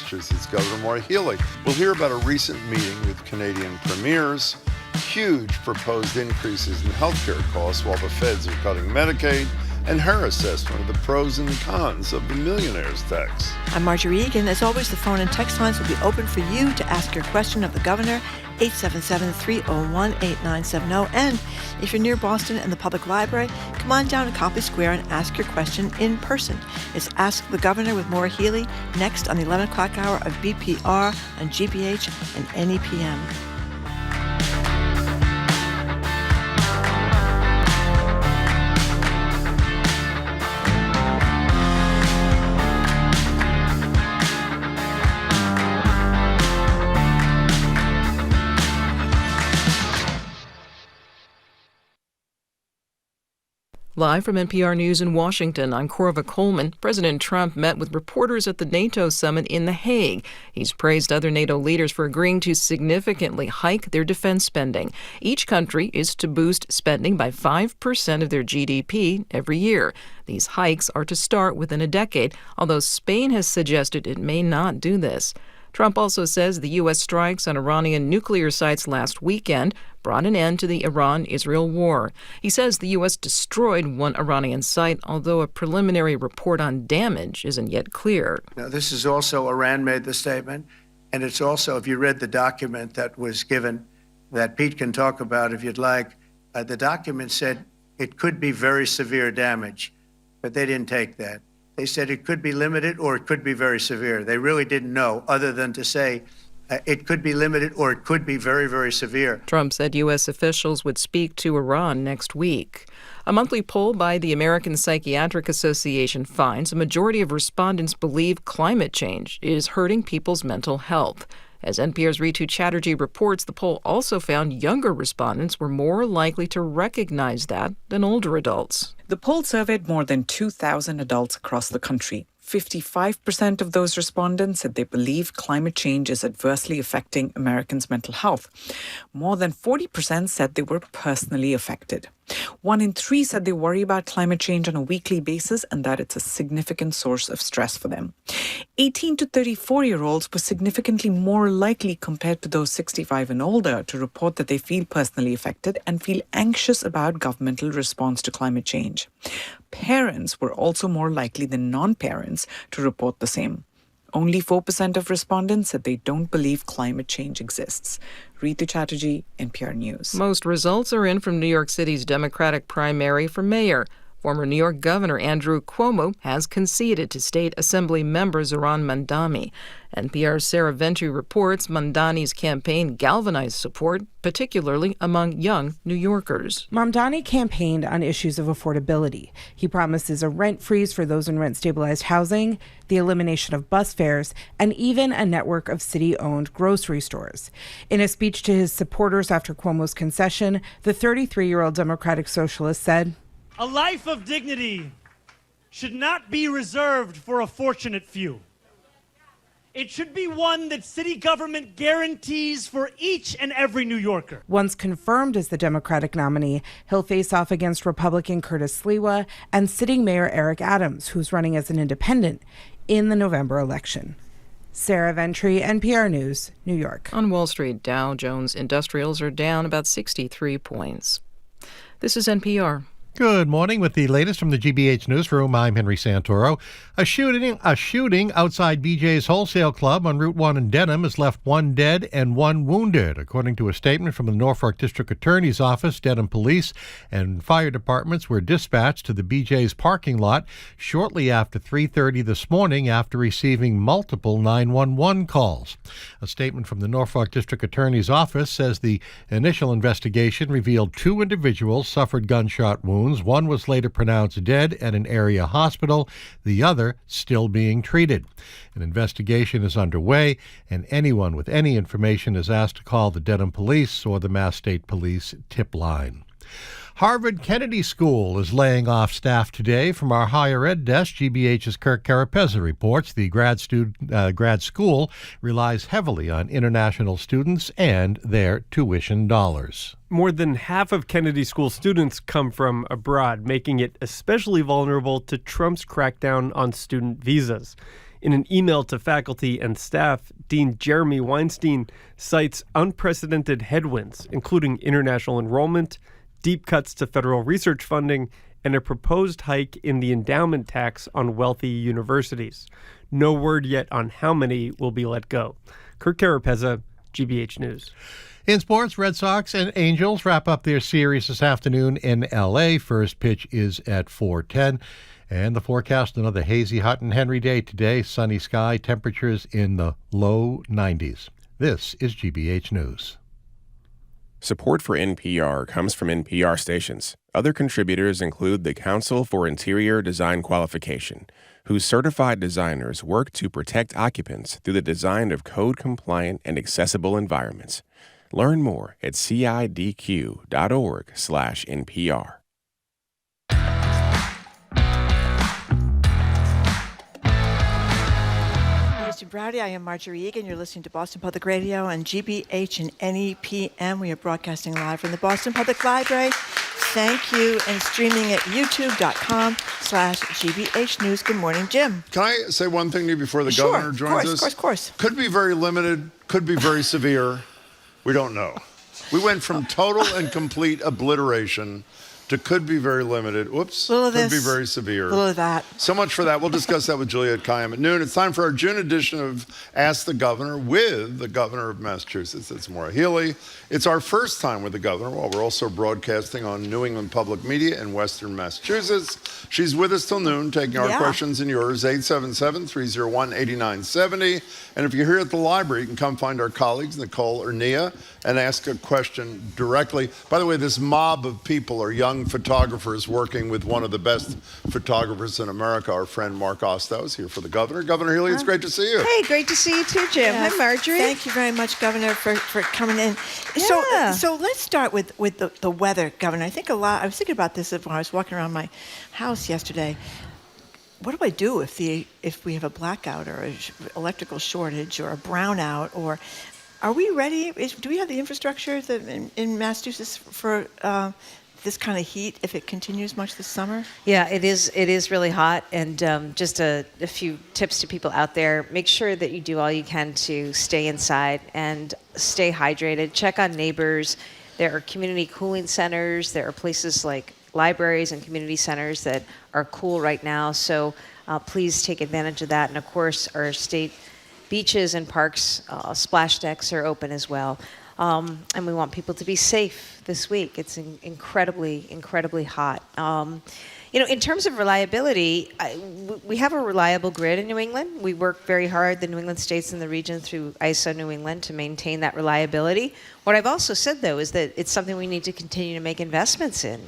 Massachusetts Governor Maura Healey. We'll hear about a recent meeting with Canadian premiers, huge proposed increases in healthcare costs while the feds are cutting Medicaid, and her assessment of the pros and cons of the millionaire's tax. I'm Marjorie Egan. As always, the phone and text lines will be open for you to ask your question of the governor, 877-301-8970. And if you're near Boston and the Public Library, come on down to Copley Square and ask your question in person. It's Ask the Governor with Maura Healey, next on the 11 o'clock hour of BPR on GBH and NEPM. Live from NPR News in Washington, I'm Corva Coleman. President Trump met with reporters at the NATO summit in The Hague. He's praised other NATO leaders for agreeing to significantly hike their defense spending. Each country is to boost spending by 5% of their GDP every year. These hikes are to start within a decade, although Spain has suggested it may not do this. Trump also says the U.S. strikes on Iranian nuclear sites last weekend brought an end to the Iran-Israel war. He says the U.S. destroyed one Iranian site, although a preliminary report on damage isn't yet clear. Now, this is also Iran made the statement, and it's also, if you read the document that was given, that Pete can talk about if you'd like, the document said it could be very severe damage, but they didn't take that. They said it could be limited or it could be very severe. They really didn't know, other than to say it could be limited or it could be very, very severe. Trump said U.S. officials would speak to Iran next week. A monthly poll by the American Psychiatric Association finds a majority of respondents believe climate change is hurting people's mental health. As NPR's Ritu Chatterjee reports, the poll also found younger respondents were more likely to recognize that than older adults. The poll surveyed more than 2,000 adults across the country. 55% of those respondents said they believe climate change is adversely affecting Americans' mental health. More than 40% said they were personally affected. 1 in 3 said they worry about climate change on a weekly basis and that it's a significant source of stress for them. 18 to 34-year-olds were significantly more likely compared to those 65 and older to report that they feel personally affected and feel anxious about governmental response to climate change. Parents were also more likely than non-parents to report the same. Only 4% of respondents said they don't believe climate change exists. Ritu Chatterjee, NPR News. Most results are in from New York City's Democratic primary for mayor. Former New York Governor Andrew Cuomo has conceded to State Assembly member Zohran Mamdani. NPR's Sarah Ventry reports Mamdani's campaign galvanized support, particularly among young New Yorkers. Mamdani campaigned on issues of affordability. He promises a rent freeze for those in rent-stabilized housing, the elimination of bus fares, and even a network of city-owned grocery stores. In a speech to his supporters after Cuomo's concession, the 33-year-old Democratic Socialist said, "A life of dignity should not be reserved for a fortunate few. It should be one that city government guarantees for each and every New Yorker." Once confirmed as the Democratic nominee, he'll face off against Republican Curtis Sliwa and sitting Mayor Eric Adams, who's running as an independent, in the November election. Sarah Ventry, NPR News, New York. On Wall Street, Dow Jones Industrials are down about 63 points. This is NPR. Good morning. With the latest from the GBH newsroom, I'm Henry Santoro. A shooting outside BJ's Wholesale Club on Route 1 in Denham has left 1 dead and 1 wounded. According to a statement from the Norfolk District Attorney's Office, Denham police and fire departments were dispatched to the BJ's parking lot shortly after 3:30 this morning after receiving multiple 911 calls. A statement from the Norfolk District Attorney's Office says the initial investigation revealed 2 individuals suffered gunshot wounds. One was later pronounced dead at an area hospital, the other still being treated. An investigation is underway, and anyone with any information is asked to call the Denham Police or the Mass State Police tip line. Harvard Kennedy School is laying off staff today. From our higher ed desk, GBH's Kirk Carapezza reports the grad school relies heavily on international students and their tuition dollars. More than half of Kennedy School students come from abroad, making it especially vulnerable to Trump's crackdown on student visas. In an email to faculty and staff, Dean Jeremy Weinstein cites unprecedented headwinds, including international enrollment, deep cuts to federal research funding, and a proposed hike in the endowment tax on wealthy universities. No word yet on how many will be let go. Kirk Carapezza, GBH News. In sports, Red Sox and Angels wrap up their series this afternoon in L.A. First pitch is at 4:10. And the forecast, another hazy, hot and Henry day today. Sunny sky, temperatures in the low 90s. This is GBH News. Support for NPR comes from NPR stations. Other contributors include the Council for Interior Design Qualification, whose certified designers work to protect occupants through the design of code-compliant and accessible environments. Learn more at cidq.org/NPR. Mr. Browdy, I am Marjorie Egan. You're listening to Boston Public Radio and GBH and NEPM. We are broadcasting live from the Boston Public Library. Thank you, and streaming at youtube.com/GBH News. Good morning, Jim. Can I say one thing to you before the Sure, governor joins us? Of course. Could be very limited, could be very severe. We don't know. We went from total and complete obliteration to could be very limited. Whoops. Little of could this, be very severe. little of that. So much for that. We'll discuss that with Juliette Kayyem at noon. It's time for our June edition of Ask the Governor with the governor of Massachusetts. It's Maura Healey. It's our first time with the governor while we're also broadcasting on New England Public Media in Western Massachusetts. She's with us till noon, taking our questions and yours, 877-301-8970. And if you're here at the library, you can come find our colleagues, Nicole or Nia, and ask a question directly. By the way, this mob of people are young photographers working with one of the best photographers in America. Our friend Mark Ostow is here for the governor. Governor Healey, it's great to see you. Hey, great to see you too, Jim. Hi, Marjorie. Thank you very much, Governor, for coming in. Yeah. So let's start with the weather, Governor. I think I was thinking about this when I was walking around my house yesterday. What do I do if we have a blackout or an electrical shortage or a brownout? Or are we ready? Do we have the infrastructure in Massachusetts for this kind of heat if it continues much this summer? Yeah, it is really hot, and just a few tips to people out there. Make sure that you do all you can to stay inside and stay hydrated. Check on neighbors. There are community cooling centers. There are places like libraries and community centers that are cool right now, so please take advantage of that. And of course, our state beaches and parks, splash decks are open as well. And we want people to be safe this week. It's incredibly, incredibly hot. In terms of reliability, we have a reliable grid in New England. We work very hard, the New England states and the region, through ISO New England to maintain that reliability. What I've also said, though, is that it's something we need to continue to make investments in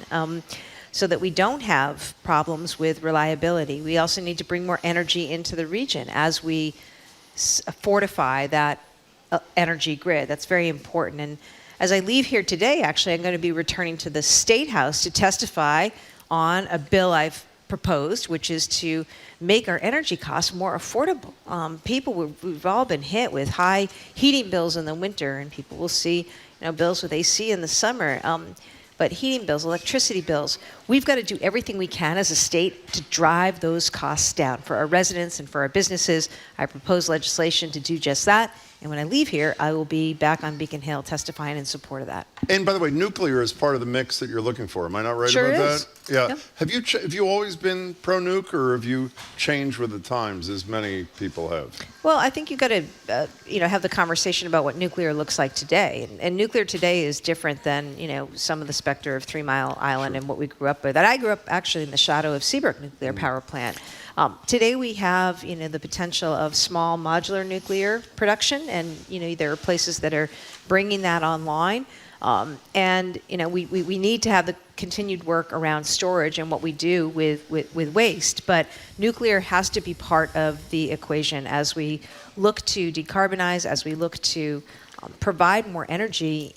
so that we don't have problems with reliability. We also need to bring more energy into the region as we fortify that energy grid. That's very important. And as I leave here today, actually, I'm going to be returning to the State House to testify on a bill I've proposed, which is to make our energy costs more affordable. We've all been hit with high heating bills in the winter, and people will see bills with AC in the summer. But heating bills, electricity bills, we've got to do everything we can as a state to drive those costs down for our residents and for our businesses. I propose legislation to do just that. And when I leave here, I will be back on Beacon Hill testifying in support of that. And by the way, nuclear is part of the mix that you're looking for. Am I not right Sure about is. that? Yeah. Yep. Have you always been pro-nuke, or have you changed with the times, as many people have? Well, I think you've got to, have the conversation about what nuclear looks like today. And nuclear today is different than, some of the specter of 3 Mile Island and what we grew up with. And I grew up actually in the shadow of Seabrook Nuclear Power Plant. Today we have, the potential of small modular nuclear production, and there are places that are bringing that online. We need to have the continued work around storage and what we do with waste. But nuclear has to be part of the equation as we look to decarbonize, as we look to provide more energy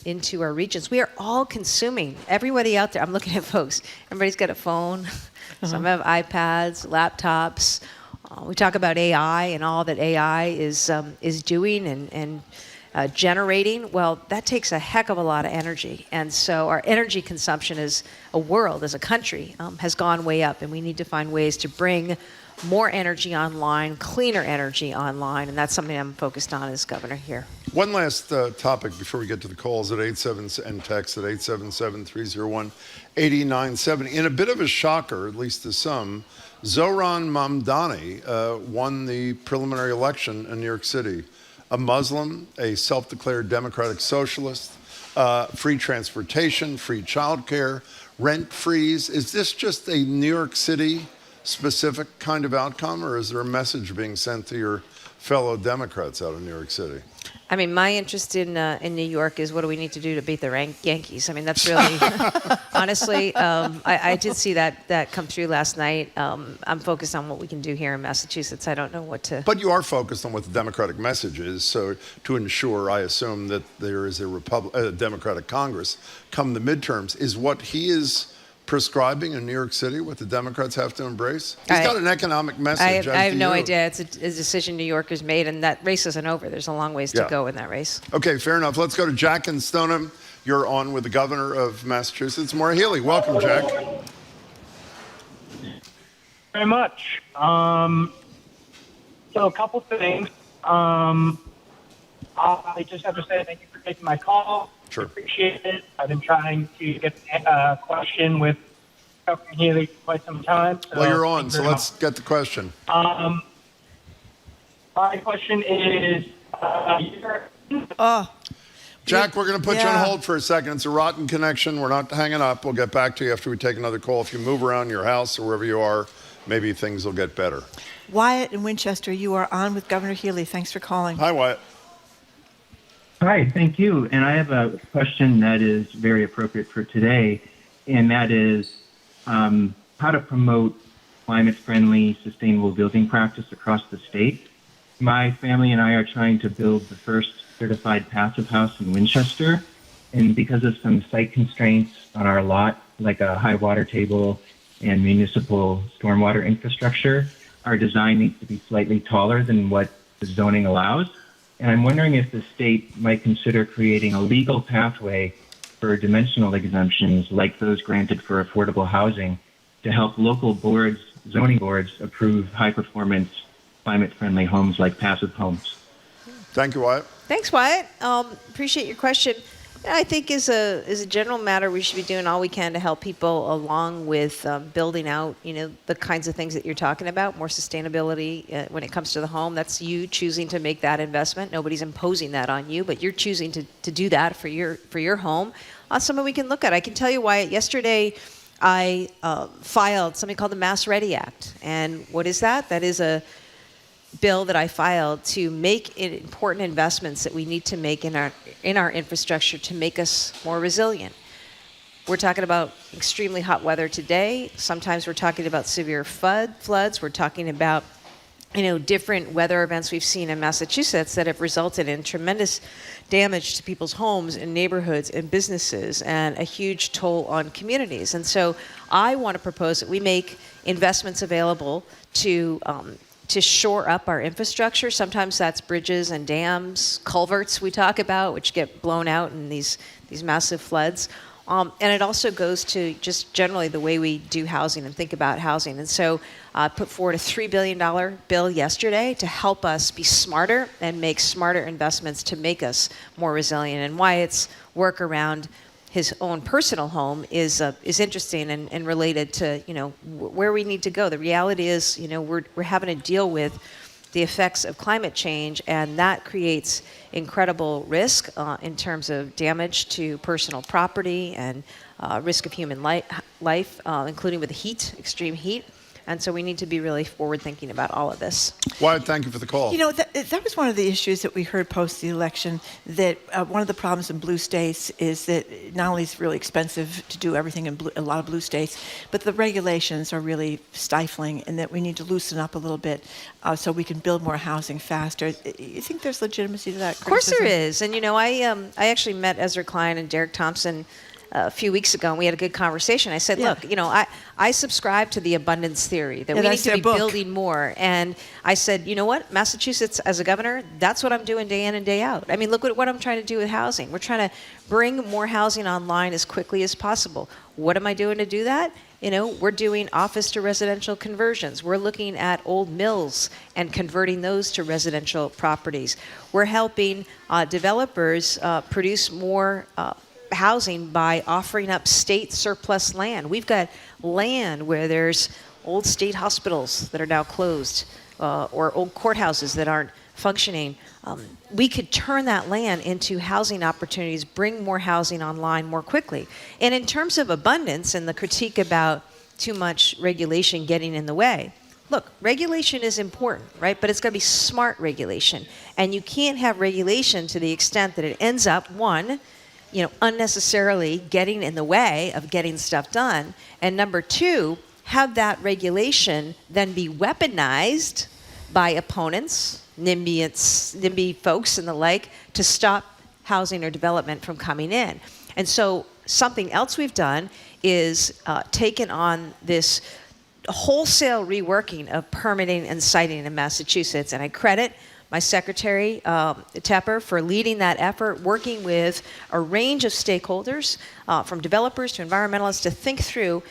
into our regions. We are all consuming. Everybody out there, I'm looking at folks. Everybody's got a phone. Some have iPads, laptops. We talk about AI and all that AI is doing and generating. Well, that takes a heck of a lot of energy. And so our energy consumption as a world, as a country, has gone way up. And we need to find ways to bring more energy online, cleaner energy online, and that's something I'm focused on as governor here. One last topic before we get to the calls at 87 and text at 877-301-8097. In a bit of a shocker, at least to some, Zohran Mamdani won the preliminary election in New York City. A Muslim, a self-declared democratic socialist, free transportation, free childcare, rent freeze. Is this just a New York City specific kind of outcome, or is there a message being sent to your fellow Democrats out in New York City? I mean, my interest in New York is what do we need to do to beat the Yankees? I mean, that's really, honestly, I did see that come through last night. I'm focused on what we can do here in Massachusetts. I don't know what to... But you are focused on what the Democratic message is, so to ensure, I assume, that there is a Democratic Congress come the midterms. Is what he is prescribing in New York City what the Democrats have to embrace? He's got an economic message. I have no idea. It's a decision New Yorkers made, and that race isn't over. There's a long ways to go in that race. Okay, fair enough. Let's go to Jack in Stoneham. You're on with the governor of Massachusetts, Maura Healey. Welcome, Jack. Very much. So a couple things. I just have to say thank you for taking my call. Sure. Appreciate it. I've been trying to get a question with Dr. Healey for quite some time. So well, you're on, so let's get the question. My question is, Jack, we're going to put you on hold for a second. It's a rotten connection. We're not hanging up. We'll get back to you after we take another call. If you move around your house or wherever you are, maybe things will get better. Wyatt in Winchester, you are on with Governor Healey. Thanks for calling. Hi, Wyatt. Hi, thank you. And I have a question that is very appropriate for today, and that is how to promote climate-friendly, sustainable building practice across the state. My family and I are trying to build the first certified passive house in Winchester, and because of some site constraints on our lot, like a high water table and municipal stormwater infrastructure, our design needs to be slightly taller than what the zoning allows. And I'm wondering if the state might consider creating a legal pathway for dimensional exemptions like those granted for affordable housing to help local boards, zoning boards, approve high-performance, climate-friendly homes like passive homes. Thank you, Wyatt. Thanks, Wyatt. Appreciate your question. I think as a general matter, we should be doing all we can to help people along with building out, the kinds of things that you're talking about, more sustainability when it comes to the home. That's you choosing to make that investment. Nobody's imposing that on you, but you're choosing to do that for your home. Something we can look at. I can tell you, Wyatt, yesterday I filed something called the Mass Ready Act. And what is that? That is a bill that I filed to make important investments that we need to make in our infrastructure to make us more resilient. We're talking about extremely hot weather today. Sometimes we're talking about severe floods. We're talking about different weather events we've seen in Massachusetts that have resulted in tremendous damage to people's homes and neighborhoods and businesses and a huge toll on communities. And so I want to propose that we make investments available to shore up our infrastructure. Sometimes that's bridges and dams, culverts we talk about, which get blown out in these massive floods. And it also goes to just generally the way we do housing and think about housing. And so I put forward a $3 billion bill yesterday to help us be smarter and make smarter investments to make us more resilient. And Wyatt's work around his own personal home is interesting and related to where we need to go. The reality is we're having to deal with the effects of climate change, and that creates incredible risk in terms of damage to personal property and risk of human life, including with the heat, extreme heat. And so we need to be really forward-thinking about all of this. Wyatt, thank you for the call. That was one of the issues that we heard post the election, that one of the problems in blue states is that not only is it really expensive to do everything in a lot of blue states, but the regulations are really stifling, and that we need to loosen up a little bit so we can build more housing faster. You think there's legitimacy to that criticism? Of course there is. And, I actually met Ezra Klein and Derek Thompson a few weeks ago, and we had a good conversation. I said, look, I subscribe to the abundance theory, that we need to be building more. And I said, you know what, Massachusetts, as a governor, that's what I'm doing day in and day out. I mean, look at what I'm trying to do with housing. We're trying to bring more housing online as quickly as possible. What am I doing to do that? We're doing office to residential conversions. We're looking at old mills and converting those to residential properties. We're helping developers produce more housing by offering up state surplus land. We've got land where there's old state hospitals that are now closed, or old courthouses that aren't functioning. We could turn that land into housing opportunities, bring more housing online more quickly. And in terms of abundance and the critique about too much regulation getting in the way, look, regulation is important, right? But it's going to be smart regulation. And you can't have regulation to the extent that it ends up, one, unnecessarily getting in the way of getting stuff done. And number two, have that regulation then be weaponized by opponents, NIMBY folks and the like, to stop housing or development from coming in. And so something else we've done is taken on this wholesale reworking of permitting and siting in Massachusetts. And I credit my secretary, Tepper, for leading that effort, working with a range of stakeholders, from developers to environmentalists, to think through,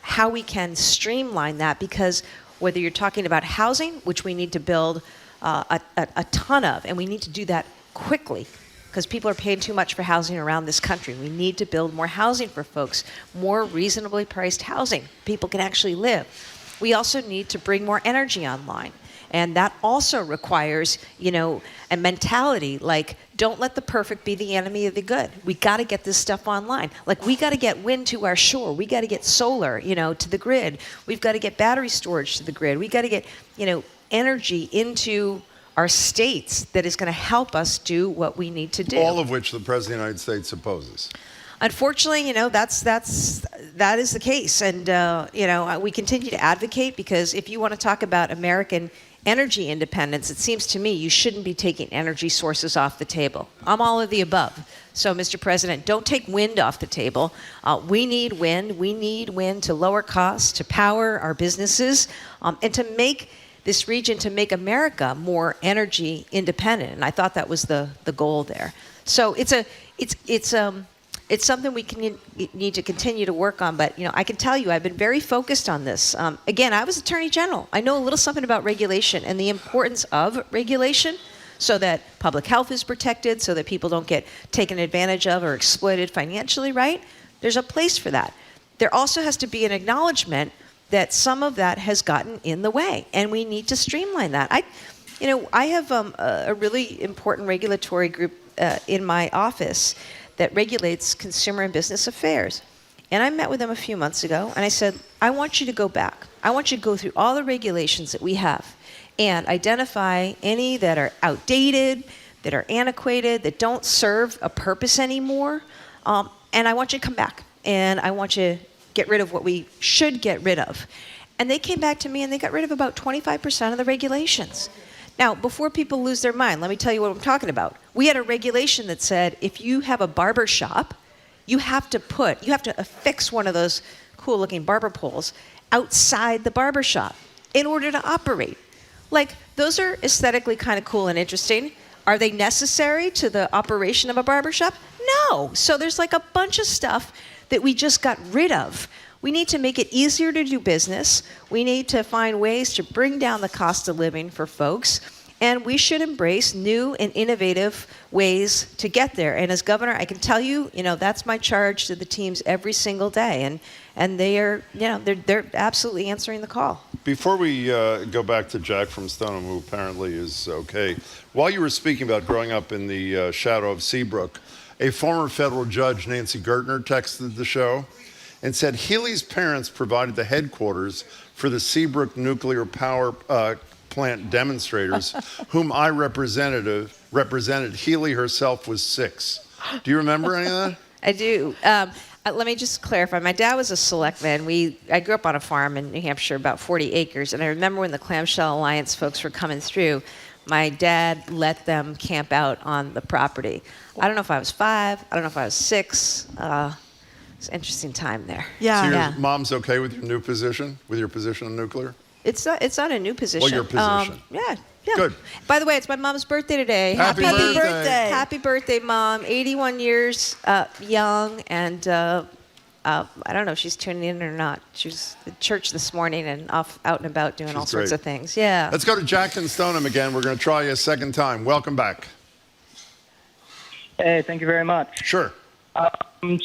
how we can streamline that. Because whether you're talking about housing, which we need to build a ton of, and we need to do that quickly, because people are paying too much for housing around this country. We need to build more housing for folks, more reasonably priced housing. People can actually live. We also need to bring more energy online. And that also requires, a mentality like, don't let the perfect be the enemy of the good. We got to get this stuff online. Like, we got to get wind to our shore. We got to get solar, to the grid. We've got to get battery storage to the grid. We got to get, energy into our states that is going to help us do what we need to do. All of which the President of the United States opposes. Unfortunately, that is the case. And, we continue to advocate, because if you want to talk about American energy independence, it seems to me you shouldn't be taking energy sources off the table. I'm all of the above. So, Mr. President, don't take wind off the table. We need wind. We need wind to lower costs, to power our businesses, and to make this region, to make America more energy independent. And I thought that was the goal there. So it's something we need to continue to work on. But, I can tell you, I've been very focused on this. Again, I was Attorney General. I know a little something about regulation and the importance of regulation, so that public health is protected, so that people don't get taken advantage of or exploited financially, right? There's a place for that. There also has to be an acknowledgement that some of that has gotten in the way, and we need to streamline that. I have a really important regulatory group in my office that regulates consumer and business affairs. And I met with them a few months ago, and I said, I want you to go back. I want you to go through all the regulations that we have and identify any that are outdated, that are antiquated, that don't serve a purpose anymore. And I want you to come back, and I want you to get rid of what we should get rid of. And they came back to me, and they got rid of about 25% of the regulations. Now, before people lose their mind, let me tell you what I'm talking about. We had a regulation that said if you have a barber shop, you have to affix one of those cool-looking barber poles outside the barber shop in order to operate. Like, those are aesthetically kind of cool and interesting. Are they necessary to the operation of a barber shop? No. So there's like a bunch of stuff that we just got rid of. We need to make it easier to do business. We need to find ways to bring down the cost of living for folks. And we should embrace new and innovative ways to get there. And as governor, I can tell you, that's my charge to the teams every single day. And they are, they're absolutely answering the call. Before we go back to Jack from Stoneham, who apparently is okay, while you were speaking about growing up in the shadow of Seabrook, a former federal judge, Nancy Gertner, texted the show and said Healey's parents provided the headquarters for the Seabrook nuclear power plant demonstrators, whom I represented. Healey herself was 6. Do you remember any of that? I do. Let me just clarify. My dad was a selectman. I grew up on a farm in New Hampshire, about 40 acres, and I remember when the Clamshell Alliance folks were coming through, my dad let them camp out on the property. I don't know if I was 5. I don't know if I was 6. It's an interesting time there. Yeah. So your mom's okay with your new position, with your position on nuclear? It's not a new position. Well, your position. Yeah. Good. By the way, it's my mom's birthday today. Happy birthday. Happy birthday, Mom. 81 years young, and I don't know if she's tuning in or not. She was at church this morning and out and about doing all sorts of things. Yeah. Let's go to Jack in Stoneham again. We're going to try you a second time. Welcome back. Hey, thank you very much. Sure.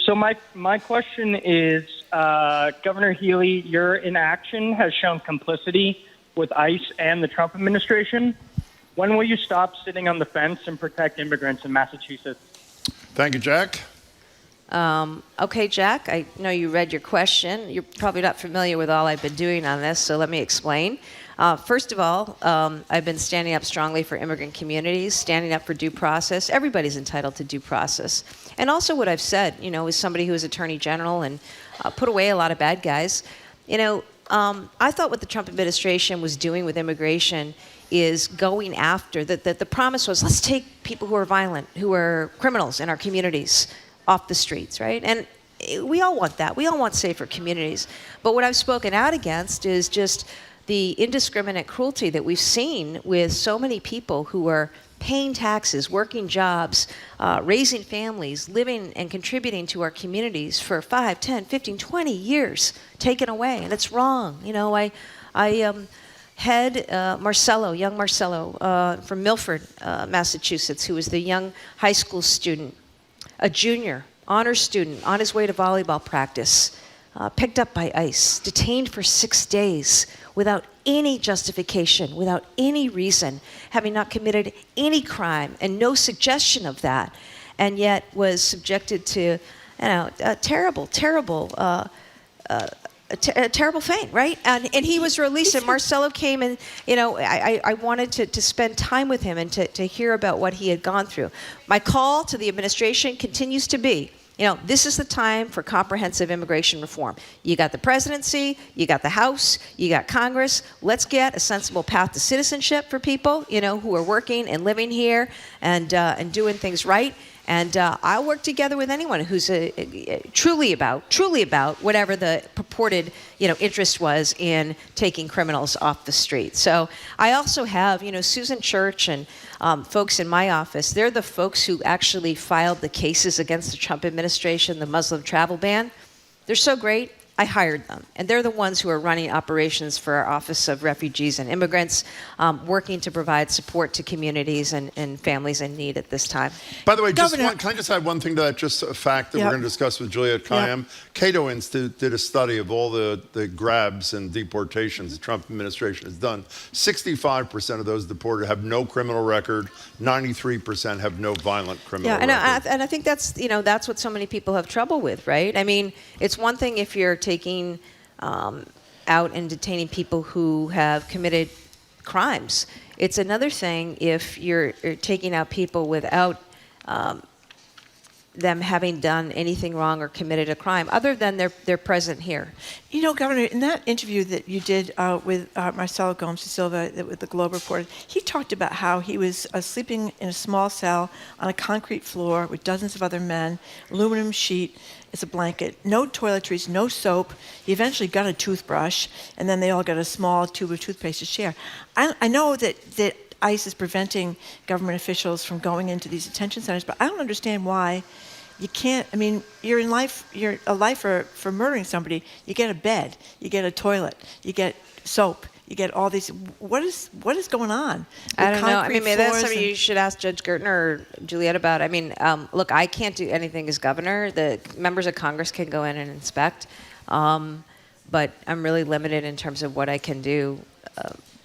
So my question is, Governor Healey, your inaction has shown complicity with ICE and the Trump administration. When will you stop sitting on the fence and protect immigrants in Massachusetts? Thank you, Jack. Okay, Jack, I know you read your question. You're probably not familiar with all I've been doing on this, so let me explain. First of all, I've been standing up strongly for immigrant communities, standing up for due process. Everybody's entitled to due process. And also what I've said, as somebody who is Attorney General and put away a lot of bad guys, I thought what the Trump administration was doing with immigration is going after, that the promise was, let's take people who are violent, who are criminals in our communities off the streets, right? And we all want that. We all want safer communities. But what I've spoken out against is just the indiscriminate cruelty that we've seen with so many people who are paying taxes, working jobs, raising families, living and contributing to our communities for 5, 10, 15, 20 years taken away. And it's wrong. I had young Marcello from Milford, Massachusetts, who was the young high school student, a junior, honor student on his way to volleyball practice, picked up by ICE, detained for 6 days without any justification, without any reason, having not committed any crime and no suggestion of that, and yet was subjected to, a terrible fate, right? And he was released, and Marcello came, and I wanted to spend time with him and to hear about what he had gone through. My call to the administration continues to be, this is the time for comprehensive immigration reform. You got the presidency, you got the House, you got Congress. Let's get a sensible path to citizenship for people, who are working and living here and doing things right. And I'll work together with anyone who's truly about whatever the purported, interest was in taking criminals off the street. So I also have, Susan Church and folks in my office. They're the folks who actually filed the cases against the Trump administration, the Muslim travel ban. They're so great. I hired them, and they're the ones who are running operations for our Office of Refugees and Immigrants, working to provide support to communities and families in need at this time. By the way, can I just add one thing to that, just a fact that we're going to discuss with Juliette Kayyem? Cato Institute did a study of all the grabs and deportations the Trump administration has done. 65% of those deported have no criminal record, 93% have no violent criminal record. And I think that's, that's what so many people have trouble with, right? I mean, it's one thing if you're taking out and detaining people who have committed crimes. It's another thing if you're taking out people without them having done anything wrong or committed a crime, other than they're present here. Governor, in that interview that you did with Marcelo Gomes de Silva with the Globe Report, he talked about how he was sleeping in a small cell on a concrete floor with dozens of other men, aluminum sheet as a blanket, no toiletries, no soap. He eventually got a toothbrush, and then they all got a small tube of toothpaste to share. I know that ICE is preventing government officials from going into these detention centers, but I don't understand why you can't. I mean, you're a life for murdering somebody. You get a bed, you get a toilet, you get soap, you get all these. What is going on? I don't know. I mean, maybe that's something you should ask Judge Gertner or Juliette about. I mean, look, I can't do anything as governor. The members of Congress can go in and inspect, but I'm really limited in terms of what I can do.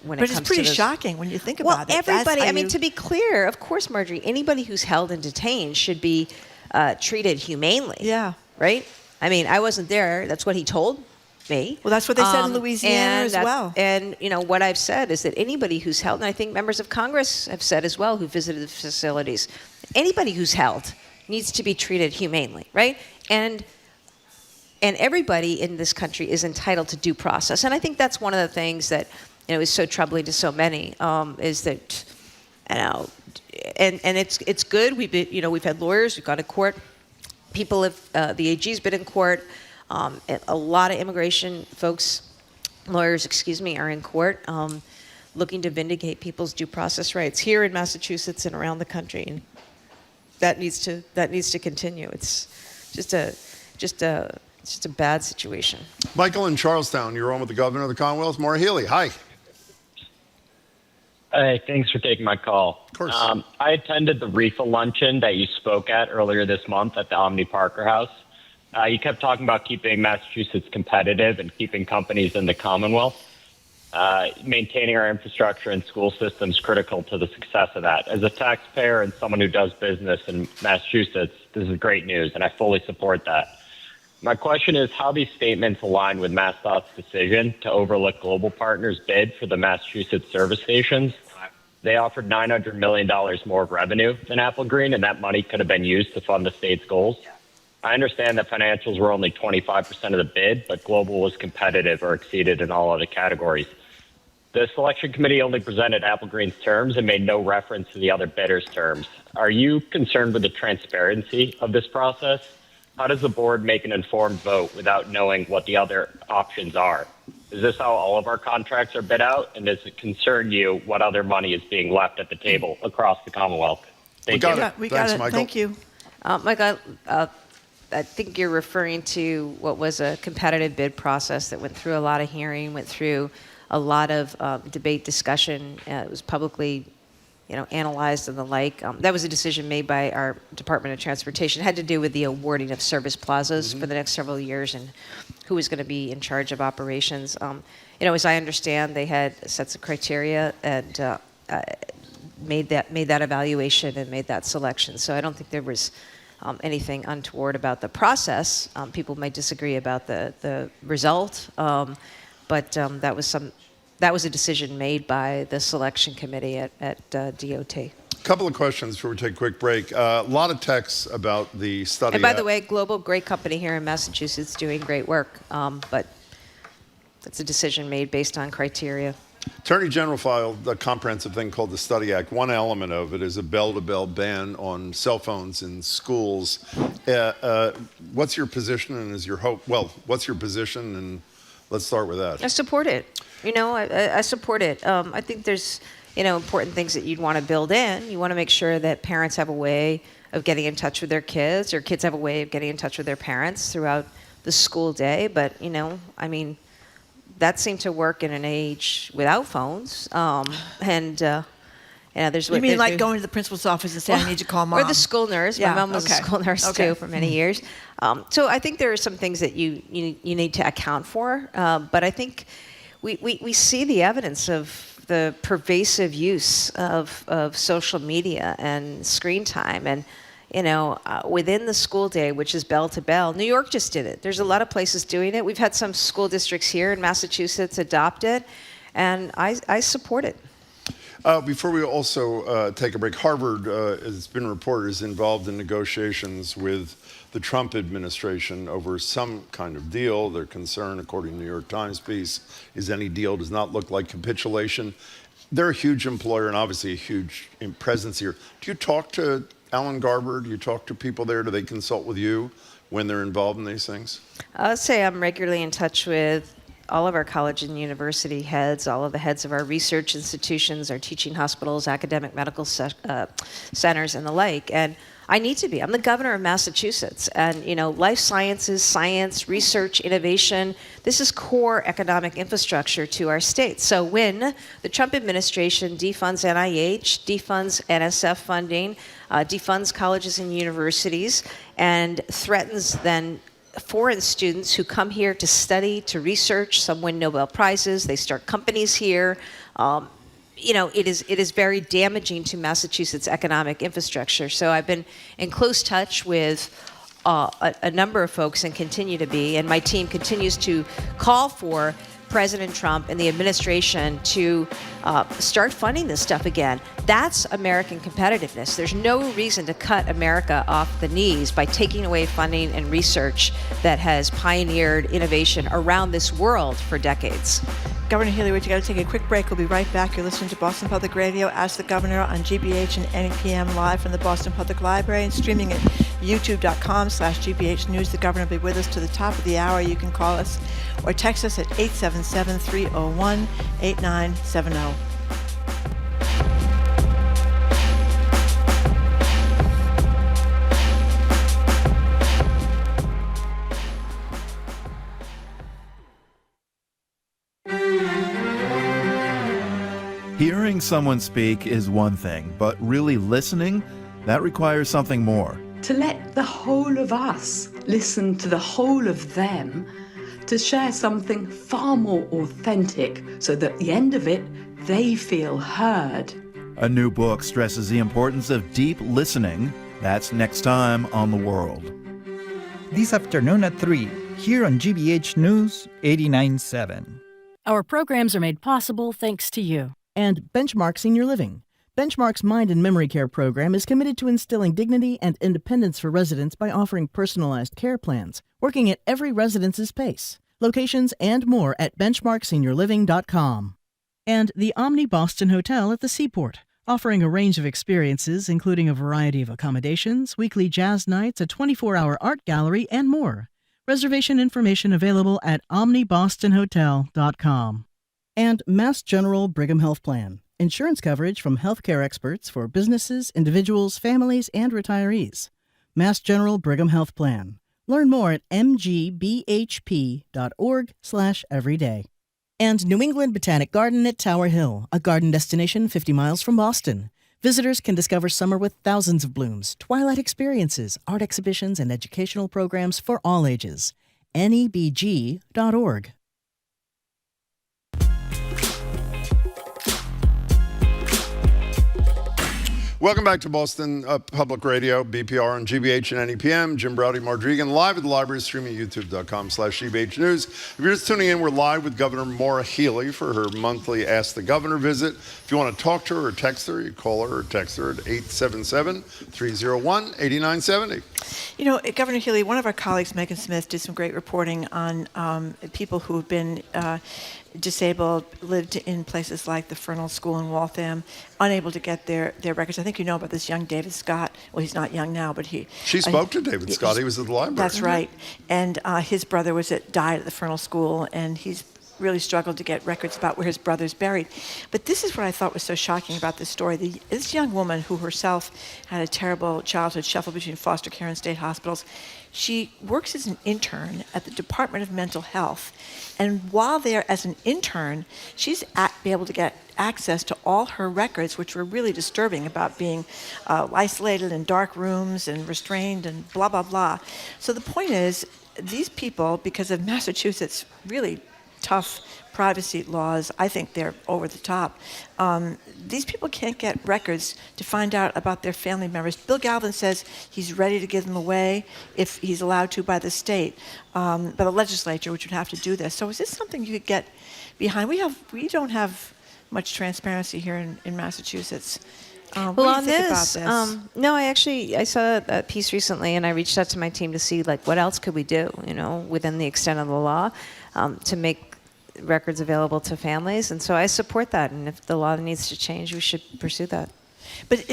But it's pretty shocking when you think about it. Well, everybody, to be clear, of course, Marjorie, anybody who's held and detained should be treated humanely. Yeah. Right? I mean, I wasn't there. That's what he told me. Well, that's what they said in Louisiana as well. And, what I've said is that anybody who's held, and I think members of Congress have said as well who visited the facilities, anybody who's held needs to be treated humanely, right? And everybody in this country is entitled to due process. And I think that's one of the things that is so troubling to so many, is that, and it's good. We've had lawyers, we've gone to court. People have, the AG's been in court. A lot of immigration lawyers, are in court, looking to vindicate people's due process rights here in Massachusetts and around the country. And that needs to continue. It's It's just a bad situation. Michael in Charlestown, you're on with the governor of the Commonwealth, Maura Healey. Hi. Hey, thanks for taking my call. Of course. I attended the REFA luncheon that you spoke at earlier this month at the Omni Parker House. You kept talking about keeping Massachusetts competitive and keeping companies in the Commonwealth. Maintaining our infrastructure and school systems critical to the success of that. As a taxpayer and someone who does business in Massachusetts, this is great news, and I fully support that. My question is how these statements align with MassDOT's decision to overlook Global Partners' bid for the Massachusetts service stations. They offered $900 million more of revenue than Apple Green, and that money could have been used to fund the state's goals. I understand that financials were only 25% of the bid, but Global was competitive or exceeded in all other categories. The selection committee only presented Apple Green's terms and made no reference to the other bidders' terms. Are you concerned with the transparency of this process? How does the board make an informed vote without knowing what the other options are? Is this how all of our contracts are bid out? And does it concern you what other money is being left at the table across the Commonwealth? We got it. We got Thanks, it. Michael. Thank you. Michael, I think you're referring to what was a competitive bid process that went through a lot of hearing, went through a lot of debate, discussion. It was publicly, analyzed and the like. That was a decision made by our Department of Transportation. It had to do with the awarding of service plazas for the next several years and who was going to be in charge of operations. As I understand, they had sets of criteria and made that evaluation and made that selection. So I don't think there was anything untoward about the process. People might disagree about the result, but that was a decision made by the selection committee at DOT. A couple of questions before we take a quick break. A lot of texts about the study. And by the way, Global, great company here in Massachusetts, doing great work, but that's a decision made based on criteria. Attorney General filed a comprehensive thing called the Study Act. One element of it is a bell-to-bell ban on cell phones in schools. What's your position and is your hope? Well, what's your position? And let's start with that. I support it. I support it. I think there's, important things that you'd want to build in. You want to make sure that parents have a way of getting in touch with their kids, or kids have a way of getting in touch with their parents throughout the school day. But, that seemed to work in an age without phones. There's You mean like going to the principal's office and saying, I need to call mom? Or the school nurse. Yeah, My mom was a school nurse, too, for many years. So I think there are some things that you need to account for. But I think we see the evidence of the pervasive use of social media and screen time. And, within the school day, which is bell to bell, New York just did it. There's a lot of places doing it. We've had some school districts here in Massachusetts adopt it. And I support it. Before we also take a break, Harvard, it's been reported, is involved in negotiations with the Trump administration over some kind of deal. Their concern, according to the New York Times piece, is any deal does not look like capitulation. They're a huge employer and obviously a huge presence here. Do you talk to Alan Garber? Do you talk to people there? Do they consult with you when they're involved in these things? I'll say I'm regularly in touch with all of our college and university heads, all of the heads of our research institutions, our teaching hospitals, academic medical centers, and the like. And I need to be. I'm the governor of Massachusetts. And, life sciences, science, research, innovation, this is core economic infrastructure to our state. So when the Trump administration defunds NIH, defunds NSF funding, defunds colleges and universities, and threatens then foreign students who come here to study, to research, some win Nobel Prizes, they start companies here. It is very damaging to Massachusetts' economic infrastructure. So I've been in close touch with a number of folks and continue to be, and my team continues to call for President Trump and the administration to start funding this stuff again. That's American competitiveness. There's no reason to cut America off the knees by taking away funding and research that has pioneered innovation around this world for decades. Governor Healey, we've got to take a quick break. We'll be right back. You're listening to Boston Public Radio, Ask the Governor on GBH and NPM live from the Boston Public Library and streaming at youtube.com/GBH News. The Governor will be with us to the top of the hour. You can call us or text us at 877-301-8970. Hearing someone speak is one thing, but really listening, that requires something more. To let the whole of us listen to the whole of them, to share something far more authentic so that at the end of it, they feel heard. A new book stresses the importance of deep listening. That's next time on The World. This afternoon at 3, here on GBH News 89.7. Our programs are made possible thanks to you. And Benchmark Senior Living. Benchmark's Mind and Memory Care program is committed to instilling dignity and independence for residents by offering personalized care plans, working at every resident's pace. Locations and more at benchmarkseniorliving.com. And the Omni Boston Hotel at the Seaport, offering a range of experiences including a variety of accommodations, weekly jazz nights, a 24-hour art gallery, and more. Reservation information available at omnibostonhotel.com. And Mass General Brigham Health Plan. Insurance coverage from healthcare experts for businesses, individuals, families, and retirees. Mass General Brigham Health Plan. Learn more at mgbhp.org/everyday. And New England Botanic Garden at Tower Hill, a garden destination 50 miles from Boston. Visitors can discover summer with thousands of blooms, twilight experiences, art exhibitions, and educational programs for all ages. nebg.org. Welcome back to Boston Public Radio, BPR and GBH and NEPM. Jim Browdy, Mardregan, live at the library, streaming at youtube.com/GBH News. If you're just tuning in, we're live with Governor Maura Healey for her monthly Ask the Governor visit. If you want to talk to her or text her, you call her or text her at 877-301-8970. You know, Governor Healey, one of our colleagues, Megan Smith, did some great reporting on people who have been disabled, lived in places like the Fernald School in Waltham, unable to get their records. I think you know about this young David Scott. Well, he's not young now, but She spoke to David Scott. He was at the library. That's right. And his brother died at the Fernald School, and he's really struggled to get records about where his brother's buried. But this is what I thought was so shocking about this story. This young woman who herself had a terrible childhood, shuffled between foster care and state hospitals, she works as an intern at the Department of Mental Health. And while there as an intern, she's be able to get access to all her records, which were really disturbing, about being isolated in dark rooms and restrained and blah, blah, blah. So the point is, these people, because of Massachusetts' really tough privacy laws, I think they're over the top. These people can't get records to find out about their family members. Bill Galvin says he's ready to give them away if he's allowed to by the state, but the legislature, which would have to do this. So is this something you could get behind? We don't have much transparency here in Massachusetts. Well, on this, no, I saw a piece recently, and I reached out to my team to see what else could we do, within the extent of the law, to make records available to families, and so I support that. And if the law needs to change, we should pursue that. But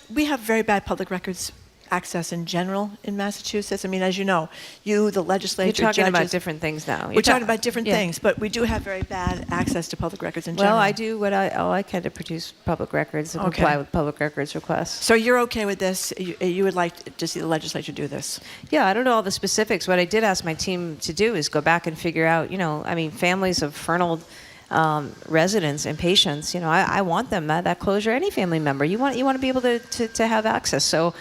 we have very bad public records access in general in Massachusetts. I mean, as you know, the legislature, You're talking judges, about different things now. We're talking about different things, but we do have very bad access to public records in general. Well, I do all I can to produce public records and comply with public records requests. So you're okay with this? You would like to see the legislature do this? Yeah, I don't know all the specifics. What I did ask my team to do is go back and figure out, families of Fernald residents and patients, I want them that closure. Any family member, you want to be able to have access. So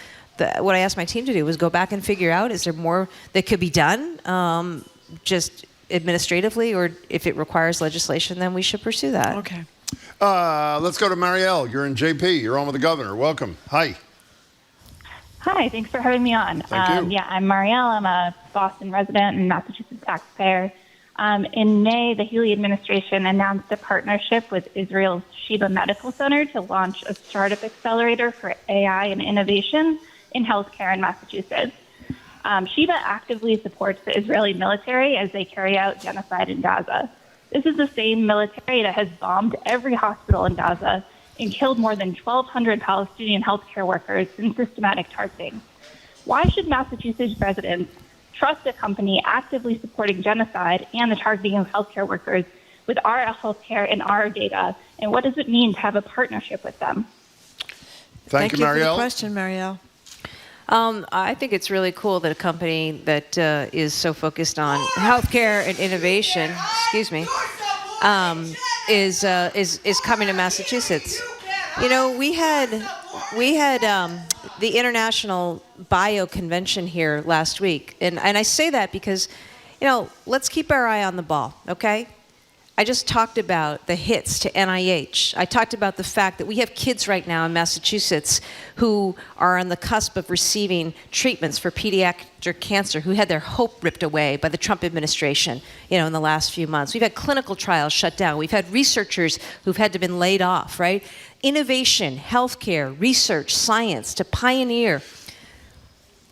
what I asked my team to do was go back and figure out, is there more that could be done just administratively, or if it requires legislation, then we should pursue that. Okay. Let's go to Marielle. You're in JP. You're on with the governor. Welcome. Hi. Hi, thanks for having me on. Thank you. Yeah, I'm Marielle. I'm a Boston resident and Massachusetts taxpayer. In May, the Healey administration announced a partnership with Israel's Sheba Medical Center to launch a startup accelerator for AI and innovation in healthcare in Massachusetts. Sheba actively supports the Israeli military as they carry out genocide in Gaza. This is the same military that has bombed every hospital in Gaza and killed more than 1,200 Palestinian healthcare workers in systematic targeting. Why should Massachusetts residents trust a company actively supporting genocide and the targeting of healthcare workers with our healthcare and our data? And what does it mean to have a partnership with them? Thank you, Marielle. For the question, Marielle. I think it's really cool that a company that is so focused on healthcare and innovation, is coming to Massachusetts. You know, we had the International Bio Convention here last week, and I say that because, you know, let's keep our eye on the ball, okay? I just talked about the hits to NIH. I talked about the fact that we have kids right now in Massachusetts who are on the cusp of receiving treatments for pediatric cancer who had their hope ripped away by the Trump administration, you know, in the last few months. We've had clinical trials shut down. We've had researchers who've had to been laid off, right? Innovation, healthcare, research, science to pioneer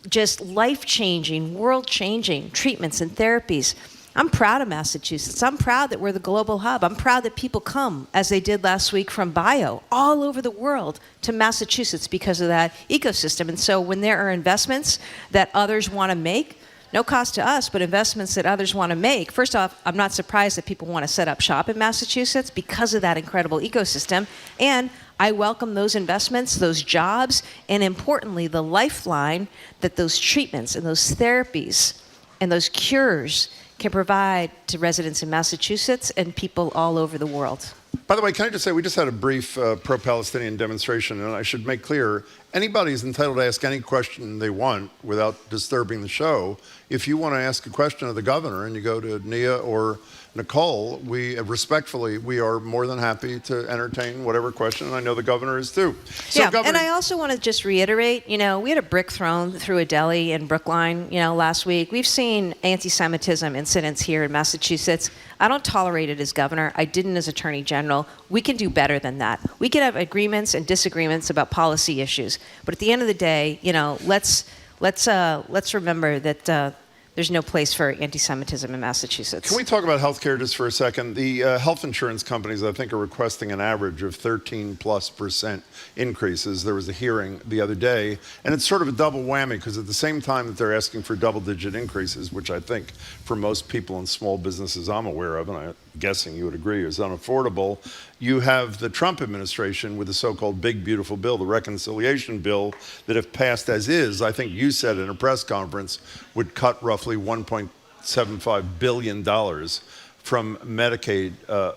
just life-changing, world-changing treatments and therapies. I'm proud of Massachusetts. I'm proud that we're the global hub. I'm proud that people come, as they did last week from bio, all over the world to Massachusetts because of that ecosystem. And so when there are investments that others want to make, no cost to us, but investments that others want to make, first off, I'm not surprised that people want to set up shop in Massachusetts because of that incredible ecosystem. And I welcome those investments, those jobs, and importantly, the lifeline that those treatments and those therapies and those cures can provide to residents in Massachusetts and people all over the world. By the way, can I just say, we just had a brief pro-Palestinian demonstration, and I should make clear, anybody is entitled to ask any question they want without disturbing the show. If you want to ask a question of the governor and you go to Nia or Nicole, we are more than happy to entertain whatever question, and I know the governor is too. So, yeah, Governor, and I also want to just reiterate, you know, we had a brick thrown through a deli in Brookline, you know, last week. We've seen anti-Semitism incidents here in Massachusetts. I don't tolerate it as governor. I didn't as attorney general. We can do better than that. We can have agreements and disagreements about policy issues, but at the end of the day, you know, let's remember that there's no place for anti-Semitism in Massachusetts. can we talk about healthcare just for a second? The health insurance companies, I think, are requesting an average of 13+% increases. There was a hearing the other day, and it's sort of a double whammy because at the same time that they're asking for double-digit increases, which I think for most people in small businesses I'm aware of, and I'm guessing you would agree is unaffordable, you have the Trump administration with the so-called big, beautiful bill, the reconciliation bill, that if passed as is, I think you said in a press conference, would cut roughly $1.75 billion from Medicaid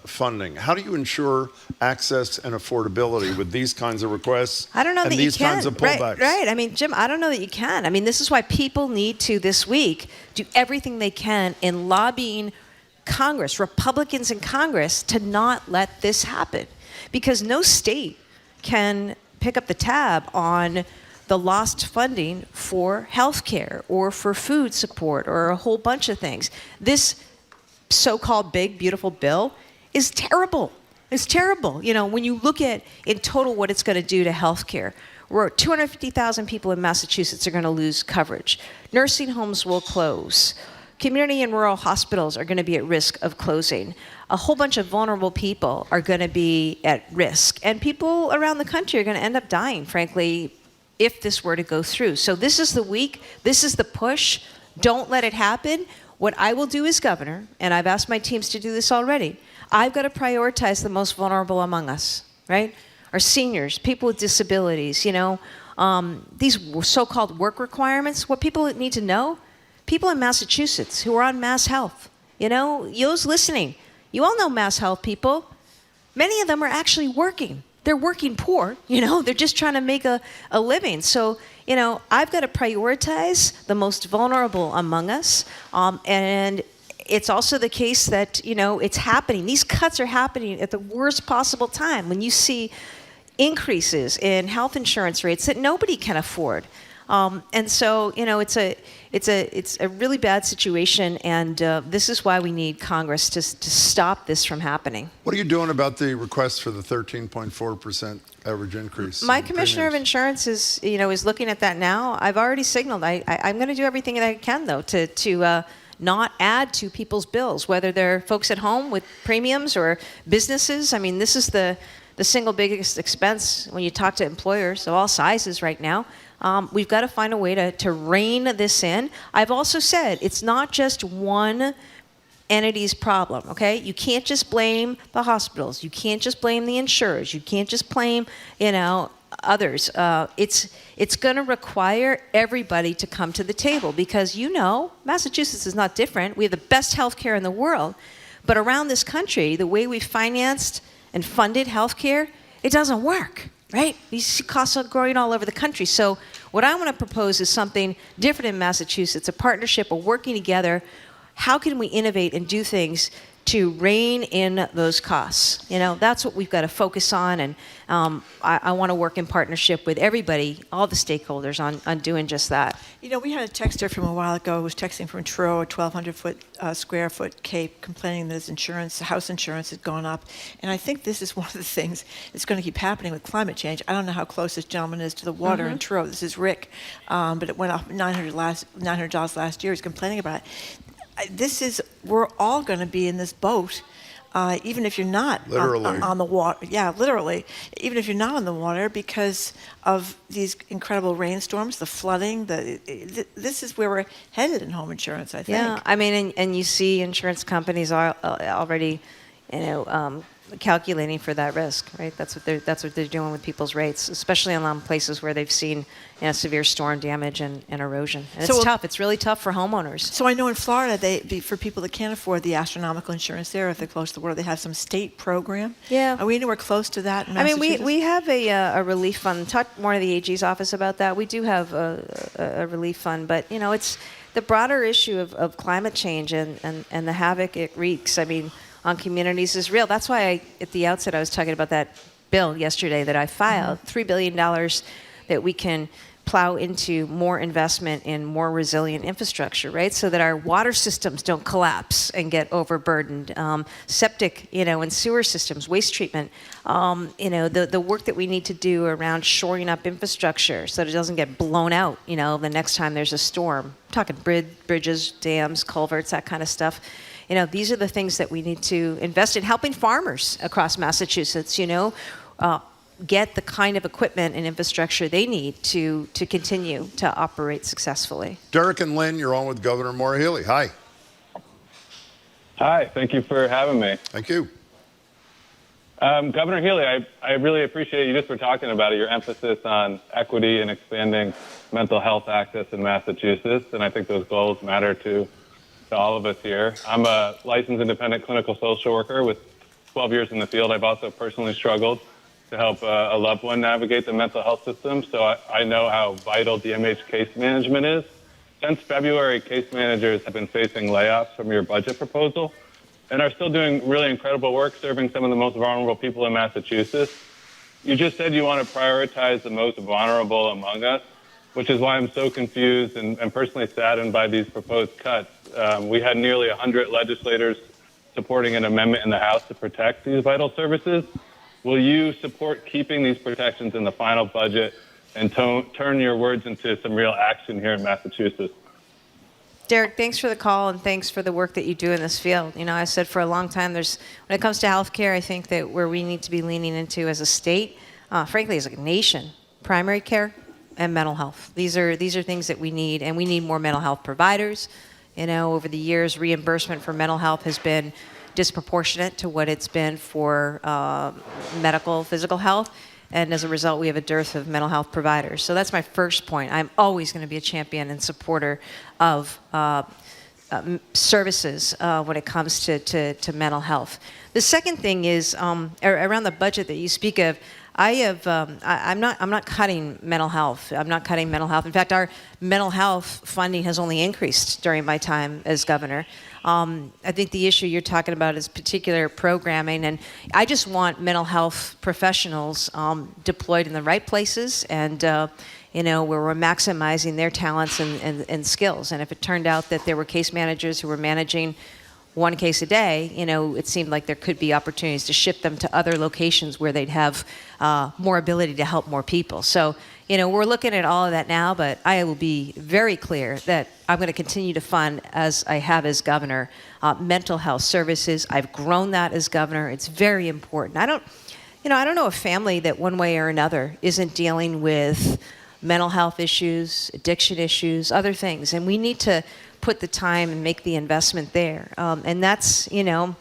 funding. How do you ensure access and affordability with these kinds of requests I don't know and that these you can. kinds of pullbacks? Right. I mean, Jim, I don't know that you can. I mean, this is why people need to, this week, do everything they can in lobbying Congress, Republicans in Congress, to not let this happen. Because no state can pick up the tab on the lost funding for health care or for food support or a whole bunch of things. This so-called big, beautiful bill is terrible. It's terrible. You know, when you look at in total what it's going to do to health care, 250,000 people in Massachusetts are going to lose coverage. Nursing homes will close. Community and rural hospitals are going to be at risk of closing. A whole bunch of vulnerable people are going to be at risk. And people around the country are going to end up dying, frankly, if this were to go through. So this is the week. This is the push. Don't let it happen. What I will do as governor, and I've asked my teams to do this already, I've got to prioritize the most vulnerable among us, right? Our seniors, people with disabilities, you know, these so-called work requirements. What people need to know, people in Massachusetts who are on Mass Health, you know, those listening, you all know Mass Health people. Many of them are actually working. They're working poor, you know, they're just trying to make a living. So, you know, I've got to prioritize the most vulnerable among us. And it's also the case that, you know, it's happening. These cuts are happening at the worst possible time when you see increases in health insurance rates that nobody can afford. And so, you know, it's a really bad situation, and this is why we need Congress to stop this from happening. What are you doing about the request for the 13.4% average increase? My commissioner of insurance is looking at that now. I've already signaled I'm going to do everything that I can, though, to not add to people's bills, whether they're folks at home with premiums or businesses. I mean, this is the single biggest expense when you talk to employers of all sizes right now. We've got to find a way to rein this in. I've also said it's not just one entity's problem, okay? You can't just blame the hospitals. You can't just blame the insurers. You can't just blame, others. It's going to require everybody to come to the table because, Massachusetts is not different. We have the best health care in the world. But around this country, the way we've financed and funded health care it doesn't work, right? These costs are growing all over the country. So what I want to propose is something different in Massachusetts, a partnership, a working together. How can we innovate and do things to rein in those costs? That's what we've got to focus on, and I want to work in partnership with everybody, all the stakeholders, on doing just that. We had a texter from a while ago who was texting from Truro, a 1,200 square foot Cape, complaining that his house insurance had gone up. And I think this is one of the things that's going to keep happening with climate change. I don't know how close this gentleman is to the water in Truro. This is Rick, but it went up $900 last year. He's complaining about it. We're all going to be in this boat, even if you're not Literally. on the water. Yeah, literally. Even if you're not on the water, because of these incredible rainstorms, the flooding. This is where we're headed in home insurance, I think. Yeah, I mean, and you see insurance companies are already, calculating for that risk, right? That's what they're doing with people's rates, especially on places where they've seen severe storm damage and erosion. And it's tough. It's really tough for homeowners. So I know in Florida, for people that can't afford the astronomical insurance there, if they're close to the water, they have some state program. Yeah. Are we anywhere close to that in Massachusetts? We have a relief fund. Talk more to the AG's office about that. We do have a relief fund, but it's the broader issue of climate change and the havoc it wreaks. On communities is real. That's why at the outset I was talking about that bill yesterday that I filed, $3 billion that we can plow into more investment in more resilient infrastructure, right? So that our water systems don't collapse and get overburdened. Septic, and sewer systems, waste treatment. The work that we need to do around shoring up infrastructure so that it doesn't get blown out, the next time there's a storm. I'm talking bridges, dams, culverts, that kind of stuff. These are the things that we need to invest in, helping farmers across Massachusetts, get the kind of equipment and infrastructure they need to continue to operate successfully. Derek and Lynn, you're on with Governor Maura Healey. Hi. Hi, thank you for having me. Thank you. Governor Healey, I really appreciate you just for talking about it, your emphasis on equity and expanding mental health access in Massachusetts, and I think those goals matter to all of us here. I'm a licensed independent clinical social worker with 12 years in the field. I've also personally struggled to help a loved one navigate the mental health system, so I know how vital DMH case management is. Since February, case managers have been facing layoffs from your budget proposal and are still doing really incredible work serving some of the most vulnerable people in Massachusetts. You just said you want to prioritize the most vulnerable among us, which is why I'm so confused and personally saddened by these proposed cuts. We had nearly 100 legislators supporting an amendment in the House to protect these vital services. Will you support keeping these protections in the final budget and turn your words into some real action here in Massachusetts? Derek, thanks for the call and thanks for the work that you do in this field. I said for a long time, when it comes to healthcare, I think that where we need to be leaning into as a state, frankly, as a nation, primary care and mental health. These are things that we need, and we need more mental health providers. Over the years, reimbursement for mental health has been disproportionate to what it's been for medical, physical health, and as a result, we have a dearth of mental health providers. So that's my first point. I'm always going to be a champion and supporter of services when it comes to mental health. The second thing is around the budget that you speak of. I'm not cutting mental health. I'm not cutting mental health. In fact, our mental health funding has only increased during my time as governor. I think the issue you're talking about is particular programming, and I just want mental health professionals deployed in the right places and where we're maximizing their talents and skills. And if it turned out that there were case managers who were managing one case a day, it seemed like there could be opportunities to shift them to other locations where they'd have more ability to help more people. So, we're looking at all of that now, but I will be very clear that I'm going to continue to fund, as I have as governor, mental health services. I've grown that as governor. It's very important. I don't know a family that one way or another isn't dealing with mental health issues, addiction issues, other things, and we need to put the time and make the investment there. And that's from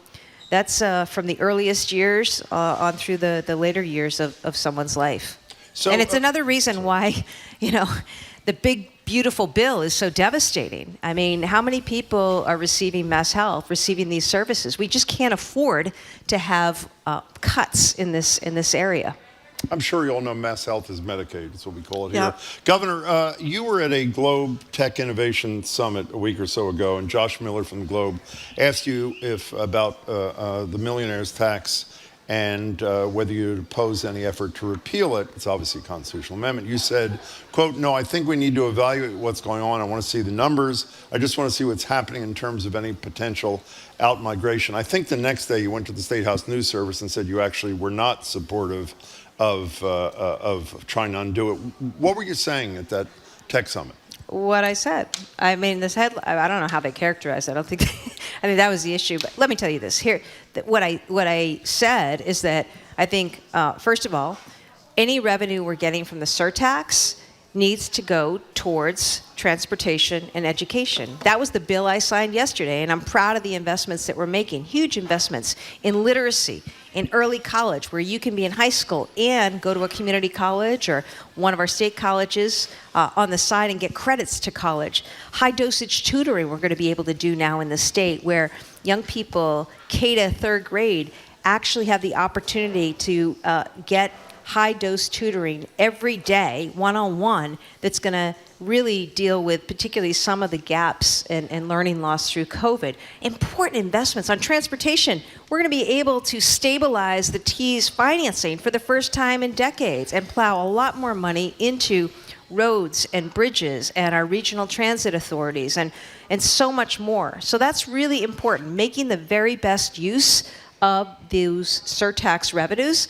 the earliest years on through the later years of someone's life. And it's another reason why, the big, beautiful bill is so devastating. I mean, how many people are receiving Mass Health, receiving these services? We just can't afford to have cuts in this area. I'm sure you all know Mass Health is Medicaid. That's what we call it Yeah. here. Governor, you were at a Globe Tech Innovation Summit a week or so ago, and Josh Miller from the Globe asked you about the millionaire's tax and whether you'd oppose any effort to repeal it. It's obviously a constitutional amendment. You said, quote, "No, I think we need to evaluate what's going on. I want to see the numbers. I just want to see what's happening in terms of any potential out-migration." I think the next day you went to the State House News Service and said you actually were not supportive of trying to undo it. What were you saying at that tech summit? What I said. I mean, this headline, I don't know how they characterized it. I don't think, I mean, that was the issue. But let me tell you this. Here, what I said is that I think, first of all, any revenue we're getting from the surtax needs to go towards transportation and education. That was the bill I signed yesterday, and I'm proud of the investments that we're making, huge investments in literacy, in early college, where you can be in high school and go to a community college or one of our state colleges on the side and get credits to college. High dosage tutoring we're going to be able to do now in the state, where young people, K to third grade, actually have the opportunity to get high-dose tutoring every day, one-on-one, that's going to really deal with particularly some of the gaps and learning loss through COVID. Important investments on transportation. We're going to be able to stabilize the T's financing for the first time in decades and plow a lot more money into roads and bridges and our regional transit authorities and so much more. So that's really important, making the very best use of those surtax revenues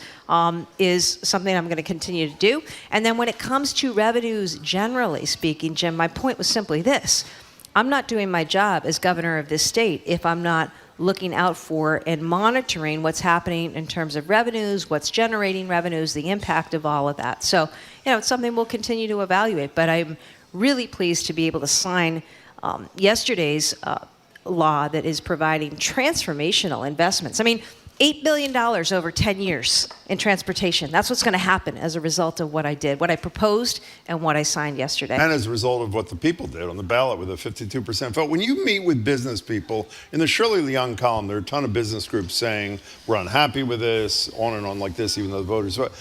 is something I'm going to continue to do. And then when it comes to revenues, generally speaking, Jim, my point was simply this. I'm not doing my job as governor of this state if I'm not looking out for and monitoring what's happening in terms of revenues, what's generating revenues, the impact of all of that. So, it's something we'll continue to evaluate. But I'm really pleased to be able to sign yesterday's law that is providing transformational investments. I mean, $8 billion over 10 years in transportation. That's what's going to happen as a result of what I did, what I proposed, and what I signed yesterday. And as a result of what the people did on the ballot with a 52% vote. When you meet with business people, in the Shirley Leung column, there are a ton of business groups saying, we're unhappy with this, on and on like this, even though the voters vote.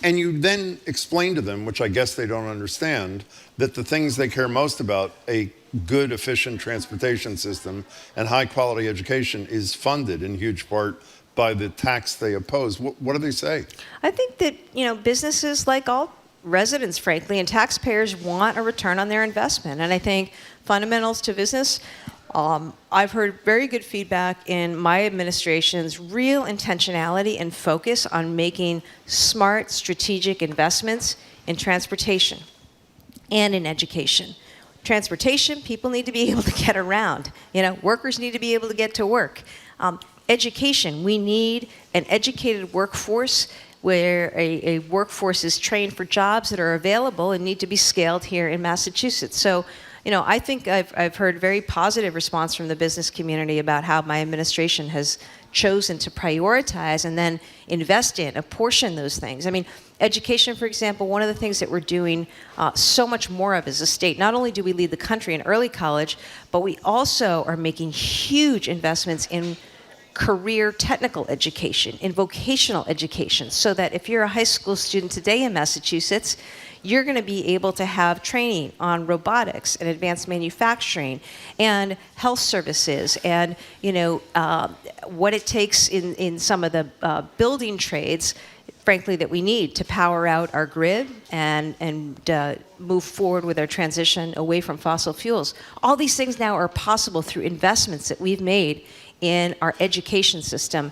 And you then explain to them, which I guess they don't understand, that the things they care most about, a good, efficient transportation system and high-quality education, is funded in huge part by the tax they oppose. What do they say? I think that, businesses, like all residents, frankly, and taxpayers, want a return on their investment. And I think fundamentals to business, I've heard very good feedback in my administration's real intentionality and focus on making smart, strategic investments in transportation and in education. Transportation, people need to be able to get around. Workers need to be able to get to work. Education, we need an educated workforce where a workforce is trained for jobs that are available and need to be scaled here in Massachusetts. So, I think I've heard very positive response from the business community about how my administration has chosen to prioritize and then invest in, apportion those things. I mean, education, for example, one of the things that we're doing so much more of as a state, not only do we lead the country in early college, but we also are making huge investments in career technical education, in vocational education, so that if you're a high school student today in Massachusetts, you're going to be able to have training on robotics and advanced manufacturing and health services and, what it takes in some of the building trades, frankly, that we need to power out our grid and move forward with our transition away from fossil fuels. All these things now are possible through investments that we've made in our education system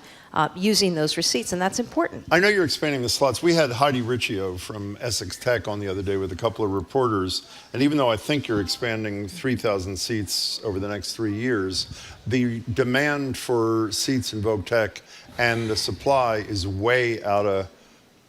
using those receipts, and that's important. I know you're expanding the slots. We had Heidi Riccio from Essex Tech on the other day with a couple of reporters, and even though I think you're expanding 3,000 seats over the next 3 years, the demand for seats in Voc Tech and the supply is way out of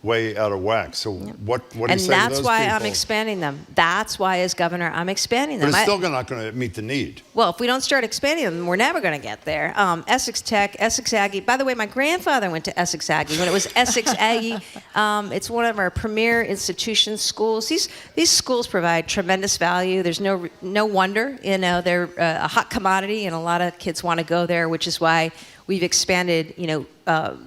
whack. So what do you say to those people? And that's why I'm expanding them. That's why, as governor, I'm expanding them. But it's still not going to meet the need. Well, if we don't start expanding them, we're never going to get there. Essex Tech, Essex Aggie. By the way, my grandfather went to Essex Aggie when it was Essex Aggie. It's one of our premier institution schools. These schools provide tremendous value. There's no wonder, they're a hot commodity, and a lot of kids want to go there, which is why we've expanded,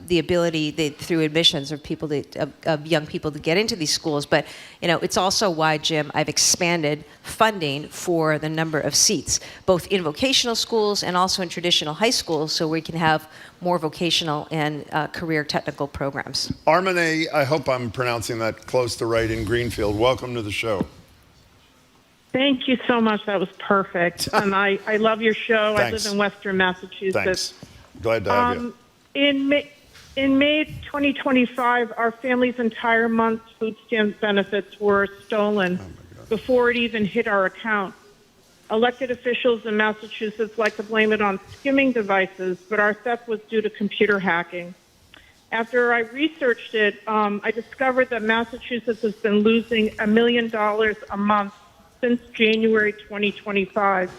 the ability through admissions of young people to get into these schools. But it's also why, Jim, I've expanded funding for the number of seats, both in vocational schools and also in traditional high schools, so we can have more vocational and career technical programs. Armine, I hope I'm pronouncing that close to right, in Greenfield. Welcome to the show. Thank you so much. That was perfect. And I love your show. Thanks. I live in Western Massachusetts. Thanks. Glad to have you. In May 2025, our family's entire month's food stamp benefits were stolen before it even hit our account. Elected officials in Massachusetts like to blame it on skimming devices, but our theft was due to computer hacking. After I researched it, I discovered that Massachusetts has been losing $1 million a month since January 2025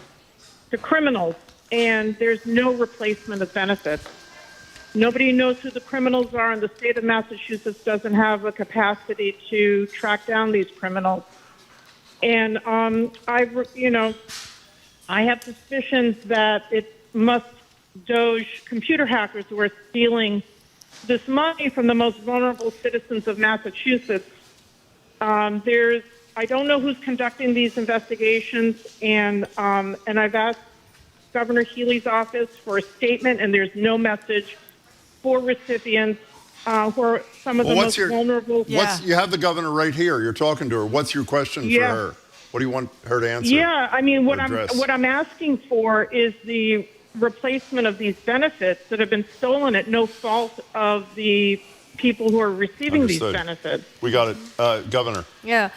to criminals, and there's no replacement of benefits. Nobody knows who the criminals are, and the state of Massachusetts doesn't have a capacity to track down these criminals. And I have suspicions that it must Doge computer hackers who are stealing this money from the most vulnerable citizens of Massachusetts. I don't know who's conducting these investigations, and I've asked Governor Healey's office for a statement, and there's no message for recipients who are some of the most vulnerable. You have the governor right here. You're talking to her. What's your question for her? What do you want her to answer? Yeah, I mean, what I'm asking for is the replacement of these benefits that have been stolen at no fault of the people who are receiving these benefits. We got it, Governor. Yeah.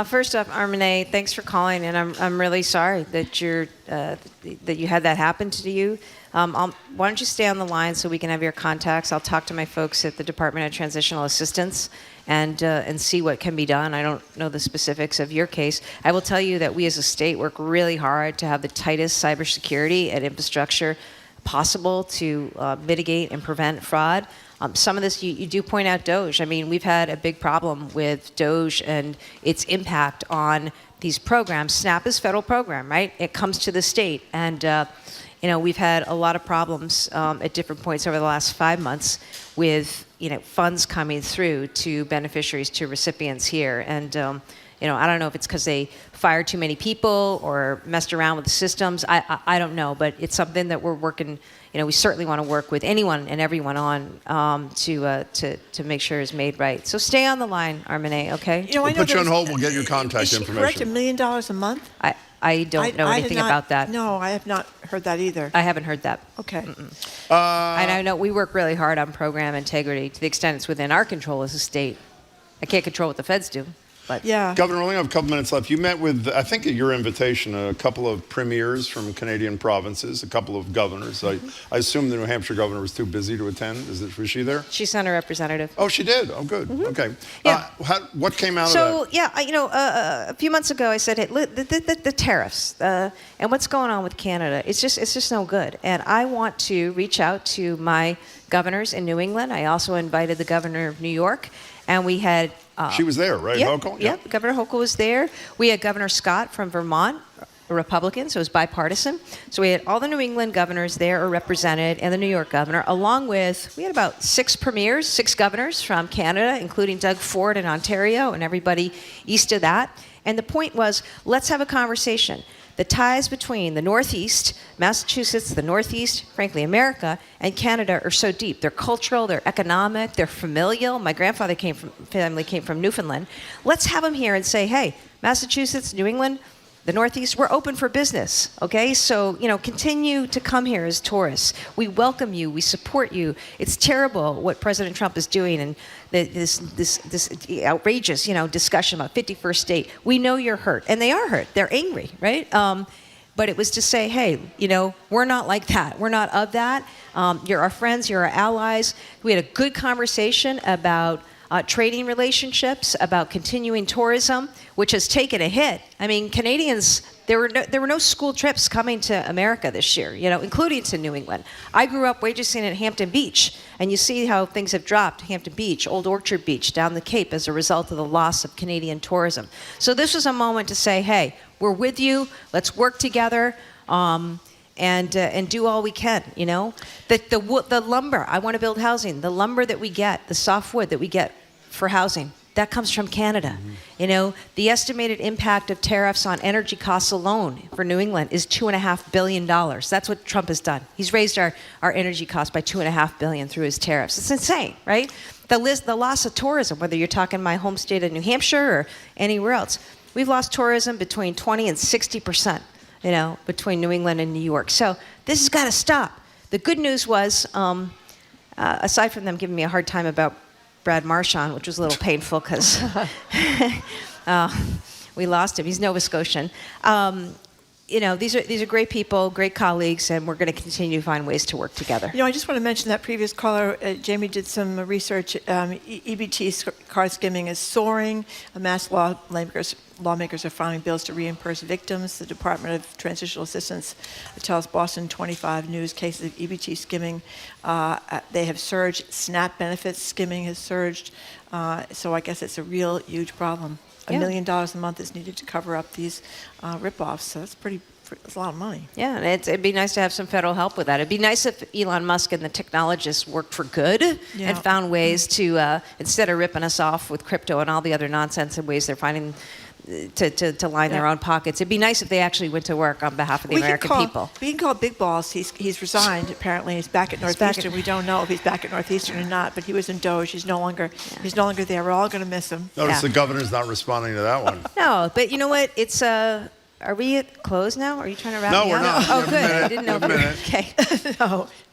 First off, Armine, thanks for calling, and I'm really sorry that you had that happen to you. Why don't you stay on the line so we can have your contacts? I'll talk to my folks at the Department of Transitional Assistance and see what can be done. I don't know the specifics of your case. I will tell you that we as a state work really hard to have the tightest cybersecurity and infrastructure possible to mitigate and prevent fraud. Some of this, you do point out Doge. I mean, we've had a big problem with Doge and its impact on these programs. SNAP is a federal program, right? It comes to the state. And, we've had a lot of problems at different points over the last 5 months with, funds coming through to beneficiaries, to recipients here. And, I don't know if it's because they fired too many people or messed around with the systems. I don't know, but it's something that we're working. We certainly want to work with anyone and everyone on to make sure it's made right. So stay on the line, Armine, okay? We'll put you on hold. We'll get your contact is information. Correct, $1 million a month? I don't know anything about that. No, I have not heard that either. I haven't heard that. Okay. And I know we work really hard on program integrity to the extent it's within our control as a state. I can't control what the feds do. But Governor, we only have a couple minutes left. You met with, I think at your invitation, a couple of premiers from Canadian provinces, a couple of governors. I assume the New Hampshire governor was too busy to attend. Was she there? She sent a representative. Oh, she did? Oh, good. Okay. Yeah. What came out of that? So, a few months ago I said, hey, the tariffs and what's going on with Canada, it's just no good. And I want to reach out to my governors in New England. I also invited the governor of New York, and we had she was there, right? Hochul? Yeah, Governor Hochul was there. We had Governor Scott from Vermont, a Republican, so it was bipartisan. So we had all the New England governors there are represented, and the New York governor, along with, we had about 6 governors from Canada, including Doug Ford in Ontario and everybody east of that. And the point was, let's have a conversation. The ties between the Northeast, Massachusetts, the Northeast, frankly, America, and Canada are so deep. They're cultural, they're economic, they're familial. My grandfather family came from Newfoundland. Let's have them here and say, hey, Massachusetts, New England, the Northeast, we're open for business, okay? So, continue to come here as tourists. We welcome you, we support you. It's terrible what President Trump is doing and this outrageous, discussion about 51st state. We know you're hurt, and they are hurt. They're angry, right? But it was to say, hey, we're not like that. We're not of that. You're our friends, you're our allies. We had a good conversation about trading relationships, about continuing tourism, which has taken a hit. I mean, Canadians, there were no school trips coming to America this year, including to New England. I grew up waitressing at Hampton Beach, and you see how things have dropped. Hampton Beach, Old Orchard Beach, down the Cape as a result of the loss of Canadian tourism. So this was a moment to say, hey, we're with you. Let's work together. and do all we can. You know, the lumber. I want to build housing. The lumber that we get, the softwood that we get for housing, that comes from Canada. You know, the estimated impact of tariffs on energy costs alone for New England is $2.5 billion. That's what Trump has done. He's raised our energy costs by $2.5 billion through his tariffs. It's insane, right? The loss of tourism, whether you're talking my home state of New Hampshire or anywhere else, we've lost tourism between 20 and 60%, you know, between New England and New York. So this has got to stop. The good news was, aside from them giving me a hard time about Brad Marchand, which was a little painful because we lost him. He's Nova Scotian. You know, these are great people, great colleagues, and we're going to continue to find ways to work together. You know, I just want to mention that previous caller, Jamie, did some research. EBT card skimming is soaring. Mass lawmakers are filing bills to reimburse victims. The Department of Transitional Assistance tells Boston 25 News cases of EBT skimming. They have surged. SNAP benefits skimming has surged. So I guess it's a real huge problem. $1 million a month is needed to cover up these rip-offs. So that's that's a lot of money. Yeah, and it'd be nice to have some federal help with that. It'd be nice if Elon Musk and the technologists worked for good and found ways to, instead of ripping us off with crypto and all the other nonsense and ways they're finding to line their own pockets. It'd be nice if they actually went to work on behalf of the American people. We can call Big Balls. He's resigned. Apparently, he's back at Northeastern. We don't know if he's back at Northeastern or not. But he was in Doge. He's no longer there. We're all going to miss him. Notice the governor's not responding to that one. No, but you know what? It's Are we closed now? Are you trying to wrap me up? No, we're not. Oh, good. I didn't know. Okay.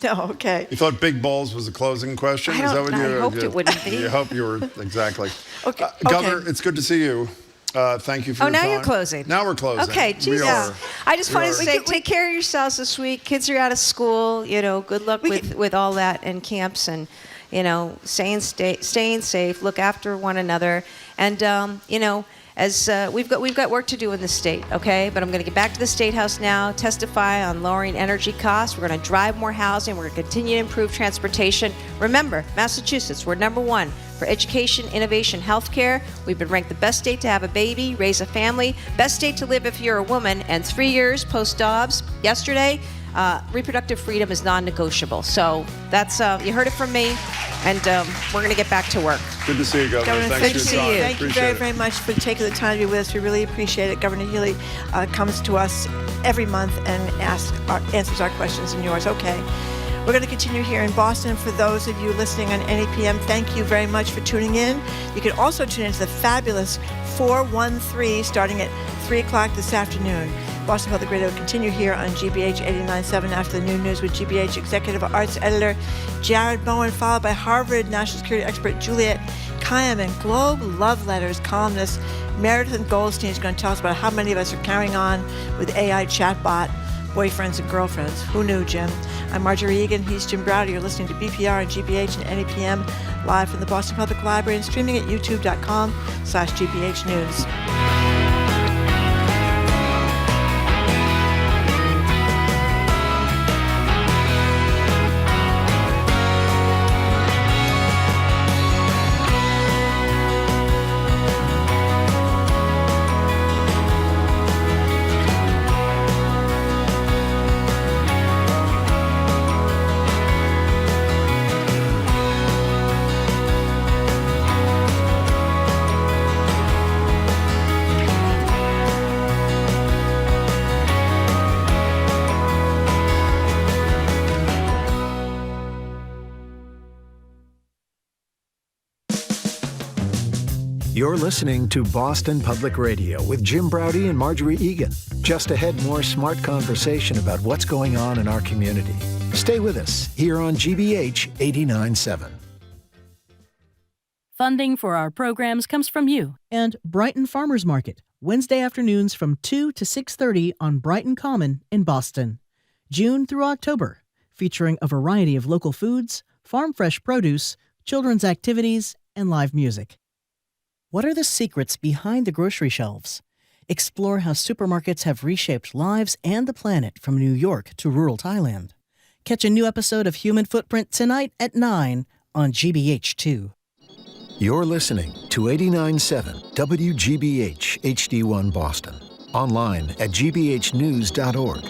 No, okay. You thought Big Balls was a closing question? I hoped it wouldn't be. You hope you were, exactly. Okay. Governor, it's good to see you. Thank you for your time. Oh, now you're closing. Now we're closing. Okay, Jesus. I just want to say, take care of yourselves this week. Kids are out of school. You know, good luck with all that and camps and, you know, staying safe. Look after one another. And, you know, as we've got work to do in the state, okay? But I'm going to get back to the State House now, testify on lowering energy costs. We're going to drive more housing. We're going to continue to improve transportation. Remember, Massachusetts, we're #1 for education, innovation, healthcare. We've been ranked the best state to have a baby, raise a family, best state to live if you're a woman, and 3 years post-Dobbs, yesterday, reproductive freedom is non-negotiable. So that's, you heard it from me, and we're going to get back to work. Good to see you, Governor. Thanks for your time. Thank you very, very much for taking the time to be with us. We really appreciate it. Governor Healey comes to us every month and answers our questions and yours. Okay. We're going to continue here in Boston. For those of you listening on NEPM, thank you very much for tuning in. You can also tune into the fabulous 413 starting at 3 o'clock this afternoon. Boston Public Radio will continue here on GBH 89.7 after the noon news with GBH Executive Arts Editor Jared Bowen, followed by Harvard National Security Expert Juliette Kayyem and Globe Love Letters columnist Meredith and Goldstein is going to tell us about how many of us are carrying on with AI chatbot boyfriends and girlfriends. Who knew, Jim? I'm Marjorie Egan. He's Jim Browder. You're listening to BPR and GBH and NEPM live from the Boston Public Library and streaming at youtube.com/GBH News. You're listening to Boston Public Radio with Jim Browdy and Marjorie Egan. Just ahead, more smart conversation about what's going on in our community. Stay with us here on GBH 89.7. Funding for our programs comes from you and Brighton Farmers Market, Wednesday afternoons from 2 to 6:30 on Brighton Common in Boston. June through October, featuring a variety of local foods, farm fresh produce, children's activities, and live music. What are the secrets behind the grocery shelves? Explore how supermarkets have reshaped lives and the planet from New York to rural Thailand. Catch a new episode of Human Footprint tonight at 9 on GBH2. You're listening to 89.7 WGBH HD1 Boston. Online at gbhnews.org.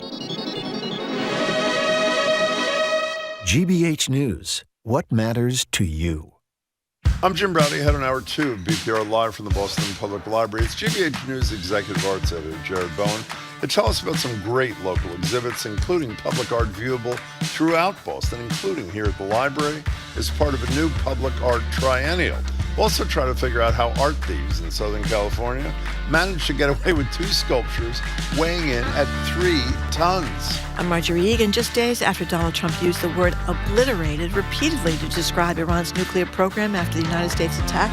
GBH News. What matters to you? I'm Jim Browdy, head on Hour 2 of BPR, live from the Boston Public Library. It's GBH News Executive Arts Editor Jared Bowen to tell us about some great local exhibits, including public art viewable throughout Boston, including here at the library, as part of a new public art triennial. We'll also try to figure out how art thieves in Southern California managed to get away with 2 sculptures weighing in at 3 tons. I'm Marjorie Egan. Just days after Donald Trump used the word obliterated repeatedly to describe Iran's nuclear program after the United States attack,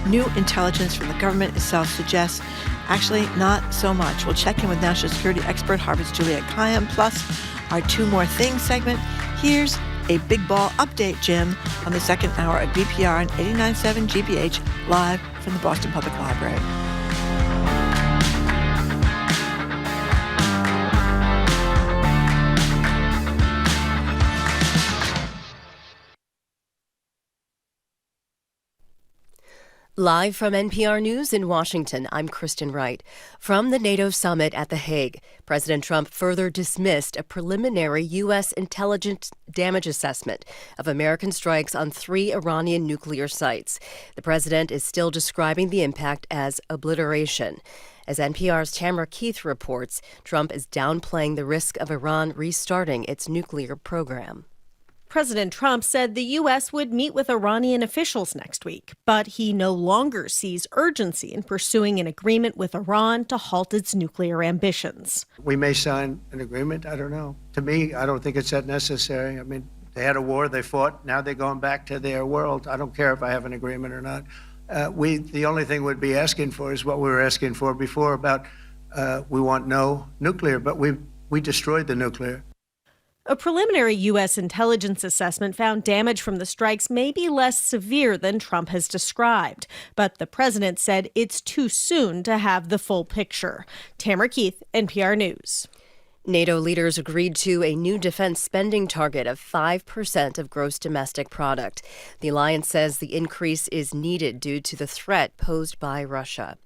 new intelligence from the government itself suggests actually not so much. We'll check in with national security expert Harvard's Juliette Kayyem, plus our 2 More Things segment. Here's a big ball update, Jim, on the second hour of BPR and 89.7 GBH, live from the Boston Public Library. Live from NPR News in Washington, I'm Kristen Wright. From the NATO summit at The Hague, President Trump further dismissed a preliminary U.S. intelligence damage assessment of American strikes on 3 Iranian nuclear sites. The president is still describing the impact as obliteration. As NPR's Tamara Keith reports, Trump is downplaying the risk of Iran restarting its nuclear program. President Trump said the U.S. would meet with Iranian officials next week, but he no longer sees urgency in pursuing an agreement with Iran to halt its nuclear ambitions. We may sign an agreement. I don't know. To me, I don't think it's that necessary. I mean, they had a war, they fought. Now they're going back to their world. I don't care if I have an agreement or not. The only thing we'd be asking for is what we were asking for before about we want no nuclear, but we destroyed the nuclear. A preliminary U.S. intelligence assessment found damage from the strikes may be less severe than Trump has described, but the president said it's too soon to have the full picture. Tamara Keith, NPR News. NATO leaders agreed to a new defense spending target of 5% of gross domestic product. The alliance says the increase is needed due to the threat posed by Russia.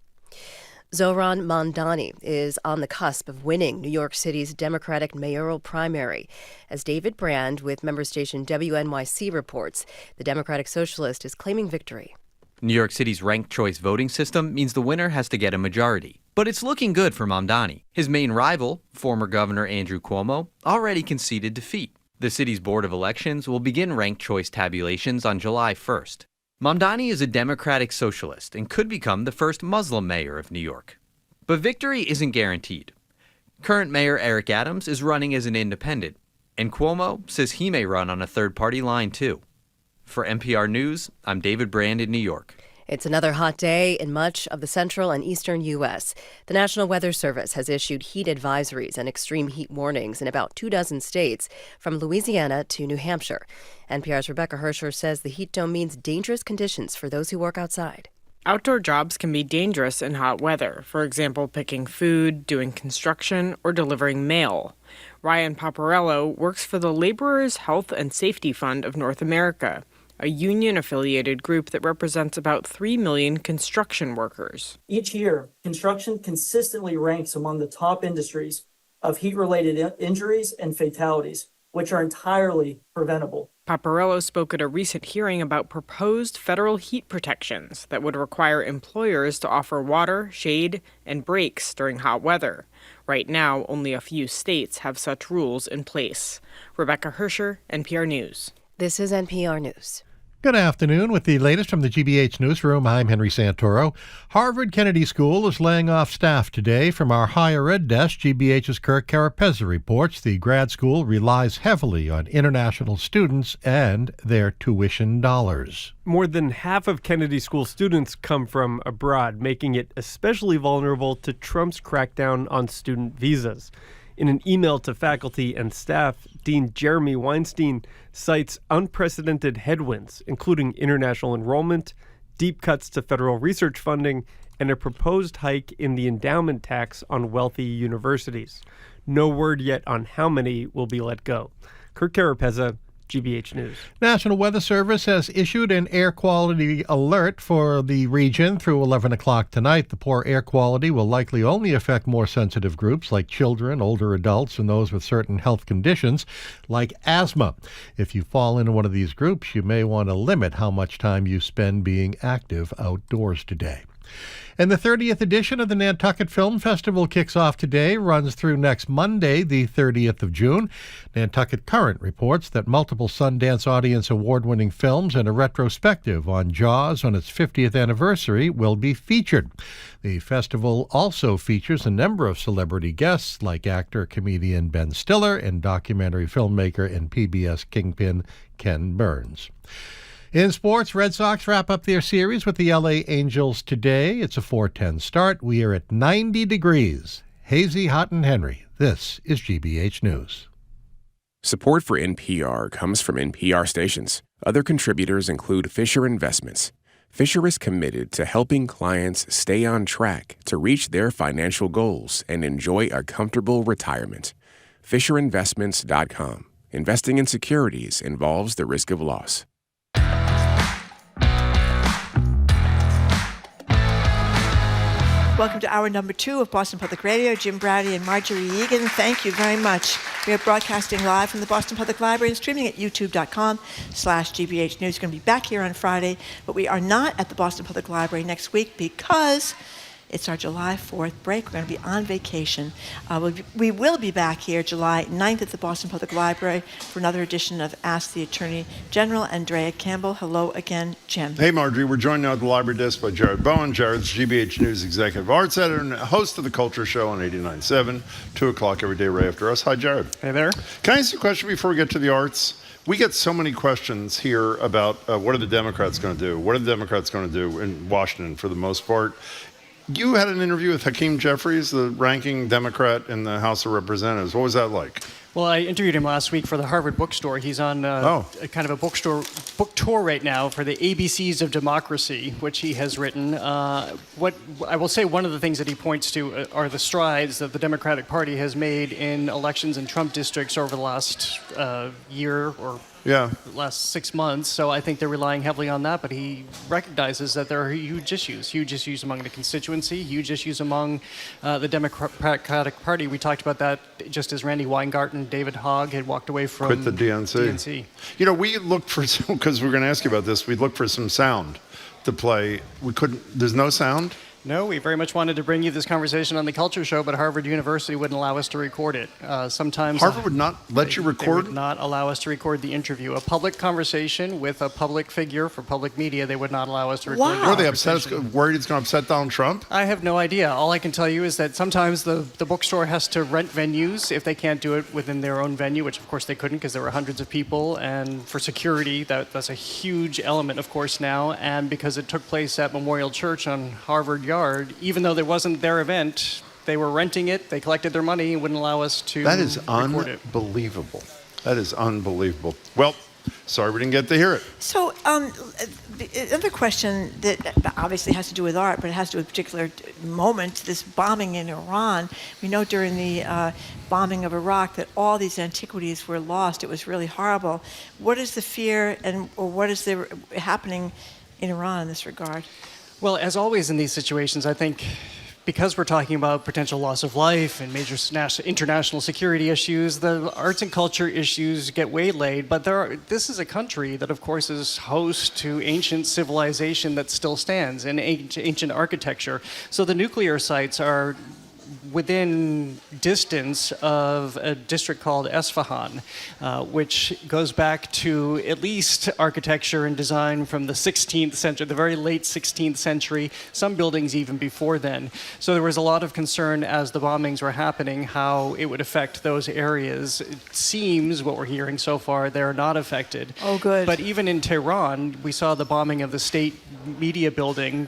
Zohran Mamdani is on the cusp of winning New York City's Democratic mayoral primary. As David Brand with member station WNYC reports, the Democratic Socialist is claiming victory. New York City's ranked choice voting system means the winner has to get a majority. But it's looking good for Mamdani. His main rival, former Governor Andrew Cuomo, already conceded defeat. The city's Board of Elections will begin ranked choice tabulations on July 1st. Mamdani is a Democratic socialist and could become the first Muslim mayor of New York. But victory isn't guaranteed. Current Mayor Eric Adams is running as an independent, and Cuomo says he may run on a third-party line too. For NPR News, I'm David Brand in New York. It's another hot day in much of the central and eastern U.S. The National Weather Service has issued heat advisories and extreme heat warnings in about 24 states, from Louisiana to New Hampshire. NPR's Rebecca Hersher says the heat dome means dangerous conditions for those who work outside. Outdoor jobs can be dangerous in hot weather, for example, picking food, doing construction, or delivering mail. Ryan Paparello works for the Laborers' Health and Safety Fund of North America, a union-affiliated group that represents about 3 million construction workers. Each year, construction consistently ranks among the top industries of heat-related injuries and fatalities, which are entirely preventable. Paparello spoke at a recent hearing about proposed federal heat protections that would require employers to offer water, shade, and breaks during hot weather. Right now, only a few states have such rules in place. Rebecca Hersher, NPR News. This is NPR News. Good afternoon. With the latest from the GBH Newsroom, I'm Henry Santoro. Harvard Kennedy School is laying off staff today. From our higher ed desk, GBH's Kirk Carapezza reports the grad school relies heavily on international students and their tuition dollars. More than half of Kennedy School students come from abroad, making it especially vulnerable to Trump's crackdown on student visas. In an email to faculty and staff, Dean Jeremy Weinstein cites unprecedented headwinds, including international enrollment, deep cuts to federal research funding, and a proposed hike in the endowment tax on wealthy universities. No word yet on how many will be let go. Kirk Carapezza, GBH News. National Weather Service has issued an air quality alert for the region through 11 o'clock tonight. The poor air quality will likely only affect more sensitive groups like children, older adults, and those with certain health conditions like asthma. If you fall into one of these groups, you may want to limit how much time you spend being active outdoors today. And the 30th edition of the Nantucket Film Festival kicks off today, runs through next Monday, the 30th of June. Nantucket Current reports that multiple Sundance Audience Award-winning films and a retrospective on Jaws on its 50th anniversary will be featured. The festival also features a number of celebrity guests like actor-comedian Ben Stiller and documentary filmmaker and PBS kingpin Ken Burns. In sports, Red Sox wrap up their series with the LA Angels today. It's a 4:10 start. We are at 90 degrees. Hazy, hot, and Henry. This is GBH News. Support for NPR comes from NPR stations. Other contributors include Fisher Investments. Fisher is committed to helping clients stay on track to reach their financial goals and enjoy a comfortable retirement. FisherInvestments.com. Investing in securities involves the risk of loss. Welcome to hour number 2 of Boston Public Radio. Jim Browdy and Marjorie Egan, thank you very much. We are broadcasting live from the Boston Public Library and streaming at youtube.com/GBH News. We're going to be back here on Friday, but we are not at the Boston Public Library next week because it's our July 4th break. We're going to be on vacation. We will be back here July 9th at the Boston Public Library for another edition of Ask the Attorney General. Andrea Campbell, hello again, Jim. Hey, Marjorie. We're joined now at the library desk by Jared Bowen. Jared's GBH News Executive Arts Editor and host of the Culture Show on 89.7, 2 o'clock every day right after us. Hi, Jared. Hey there. Can I ask you a question before we get to the arts? We get so many questions here about what are the Democrats going to do? What are the Democrats going to do in Washington for the most part? You had an interview with Hakeem Jeffries, the ranking Democrat in the House of Representatives. What was that like? Well, I interviewed him last week for the Harvard Bookstore. He's on a kind of a book tour right now for the ABCs of Democracy, which he has written. What I will say, one of the things that he points to are the strides that the Democratic Party has made in elections in Trump districts over the last year or last 6 months. So I think they're relying heavily on that, but he recognizes that there are huge issues among the constituency, huge issues among the Democratic Party. We talked about that just as Randy Weingarten, David Hogg had walked away from quit the DNC. You know, we looked for, because we're going to ask you about this, we looked for some sound to play. We couldn't, there's no sound? No, we very much wanted to bring you this conversation on the Culture Show, but Harvard University wouldn't allow us to record it. Sometimes Harvard would not let you record? They would not allow us to record the interview. A public conversation with a public figure for public media, they would not allow us to record. Are they upset? Worried it's going to upset Donald Trump? I have no idea. All I can tell you is that sometimes the bookstore has to rent venues if they can't do it within their own venue, which of course they couldn't because there were hundreds of people, and for security, that's a huge element, of course, now, and because it took place at Memorial Church on Harvard Yard, even though there wasn't their event, they were renting it, they collected their money, and wouldn't allow us to record it. That is unbelievable. That is unbelievable. Well, sorry we didn't get to hear it. So, another question that obviously has to do with art, but it has to do with a particular moment, this bombing in Iran. We know during the bombing of Iraq that all these antiquities were lost. It was really horrible. What is the fear or what is happening in Iran in this regard? Well, as always in these situations, I think because we're talking about potential loss of life and major international security issues, the arts and culture issues get waylaid. But this is a country that, of course, is host to ancient civilization that still stands and ancient architecture. So the nuclear sites are within distance of a district called Esfahan, which goes back to at least architecture and design from the 16th century, the very late 16th century, some buildings even before then. So there was a lot of concern as the bombings were happening how it would affect those areas. It seems, what we're hearing so far, they're not affected. Oh, good. But even in Tehran, we saw the bombing of the state media building.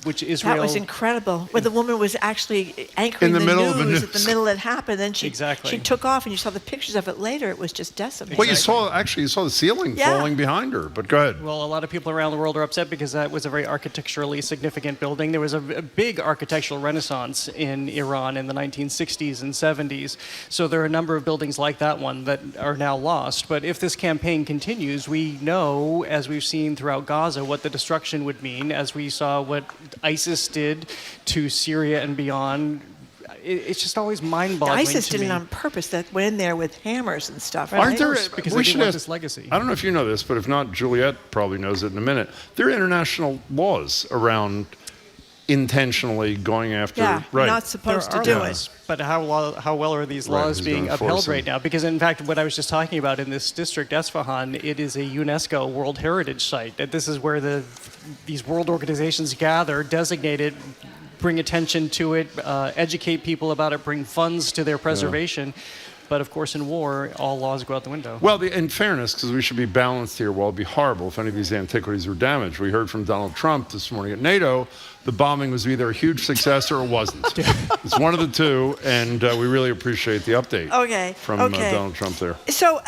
which Israel... That was incredible. Where the woman was actually anchoring In the middle of the news at news. the middle it happened. Then she Exactly. took off, and you saw the pictures of it later. It was just decimated. Well, you saw the ceiling falling behind her, but go ahead. Well, a lot of people around the world are upset because that was a very architecturally significant building. There was a big architectural renaissance in Iran in the 1960s and 70s. So there are a number of buildings like that one that are now lost. But if this campaign continues, we know, as we've seen throughout Gaza, what the destruction would mean, as we saw what ISIS did to Syria and beyond. It's just always mind-boggling ISIS to did me. it on purpose. That went in there with hammers and stuff. Aren't there, because we they should didn't want ask- this legacy. I don't know if you know this, but if not, Juliette probably knows it in a minute. There are international laws around intentionally going after. You're not supposed to do it. But how well are these laws who's being gonna enforce upheld them? right now? Because in fact, what I was just talking about in this district, Esfahan, it is a UNESCO World Heritage Site. That this is where these world organizations gather, designate it, bring attention to it, educate people about it, bring funds to their preservation. But of course, in war, all laws go out the window. Well, in fairness, because we should be balanced here, well, it'd be horrible if any of these antiquities were damaged. We heard from Donald Trump this morning at NATO, the bombing was either a huge success or it wasn't. It's one of the two, and we really appreciate the update from Donald Trump there. So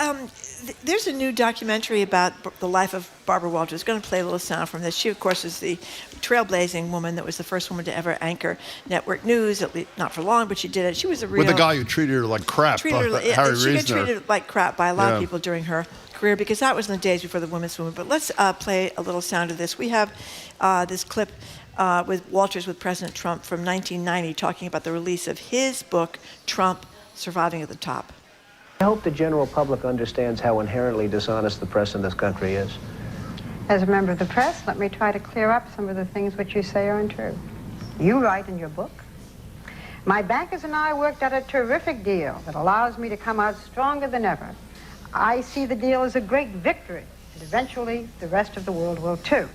there's a new documentary about the life of Barbara Walters. I'm going to play a little sound from this. She, of course, is the trailblazing woman that was the first woman to ever anchor network news, at least not for long, but she did it. She was a real... With the guy who treated her like crap, Harry She got Reasoner. treated like crap by a lot of people during her career, because that was in the days before the women's movement. But let's play a little sound of this. We have this clip with Walters with President Trump from 1990 talking about the release of his book, Trump, Surviving at the Top. I hope the general public understands how inherently dishonest the press in this country is. As a member of the press, let me try to clear up some of the things which you say are untrue. You write in your book, my bankers and I worked out a terrific deal that allows me to come out stronger than ever. I see the deal as a great victory, and eventually the rest of the world will too.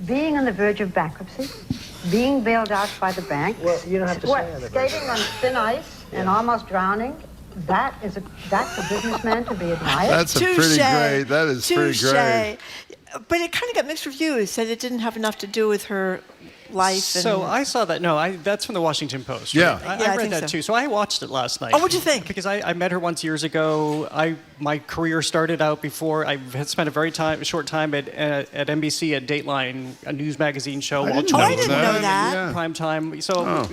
Being on the verge of bankruptcy, being bailed out by the banks, Well, you don't have to say on the verge. skating on thin ice and almost drowning, that's a businessman to be admired. That's a pretty great. That is pretty Touche. great. But it kind of got mixed reviews. Said it didn't have enough to do with her life. So and I saw that. No, that's from the Washington Post. Yeah. Right? Yeah, I I read think that so. too. So I watched it last night. Oh, what'd you think? Because I met her once years ago. My career started out before. I had spent a short time at NBC at Dateline, a news magazine show. I didn't know that. Yeah. Prime time. So,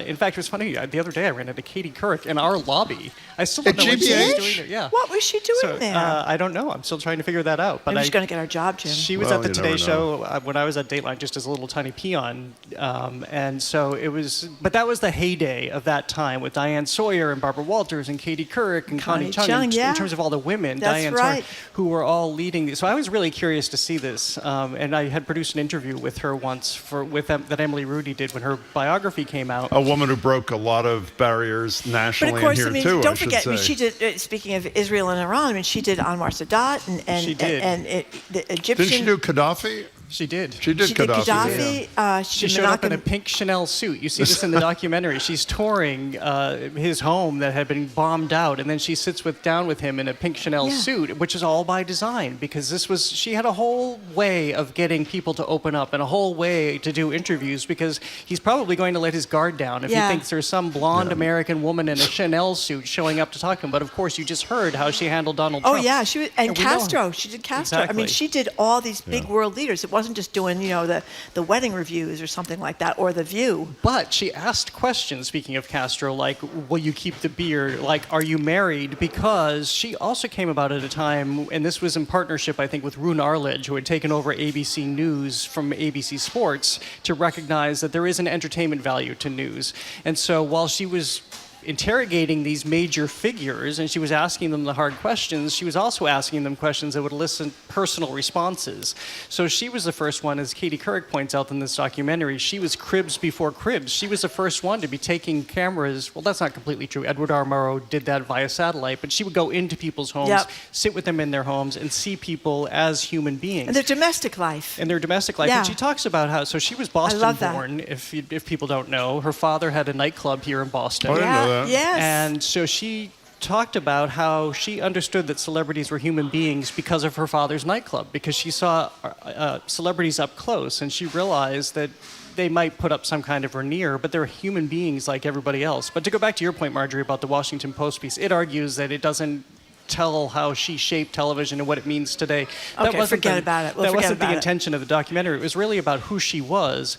in fact, it was funny. The other day I ran into Katie Couric in our lobby. I still don't At know what she was GBH? doing there. Yeah. What was she doing So there? I don't know. I'm still trying to figure that out. But Maybe she's going to get our job, Jim. she was Well, at the you Today never Show when I was at Dateline, just as a little tiny peon, and so it was. But that was the heyday of that time with Diane Sawyer and Barbara Walters and Katie Couric and Connie Chung. In terms of all the women, That's Diane right. Sawyer, who were all leading these. So I was really curious to see this, and I had produced an interview with her once that Emily Rudy did when her biography came out. A woman who broke a lot of barriers But nationally of course, and I here mean, too. don't I should forget. I mean, say. she did. Speaking of Israel and Iran, I mean, she did Anwar Sadat and She did. the Egyptian. Didn't she do Gaddafi? She did. She did Gaddafi. She showed up in a pink Chanel suit. You see this in the documentary. She's touring his home that had been bombed out, and then she sits down with him in a pink Chanel suit, which is all by design, because she had a whole way of getting people to open up and a whole way to do interviews, because he's probably going to let his guard down if he thinks there's some blonde American woman in a Chanel suit showing up to talk to him. But of course, you just heard how she handled Donald Trump. Oh yeah, she was, and we know Castro. her. She did Castro. I mean, Exactly. she did all these big world leaders. It wasn't just doing the wedding reviews or something like that, or The View. But she asked questions, speaking of Castro, like, will you keep the beard? Like, are you married? Because she also came about at a time, and this was in partnership, I think, with Roone Arledge, who had taken over ABC News from ABC Sports, to recognize that there is an entertainment value to news. And so while she was interrogating these major figures and she was asking them the hard questions, she was also asking them questions that would elicit personal responses. So she was the first one, as Katie Couric points out in this documentary, she was cribs before cribs. She was the first one to be taking cameras. Well, that's not completely true. Edward R. Murrow did that via satellite, but she would go into people's homes, sit with them in their homes, and see people as human beings. And their domestic life. And she talks about how, so she was Boston born, if people don't know. Her father had a nightclub here in Boston. I didn't know that. Yes. And so she talked about how she understood that celebrities were human beings because of her father's nightclub, because she saw celebrities up close, and she realized that they might put up some kind of veneer, but they're human beings like everybody else. But to go back to your point, Marjorie, about the Washington Post piece, it argues that it doesn't tell how she shaped television and what it means today. Okay, forget about it. That wasn't the intention of the documentary. It was really about who she was.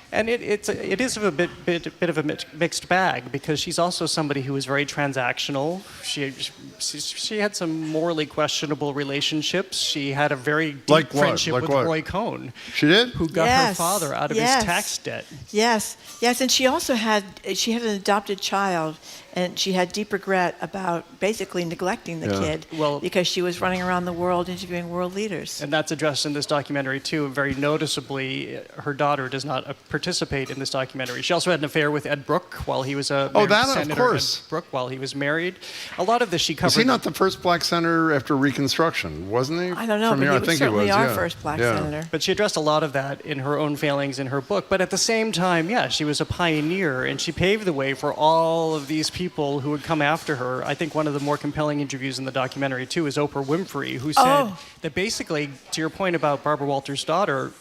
And it is a bit of a mixed bag, because she's also somebody who is very transactional. She had some morally questionable relationships. She had a very deep friendship with Roy Cohn. She did? Who got her father out of his tax debt. Yes, and she also had an adopted child, and she had deep regret about basically neglecting the kid because she was running around the world interviewing world leaders. And that's addressed in this documentary too. Very noticeably, her daughter does not participate in this documentary. She also had an affair with Ed Brooke while he was a senator. Of course. Ed Brooke while he was married. A lot of this she covered. Was he not the first black senator after Reconstruction, wasn't he? I don't know, but he was certainly our first black senator. But she addressed a lot of that in her own failings in her book. But at the same time, she was a pioneer, and she paved the way for all of these people who would come after her. I think one of the more compelling interviews in the documentary too is Oprah Winfrey, who said that basically, to your point about Barbara Walters' daughter,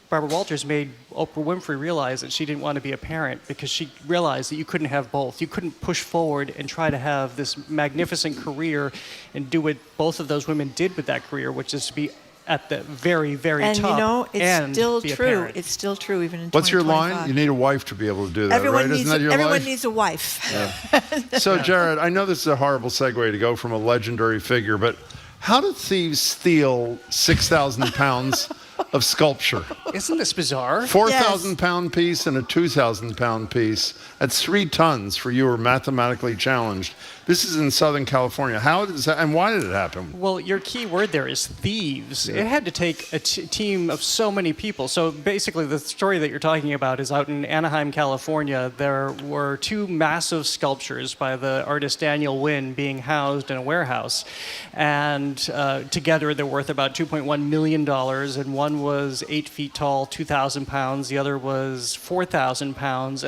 Barbara Walters made Oprah Winfrey realize that she didn't want to be a parent, because she realized that you couldn't have both. You couldn't push forward and try to have this magnificent career and do what both of those women did with that career, which is to be at the very, very top. And you know, it's still true. It's still true even in 2025. What's your line? You need a wife to be able to do that, right? Isn't that your line? Everyone needs a wife. Yeah. So, Jared, I know this is a horrible segue to go from a legendary figure, but how did thieves steal 6,000 pounds of sculpture? Isn't this bizarre? 4,000-pound piece and a 2,000-pound piece. That's 3 tons for you who are mathematically challenged. This is in Southern California. How does that, and why did it happen? Well, your key word there is thieves. It had to take a team of so many people. So basically, the story that you're talking about is out in Anaheim, California. There were 2 massive sculptures by the artist Daniel Wynn being housed in a warehouse. And together, they're worth about $2.1 million. And one was 8 feet tall, 2,000 pounds. The other was 4,000 pounds.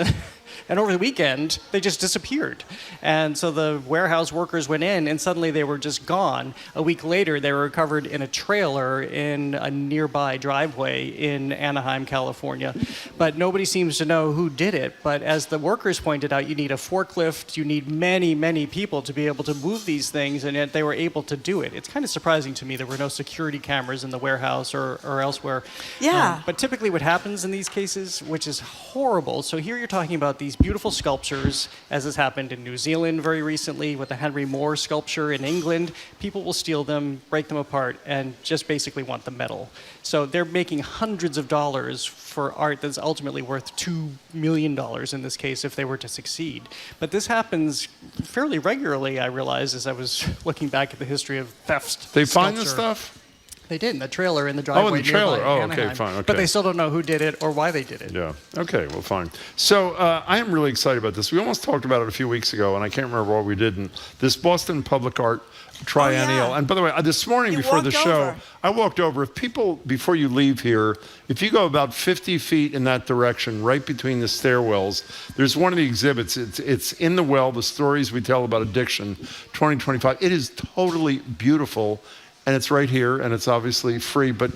And over the weekend, they just disappeared. And so the warehouse workers went in, and suddenly they were just gone. A week later, they were recovered in a trailer in a nearby driveway in Anaheim, California. But nobody seems to know who did it. But as the workers pointed out, you need a forklift, you need many, many people to be able to move these things, and yet they were able to do it. It's kind of surprising to me there were no security cameras in the warehouse or elsewhere. Yeah. But typically what happens in these cases, which is horrible, so here you're talking about these beautiful sculptures, as has happened in New Zealand very recently with the Henry Moore sculpture in England. People will steal them, break them apart, and just basically want the metal. So they're making hundreds of dollars for art that's ultimately worth $2 million in this case if they were to succeed. But this happens fairly regularly, I realized, as I was looking back at the history of theft. They find this stuff? They did in the trailer in the driveway. Oh, in the trailer. Nearby Oh, Anaheim. okay, fine. Okay. But they still don't know who did it or why they did it. Yeah. Okay, well, fine. So I am really excited about this. We almost talked about it a few weeks ago, and I can't remember what we didn't. This Boston Public Art Triennial. And by the way, this morning before the show, I walked over. If people, before you leave here, if you go about 50 feet in that direction, right between the stairwells, there's one of the exhibits. It's In the Well, the stories we tell about addiction, 2025. It is totally beautiful. And it's right here, and it's obviously free, but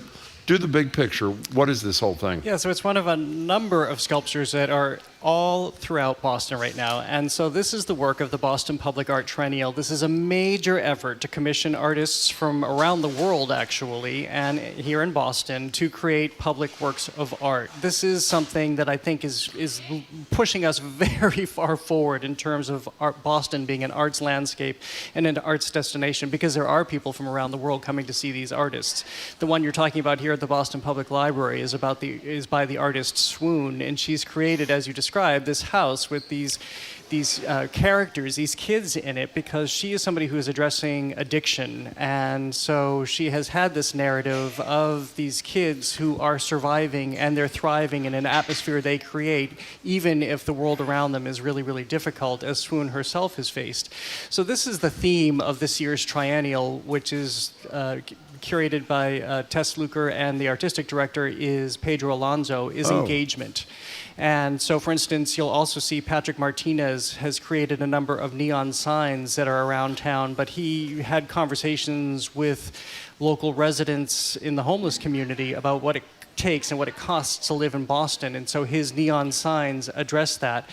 do the big picture. What is this whole thing? Yeah, so it's one of a number of sculptures that are all throughout Boston right now. And so this is the work of the Boston Public Art Triennial. This is a major effort to commission artists from around the world, actually, and here in Boston, to create public works of art. This is something that I think is pushing us very far forward in terms of Boston being an arts landscape and an arts destination, because there are people from around the world coming to see these artists. The one you're talking about here at the Boston Public Library is by the artist Swoon, and she's created, as you described, this house with these characters, these kids in it, because she is somebody who is addressing addiction. And so she has had this narrative of these kids who are surviving and they're thriving in an atmosphere they create, even if the world around them is really, really difficult, as Swoon herself has faced. So this is the theme of this year's triennial, which is curated by Tess Luker, and the artistic director is Pedro Alonso, is engagement. And so, for instance, you'll also see Patrick Martinez has created a number of neon signs that are around town, but he had conversations with local residents in the homeless community about what it takes and what it costs to live in Boston, and so his neon signs address that.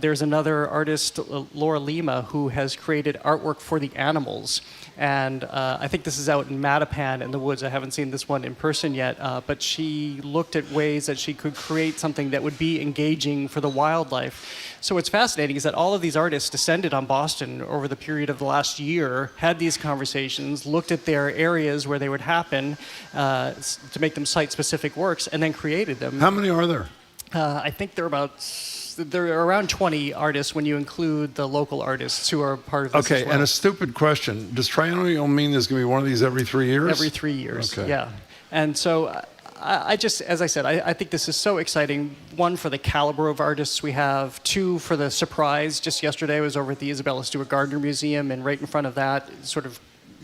There's another artist, Laura Lima, who has created artwork for the animals, and I think this is out in Mattapan in the woods. I haven't seen this one in person yet, but she looked at ways that she could create something that would be engaging for the wildlife. So what's fascinating is that all of these artists descended on Boston over the period of the last year, had these conversations, looked at their areas where they would happen to make them site-specific works, and then created them. How many are there? I think there are around 20 artists when you include the local artists who are part of this as well. And a stupid question. Does triennial mean there's going to be one of these every 3 years? Every 3 years, okay. Yeah. And so I just, as I said, I think this is so exciting. One, for the caliber of artists we have. Two, for the surprise. Just yesterday I was over at the Isabella Stewart Gardner Museum, and right in front of that, sort of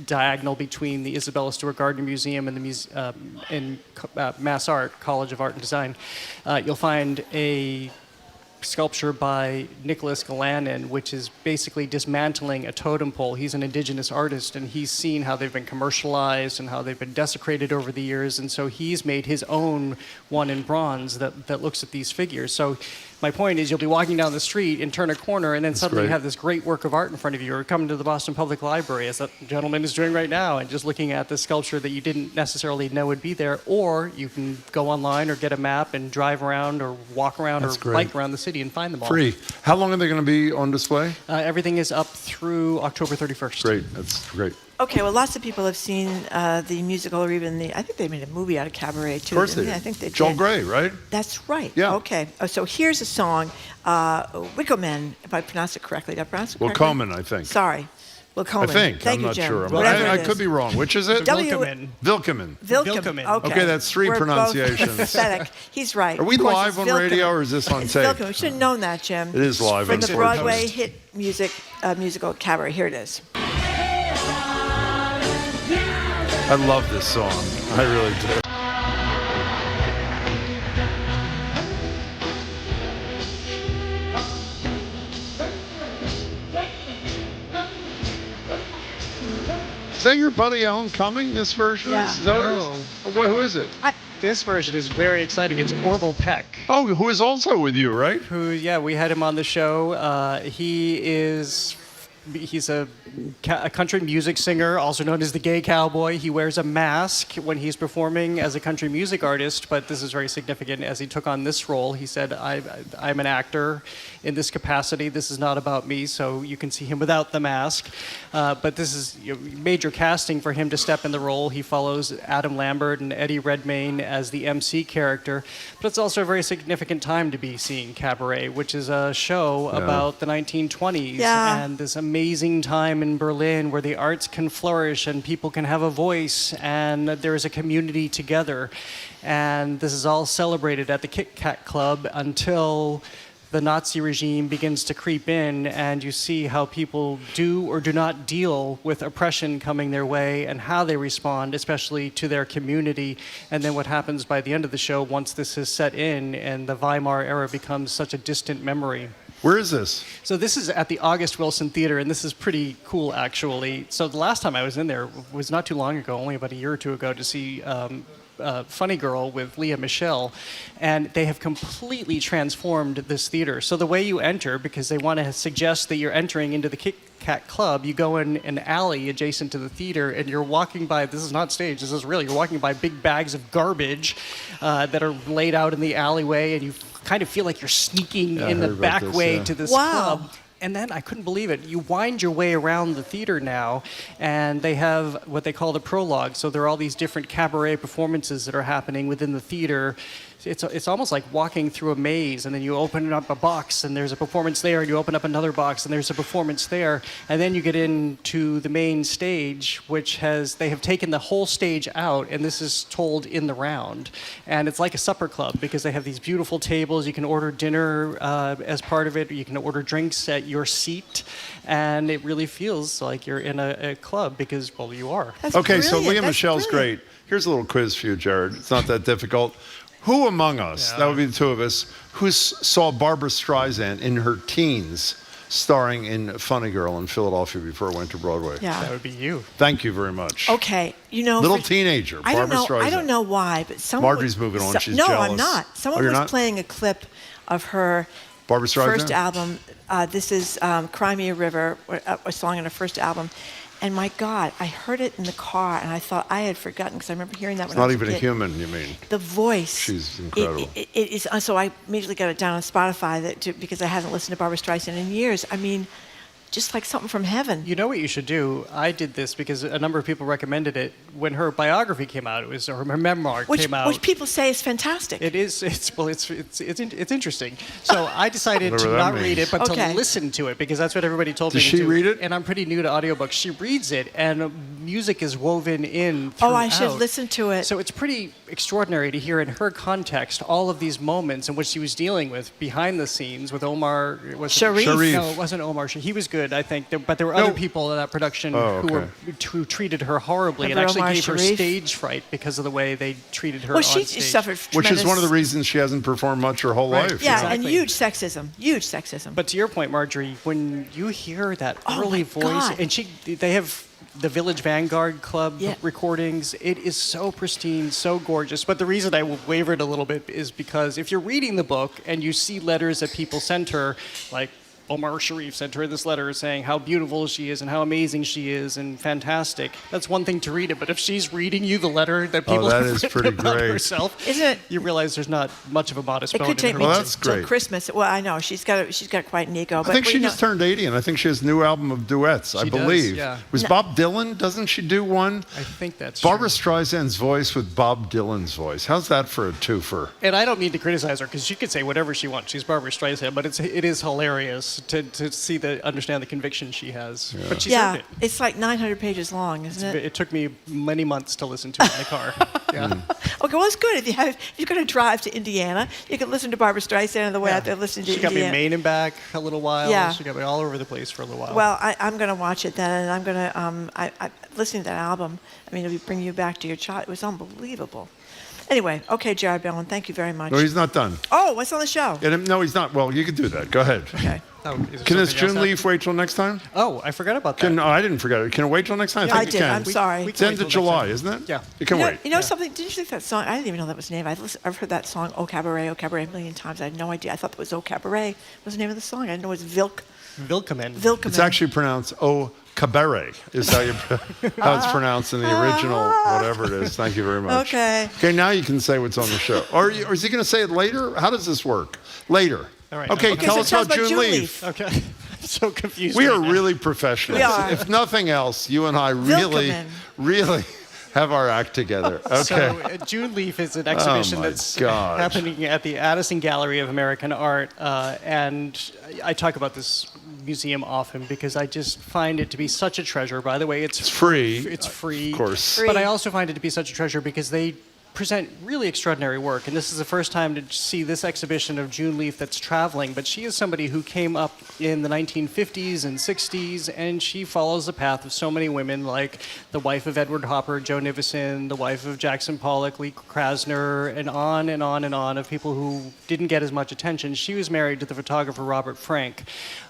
diagonal between the Isabella Stewart Gardner Museum and the Mass Art, College of Art and Design, you'll find a sculpture by Nicholas Galanin, which is basically dismantling a totem pole. He's an indigenous artist, and he's seen how they've been commercialized and how they've been desecrated over the years, and so he's made his own one in bronze that looks at these figures. So my point is, you'll be walking down the street and turn a corner, and then suddenly you have this great work of art in front of you, or come to the Boston Public Library, as that gentleman is doing right now, and just looking at this sculpture that you didn't necessarily know would be there. Or you can go online or get a map and drive around or walk around bike around the city and find them all. Free. How long are they going to be on display? Everything is up through October 31st. Great. That's great. Okay, well, lots of people have seen the musical, or even I think they made a movie out of Cabaret, too. Of course they did. I think they did. Joel Grey, right? That's right. Yeah. Okay. So here's a song, Wickelman, if I pronounce it correctly. Did I pronounce it correctly? Willkommen, I think. Sorry. Willkommen. I think. Thank I'm you, not Jim. sure. I could be wrong. Which is it? Willkommen. Willkommen. Okay, that's three We're pronunciations. Both pathetic. He's right. Are we Of course, live it's on Willkommen. radio, or is this on It's tape? Willkommen. We should have known that, Jim. It is live. From the unfortunately. Broadway hit musical Cabaret. Here it is. I love this song. I really do. Is that your buddy Alan Cumming, this version? Yeah. Is that who is it? This version is very exciting. It's Orville Peck. Oh, who is also with you, right? We had him on the show. He's a country music singer, also known as the Gay Cowboy. He wears a mask when he's performing as a country music artist, but this is very significant. As he took on this role, he said, I'm an actor in this capacity. This is not about me, so you can see him without the mask. But this is major casting for him to step in the role. He follows Adam Lambert and Eddie Redmayne as the MC character. But it's also a very significant time to be seeing Cabaret, which is a show about the 1920s and this amazing time in Berlin where the arts can flourish and people can have a voice and there is a community together. And this is all celebrated at the Kit Kat Club until the Nazi regime begins to creep in, and you see how people do or do not deal with oppression coming their way and how they respond, especially to their community. And then what happens by the end of the show once this is set in and the Weimar era becomes such a distant memory. Where is this? So this is at the August Wilson Theater, and this is pretty cool, actually. So the last time I was in there was not too long ago, only about a year or two ago, to see Funny Girl with Leah Michele, and they have completely transformed this theater. So the way you enter, because they want to suggest that you're entering into the Kit Kat Club, you go in an alley adjacent to the theater, and you're walking by, this is not staged, this is real, you're walking by big bags of garbage that are laid out in the alleyway, and you kind of feel like you're sneaking in the back way to this club. And then I couldn't believe it. You wind your way around the theater now, and they have what they call the prologue. So there are all these different cabaret performances that are happening within the theater. It's almost like walking through a maze, and then you open up a box, and there's a performance there, and you open up another box, and there's a performance there, and then you get into the main stage, which they have taken the whole stage out, and this is told in the round. And it's like a supper club, because they have these beautiful tables. You can order dinner as part of it, or you can order drinks at your seat, and it really feels like you're in a club, because, well, you are. Okay, so Leah Michelle's great. Here's a little quiz for you, Jared. It's not that difficult. Who among us, that would be the two of us, who saw Barbra Streisand in her teens starring in Funny Girl in Philadelphia before it went to Broadway. Yeah. That would be you. Thank you very much. Okay, Little teenager, Barbra Streisand. I don't know why, but someone. Marjorie's moving on. She's no, jealous. I'm not. Someone you're was not? playing a clip of her Barbra Streisand? first album. This is Cry Me a River, a song on her first album. And my God, I heard it in the car, and I thought I had forgotten because I remember hearing that It's when I not was a even a kid. human, you mean? The voice. She's incredible. It is. So I immediately got it down on Spotify because I haven't listened to Barbra Streisand in years. I mean, just like something from heaven. You know what you should do? I did this because a number of people recommended it when her biography came out. It was her memoir came out. Which people say is fantastic. It is. It's interesting. So I decided to not read it, but to listen to it because that's what everybody told me to do. Does she read it? And I'm pretty new to audiobooks. She reads it, and music is woven in throughout. Oh, I should listen to it. So it's pretty extraordinary to hear in her context all of these moments in which she was dealing with behind the scenes with Omar. Sharif. No, it wasn't Omar. He was good, I think, but there were other people in that production who treated her horribly and actually gave her stage fright because of the way they treated her on she stage. suffered Which is one of the reasons she hasn't performed much her whole life. Yeah, and huge sexism. But to your point, Marjorie, when you hear that early voice, God. and they have the Village Vanguard Club recordings, it is so pristine, so gorgeous. But the reason I wavered a little bit is because if you're reading the book and you see letters that people sent her, like Omar Sharif sent her this letter saying how beautiful she is and how amazing she is and fantastic. That's one thing to read it, but if she's reading you the letter that people that have is written pretty about great. herself, Isn't it? You realize there's not much of a modest It bone could take in me her. till Christmas. Well, I know she's got quite an ego. I think she just turned 80, and I think she has a new album of duets, I She does, believe. yeah. Was Bob Dylan? Doesn't she do one? I think that's Barbra Streisand's voice with Bob Dylan's voice. How's that for a twofer? And I don't mean to criticize her because she could say whatever she wants. She's Barbra Streisand, but it is hilarious to see understand the conviction she has. Yeah. But she's earned it. It's like 900 pages long, isn't it? It took me many months to listen to it in the car. Yeah. Okay, well, it's good. If you're going to drive to Indiana, you can listen to Barbra Streisand on the way out there listening to She got Indiana. me Maine and back a little while. Yeah. She got me all over the place for a little while. Well, I'm going to watch it then, and I'm going to listening to that album. I mean, it'll bring you back to your child. It was unbelievable. Anyway, okay, Jared Bellin, thank you very much. No, he's not done. Oh, what's on the show? No, he's not. Well, you can do that. Go ahead. Okay. Can this June leaf wait till next time? Oh, I forgot about that. No, I didn't forget it. Can it wait till next time? Yeah, I I think did. it can. I'm sorry. It's end of July, isn't it? Yeah. It can wait. You know something? Didn't you think that song? I didn't even know that was the name. I've heard that song, Oh Cabaret, a million times. I had no idea. I thought that was Oh Cabaret was the name of the song. I didn't know it was Vilkeman. It's actually pronounced Oh Cabaret, is how it's pronounced in the original, whatever it is. Thank you very much. Okay. Okay, now you can say what's on the show. Or is he going to say it later? How does this work? Later. All right. Okay, tell so us about June Leaf. Leaf. Okay. I'm so confused. We right are now. really professionals. We are. If nothing else, you and I really have our act together. Okay. So June Leaf is an exhibition my that's God. happening at the Addison Gallery of American Art, and I talk about this museum often because I just find it to be such a treasure. By the way, it's free. It's free, Of course. But I also find it to be such a treasure because they present really extraordinary work, and this is the first time to see this exhibition of June Leaf that's traveling, but she is somebody who came up in the 1950s and 60s, and she follows the path of so many women, like the wife of Edward Hopper, Jo Nivison, the wife of Jackson Pollock, Lee Krasner, and on and on and on of people who didn't get as much attention. She was married to the photographer Robert Frank,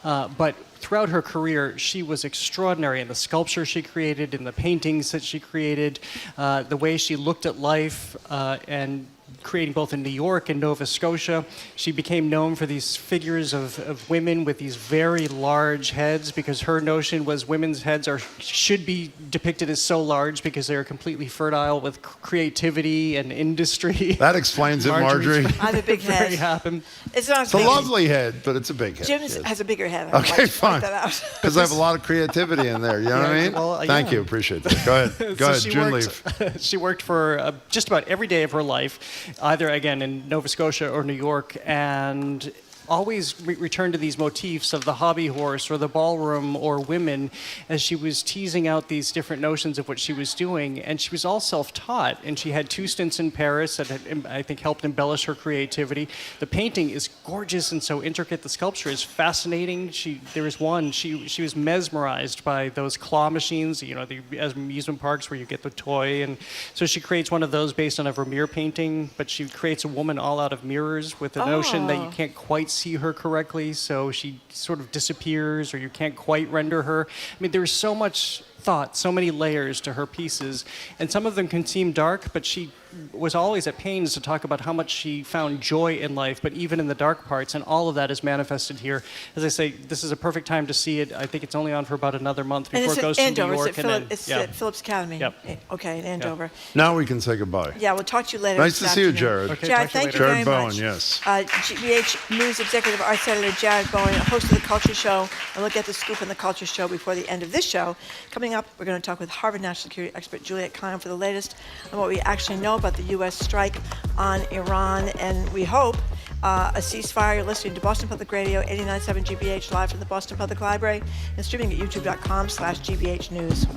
but throughout her career, she was extraordinary in the sculpture she created, in the paintings that she created, the way she looked at life, and creating both in New York and Nova Scotia. She became known for these figures of women with these very large heads because her notion was women's heads should be depicted as so large because they are completely fertile with creativity and industry. That explains it, Marjorie. I have a big head. Very happy. It's not It's a lovely head, but it's a big head. Jim Yes. has a bigger head. Okay, fine. Because Because I have a lot of creativity in there. You know what I mean? well, Thank yeah. you. Appreciate that. Go ahead. Go ahead. June Leaf. She worked for just about every day of her life, either, again, in Nova Scotia or New York, and always returned to these motifs of the hobby horse or the ballroom or women as she was teasing out these different notions of what she was doing. And she was all self-taught, and she had 2 stints in Paris that had, I think, helped embellish her creativity. The painting is gorgeous and so intricate. The sculpture is fascinating. There was one, she was mesmerized by those claw machines, you know, the amusement parks where you get the toy. And so she creates one of those based on a Vermeer painting, but she creates a woman all out of mirrors with the notion that you can't quite see her correctly, so she sort of disappears, or you can't quite render her. I mean, there's so much thought, so many layers to her pieces, and some of them can seem dark, but she was always at pains to talk about how much she found joy in life, but even in the dark parts, and all of that is manifested here. As I say, this is a perfect time to see it. I think it's only on for about another month before it goes to New York. It's at Phillips Academy. Yep. Okay, in Andover. Now we can say gogoodbye. Yeah, we'll talk to you later. Nice to see you, Jared. Okay, Jared, thank you very Bowen, much. yes. GBH News Executive Arts Editor Jared Bowen, host of The Culture Show, and we'll get the scoop on The Culture Show before the end of this show. Coming up, we're going to talk with Harvard national security expert Juliette Kayyem for the latest on what we actually know about the U.S. strike on Iran, and we hope a ceasefire. You're listening to Boston Public Radio, 89.7 GBH, live from the Boston Public Library, and streaming at youtube.com/GBH News.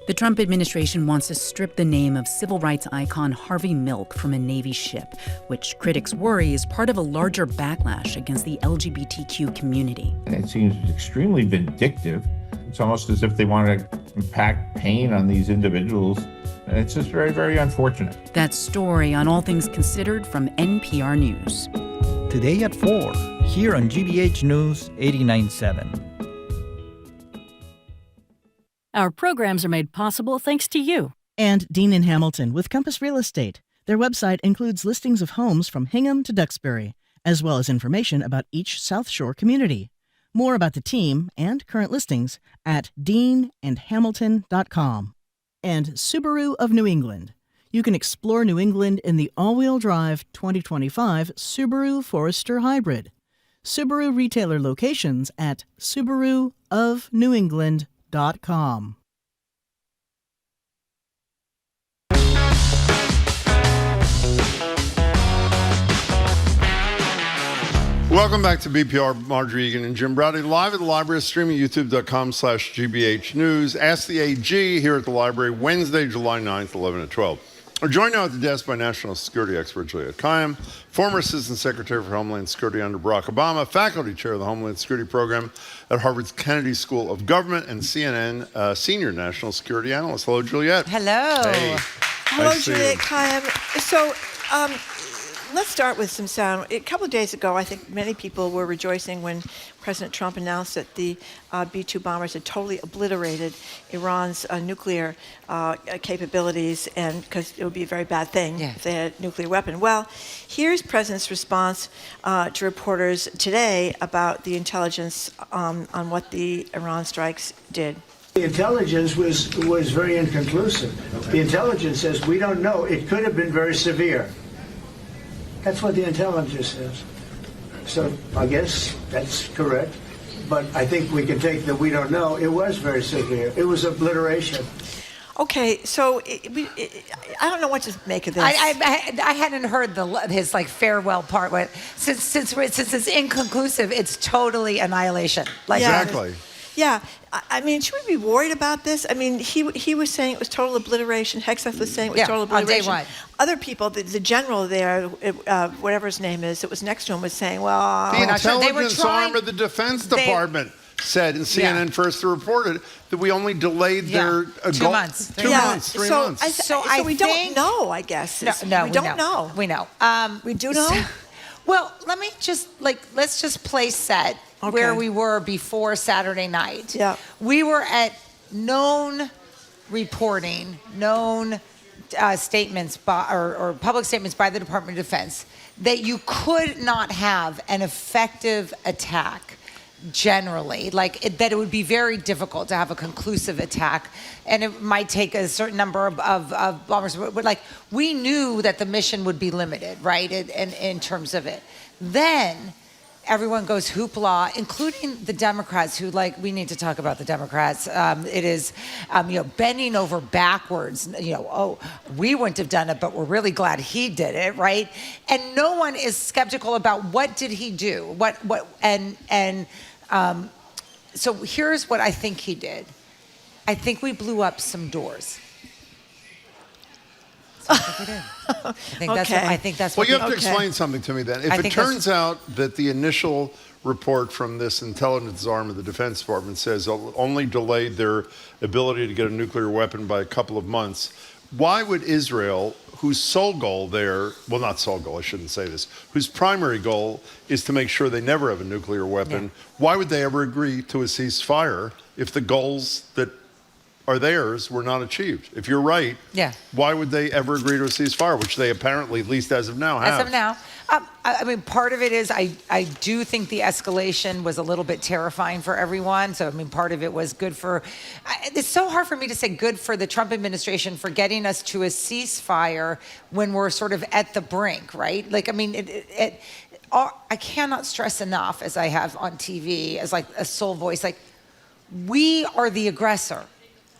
The Trump administration wants to strip the name of civil rights icon Harvey Milk from a Navy ship, which critics worry is part of a larger backlash against the LGBTQ community. It seems extremely vindictive. It's almost as if they want to impact pain on these individuals. And it's just very, very unfortunate. That story on All Things Considered from NPR News. Today at 4, here on GBH News 89.7. Our programs are made possible thanks to you. And Dean and Hamilton with Compass Real Estate. Their website includes listings of homes from Hingham to Duxbury, as well as information about each South Shore community. More about the team and current listings at deanandhamilton.com. And Subaru of New England. You can explore New England in the all-wheel drive 2025 Subaru Forester Hybrid. Subaru retailer locations at subaruofnewengland.com. Welcome back to BPR, Marjorie Egan and Jim Browdy, live at the library, streaming youtube.com/GBH News. Ask the AG here at the library, Wednesday, July 9th, 11 to 12. We're joined now at the desk by National Security Expert Juliette Kayyem, former Assistant Secretary for Homeland Security under Barack Obama, Faculty Chair of the Homeland Security Program at Harvard's Kennedy School of Government, and CNN Senior National Security Analyst. Hello, Juliette. Hello. Hey. Hello, Nice to see Juliette you. Kayyem. So, let's start with some sound. A couple of days ago, I think many people were rejoicing when President Trump announced that the B-2 bombers had totally obliterated Iran's nuclear capabilities, and because it would be a very bad thing if they had a nuclear weapon. Well, here's President's response to reporters today about the intelligence on what the Iran strikes did. The intelligence was very inconclusive. The intelligence says we don't know. It could have been very severe. That's what the intelligence says. So I guess that's correct. But I think we can take that we don't know. It was very severe. It was obliteration. Okay, so I don't know what to make of this. I hadn't heard his farewell part. Since it's inconclusive, it's totally annihilation. Exactly. Yeah, I mean, should we be worried about this? I mean, he was saying it was total obliteration. Hegseth was saying it was total obliteration. On day one. Other people, the general there, whatever his name is, that was next to him, was saying, well... The intelligence arm of the Defense Department said, and CNN first reported, that we only delayed their... 2 months. 3 months. So we don't know, I guess. No, we don't know. We know. We do know? Well, let me just, let's just play set where we were before Saturday night. Yeah. We were at known reporting, known statements or public statements by the Department of Defense that you could not have an effective attack generally, that it would be very difficult to have a conclusive attack, and it might take a certain number of bombers. But we knew that the mission would be limited, right? In terms of it. Then everyone goes hoopla, including the Democrats, who we need to talk about the Democrats. It is, bending over backwards. We wouldn't have done it, but we're really glad he did it, right? And no one is skeptical about what did he do, so here's what I think he did. I think we blew up some doors. I think that's Okay. what, I think that's Well, what you have to the- explain something to me then. If I it think that's- turns out that the initial report from this intelligence arm of the Defense Department says only delayed their ability to get a nuclear weapon by a couple of months, why would Israel, whose sole goal there, well, not sole goal, I shouldn't say this, whose primary goal is to make sure they never have a nuclear weapon, why would they ever agree to a ceasefire if the goals that are theirs were not achieved? If you're right, why would they ever agree to a ceasefire, which they apparently, at least as of now, have? As of now. I mean, part of it is I do think the escalation was a little bit terrifying for everyone. So, I mean, part of it was good for, it's so hard for me to say good for the Trump administration for getting us to a ceasefire when we're sort of at the brink, right? Like, I mean, I cannot stress enough, as I have on TV, as like a sole voice, like, we are the aggressor.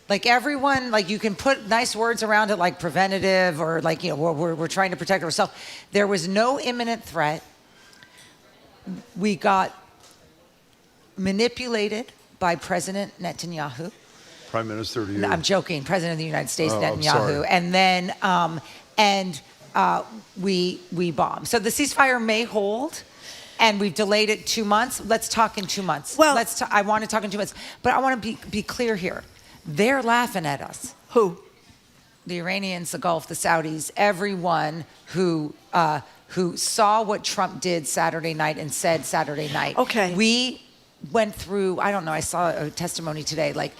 Like everyone, like you can put nice words around it, like preventative or like, you know, we're trying to protect ourselves. There was no imminent threat. We got manipulated by President Netanyahu. Prime Minister to you? No, I'm joking. President of the United States, I'm Netanyahu. sorry. And then, we bombed. So the ceasefire may hold. And we've delayed it 2 months. Let's talk in 2 months. Well, I want to talk in 2 months. But I want to be clear here. They're laughing at us. Who? The Iranians, the Gulf, the Saudis, everyone who saw what Trump did Saturday night and said Saturday night. Okay. We went through, I don't know, I saw a testimony today, like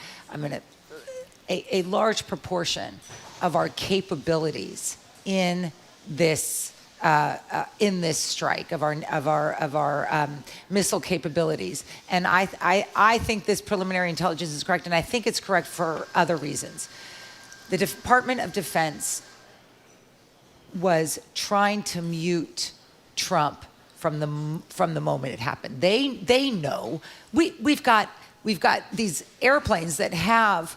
a large proportion of our capabilities in this strike of our missile capabilities, and I think this preliminary intelligence is correct, and I think it's correct for other reasons. The Department of Defense was trying to mute Trump from the moment it happened. They know we've got these airplanes that have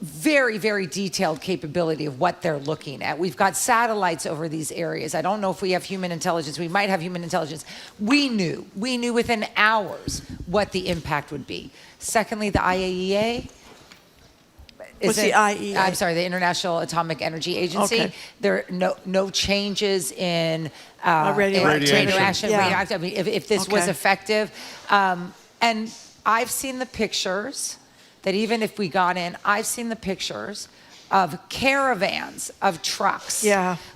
very, very detailed capability of what they're looking at. We've got satellites over these areas. I don't know if we have human intelligence. We might have human intelligence. We knew within hours what the impact would be. Secondly, the IAEA. What's the IAEA? I'm sorry, the International Atomic Energy Agency. Okay. There are no changes in radioactive. Yeah. I mean, if this was effective. And I've seen the pictures that even if we got in, I've seen the pictures of caravans of trucks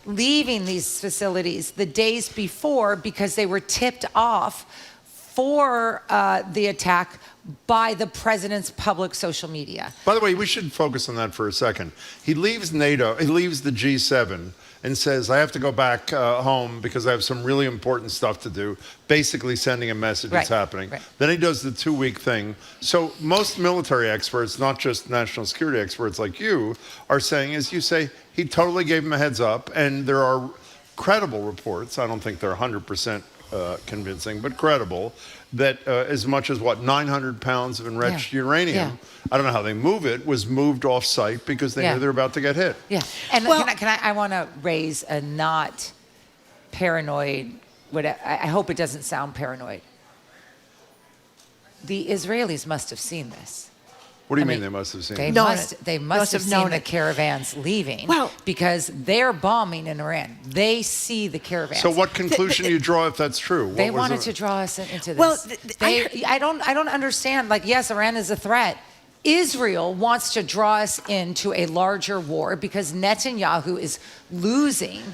leaving these facilities the days before because they were tipped off for the attack by the president's public social media. By the way, we should focus on that for a second. He leaves NATO, he leaves the G7 and says, I have to go back home because I have some really important stuff to do, basically sending a message that's happening. Right. Then he does the 2-week thing. So most military experts, not just national security experts like you, are saying, as you say, he totally gave him a heads up, and there are credible reports, I don't think they're 100% convincing, but credible, that as much as 900 pounds of enriched uranium, I don't know how they move it, was moved off site because they knew they were about to get hit. Yeah, and I want to raise a not paranoid, I hope it doesn't sound paranoid. The Israelis must have seen this. What do you mean they must have seen it? They must have seen the caravans leaving because they're bombing in Iran. They see the caravans. So what conclusion do you draw if that's true? They wanted to draw us into this. I don't understand. Like, yes, Iran is a threat. Israel wants to draw us into a larger war because Netanyahu is losing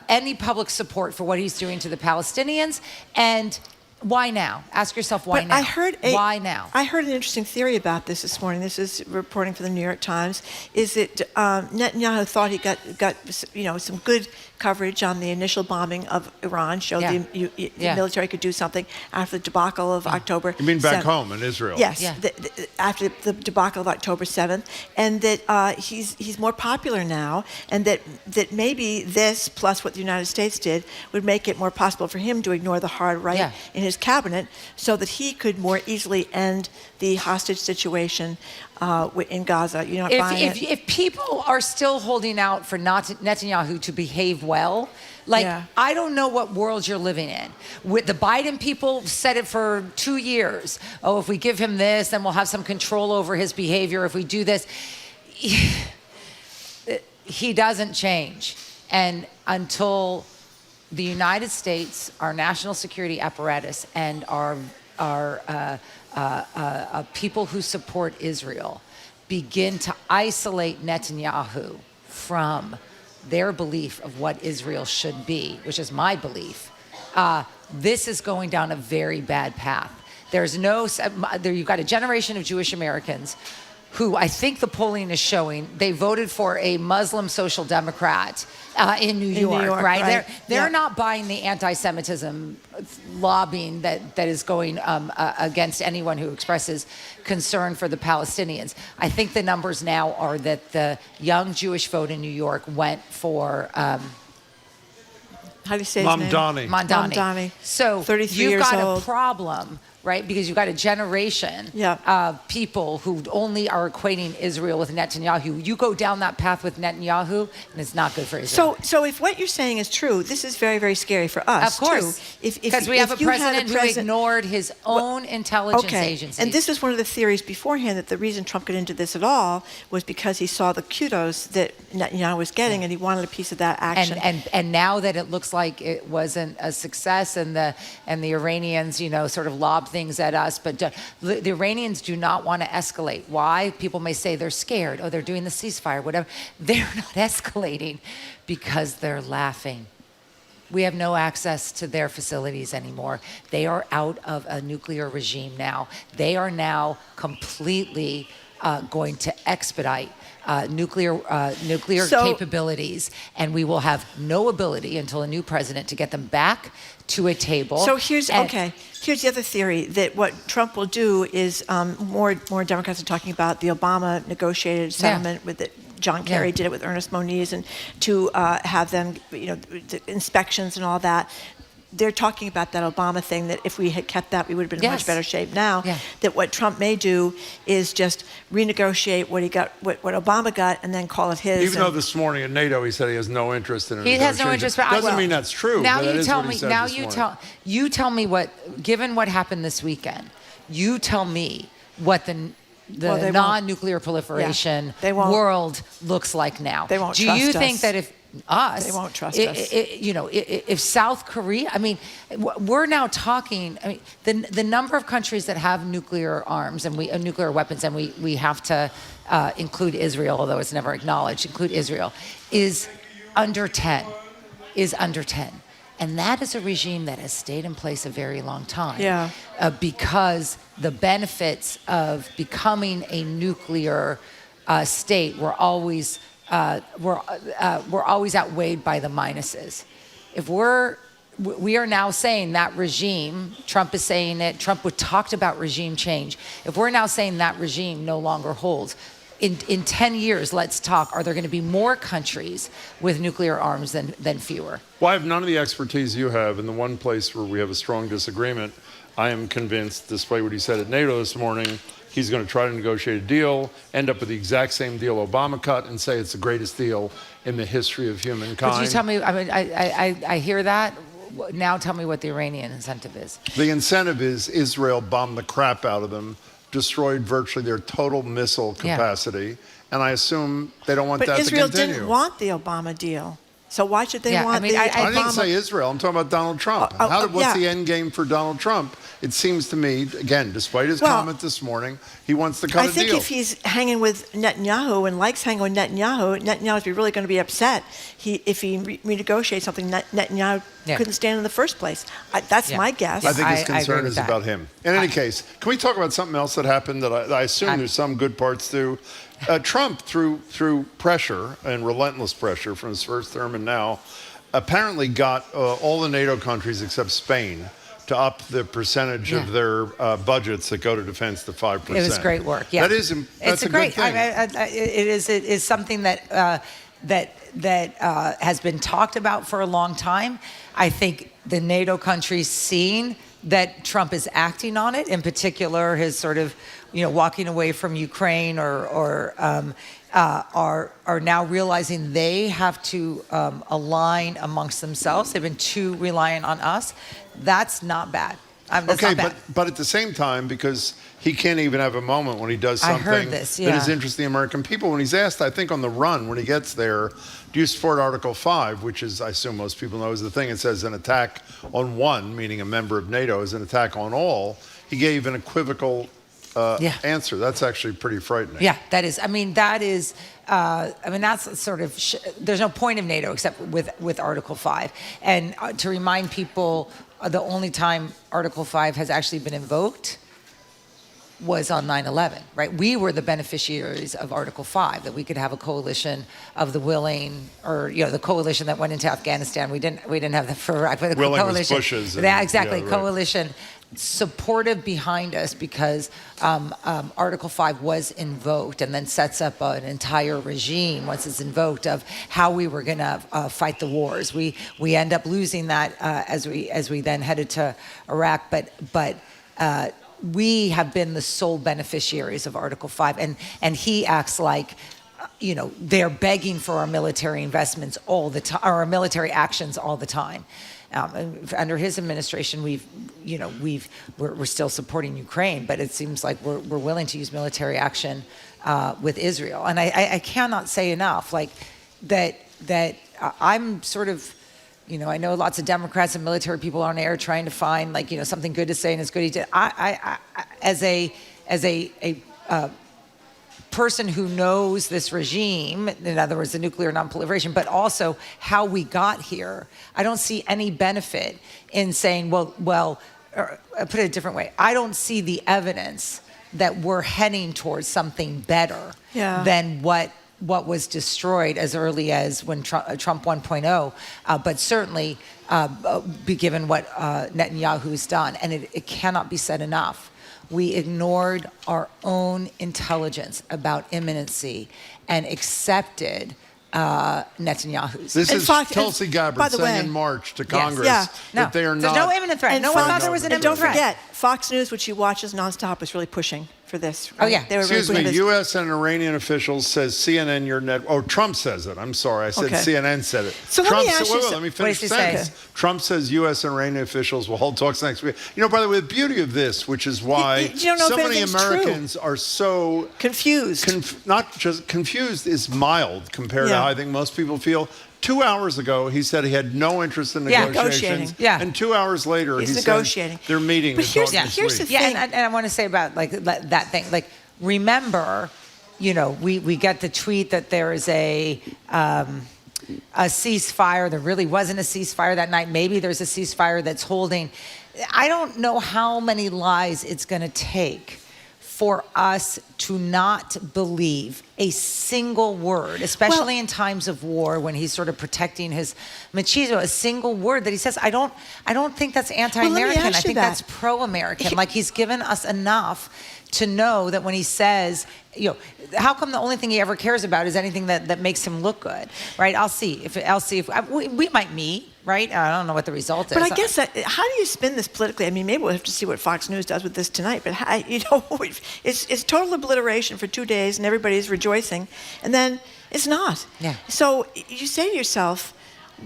any public support for what he's doing to the Palestinians. And why now? Ask yourself why now. Why now? I heard an interesting theory about this morning. This is reporting from the New York Times. Is that Netanyahu thought he got some good coverage on the initial bombing of Iran, showed the military could do something after the debacle of October. You mean back home in Israel? Yes, after the debacle of October 7th, and that he's more popular now, and that maybe this plus what the United States did would make it more possible for him to ignore the hard right in his cabinet, so that he could more easily end the hostage situation in Gaza. You're not buying it? If people are still holding out for Netanyahu to behave well, I don't know what world you're living in. The Biden people said it for 2 years. Oh, if we give him this, then we'll have some control over his behavior. If we do this, he doesn't change. And until the United States, our national security apparatus, and our people who support Israel begin to isolate Netanyahu from their belief of what Israel should be, which is my belief, this is going down a very bad path. You've got a generation of Jewish Americans who I think the polling is showing they voted for a Muslim social democrat in New York, right? They're not buying the anti-Semitism lobbying that is going against anyone who expresses concern for the Palestinians. I think the numbers now are that the young Jewish vote in New York went for how do you say his name? Mamdani. So 33 you've years got old. a problem, right? Because you've got a generation of people who only are equating Israel with Netanyahu. You go down that path with Netanyahu, and it's not good for Israel. So if what you're saying is true, this is very, very scary for us, of course, too. Because we have a president who ignored his own intelligence agencies. And this was one of the theories beforehand, that the reason Trump got into this at all was because he saw the kudos that Netanyahu was getting, and he wanted a piece of that action. And now that it looks like it wasn't a success, and the Iranians, sort of lobbed things at us, but the Iranians do not want to escalate. Why? People may say they're scared. Oh, they're doing the ceasefire, whatever. They're not escalating because they're laughing. We have no access to their facilities anymore. They are out of a nuclear regime now. They are now completely going to expedite nuclear capabilities, and we will have no ability until a new president to get them back to a table. So here's the other theory, that what Trump will do is more Democrats are talking about the Obama negotiated settlement with it. John Kerry did it with Ernest Moniz, and to have them, the inspections and all that. They're talking about that Obama thing, that if we had kept that, we would have been in much better shape now. That what Trump may do is just renegotiate what he got, what Obama got, and then call it his. Even though this morning at NATO he said he has no interest in it. He has no interest. Doesn't mean that's true. Now but you tell me. Now you tell me what. Given what happened this weekend, you tell me what the non-nuclear proliferation world looks like now. They won't do trust you think us. that if us, they won't trust us. If South Korea, we're now talking. The number of countries that have nuclear arms and nuclear weapons, and we have to include Israel, although it's never acknowledged. Include Israel is under 10. And that is a regime that has stayed in place a very long time. Because the benefits of becoming a nuclear state were always outweighed by the minuses. If we are now saying that regime, Trump is saying it, Trump talked about regime change. If we're now saying that regime no longer holds, in 10 years, let's talk, are there going to be more countries with nuclear arms than fewer? Well, I have none of the expertise you have. In the one place where we have a strong disagreement, I am convinced, despite what he said at NATO this morning, he's going to try to negotiate a deal, end up with the exact same deal Obama cut, and say it's the greatest deal in the history of humankind. Could you tell me, I hear that. Now tell me what the Iranian incentive is. The incentive is Israel bombed the crap out of them, destroyed virtually their total missile capacity, and I assume they don't want that to continue. But Israel didn't want the Obama deal. So why should they want the Obama? I didn't say Israel. I'm talking about Donald Trump. What's the end game for Donald Trump? It seems to me, again, despite his comment this morning, he wants to cut a deal. I think if he's hanging with Netanyahu and likes hanging with Netanyahu's really going to be upset if he renegotiates something Netanyahu couldn't stand in the first place. That's my guess. I think his concern is about him. In any case, can we talk about something else that happened that I assume there's some good parts to? Trump, through pressure and relentless pressure from his first term and now, apparently got all the NATO countries except Spain to up the percentage of their budgets that go to defense to 5%. It was great work. Yeah, that's a great good thing. It is something that has been talked about for a long time. I think the NATO countries seeing that Trump is acting on it, in particular his sort of, walking away from Ukraine are now realizing they have to align amongst themselves. They've been too reliant on us. That's not bad. That's okay, not bad. but at the same time, because he can't even have a moment when he does something that is interesting to American people. When he's asked, I think on the run, when he gets there, do you support Article 5, which is, I assume most people know, is the thing that says an attack on one, meaning a member of NATO, is an attack on all. He gave an equivocal answer. That's actually pretty frightening. Yeah, that is. I mean, that's sort of, there's no point of NATO except with Article 5. And to remind people, the only time Article 5 has actually been invoked was on 9/11, right? We were the beneficiaries of Article 5, that we could have a coalition of the willing, or the coalition that went into Afghanistan. We didn't have the for Iraq, but the willing coalition. Was Bush's. Coalition supportive behind us because Article 5 was invoked, and then sets up an entire regime once it's invoked of how we were going to fight the wars. We end up losing that as we then headed to Iraq, but we have been the sole beneficiaries of Article 5, and he acts like, they're begging for our military investments all the time, or our military actions all the time. Under his administration, we're still supporting Ukraine, but it seems like we're willing to use military action with Israel, and I cannot say enough, like that I'm sort of. I know lots of Democrats and military people on air trying to find something good to say, and it's good he did. I as a person who knows this regime, in other words, the nuclear nonproliferation, but also how we got here, I don't see any benefit in saying, well, or put it a different way. I don't see the evidence that we're heading towards something better than what was destroyed as early as when Trump 1.0, but certainly be given what Netanyahu's done. And it cannot be said enough. We ignored our own intelligence about imminency and accepted Netanyahu's. This is Tulsi Gabbard saying in March to Congress that they are not. There's no imminent threat. No one thought there was an imminent threat. And don't forget, Fox News, which she watches nonstop, was really pushing for this. Right? Oh, yeah. They were Excuse really me, U.S. and Iranian officials says CNN your net. Oh, Trump says it. I'm sorry. I said CNN said it. So Trump let me ask you let me finish the sentence. Trump says U.S. and Iranian officials will hold talks next week. By the way, the beauty of this, which is why so many Americans are so confused. Not just confused is mild compared to how I think most people feel. 2 hours ago, he said he had no interest in negotiations. And 2 hours later, he's he negotiating. Said they're meeting. But here's the thing. And I want to say about that thing. Remember, we get the tweet that there is a ceasefire. There really wasn't a ceasefire that night. Maybe there's a ceasefire that's holding. I don't know how many lies it's going to take for us to not believe a single word, especially in times of war when he's sort of protecting his machismo, a single word that he says. I don't think that's anti-American. I think that's pro-American. He's given us enough to know that when he says, how come the only thing he ever cares about is anything that makes him look good, right? I'll see if we might meet, right? I don't know what the result is. But I guess how do you spin this politically? I mean, maybe we'll have to see what Fox News does with this tonight. But it's total obliteration for 2 days, and everybody's rejoicing, and then it's not. Yeah. So you say to yourself,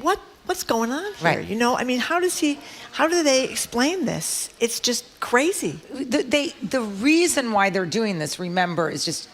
what's going on here? Right. How do they explain this? It's just crazy. The reason why they're doing this, remember, is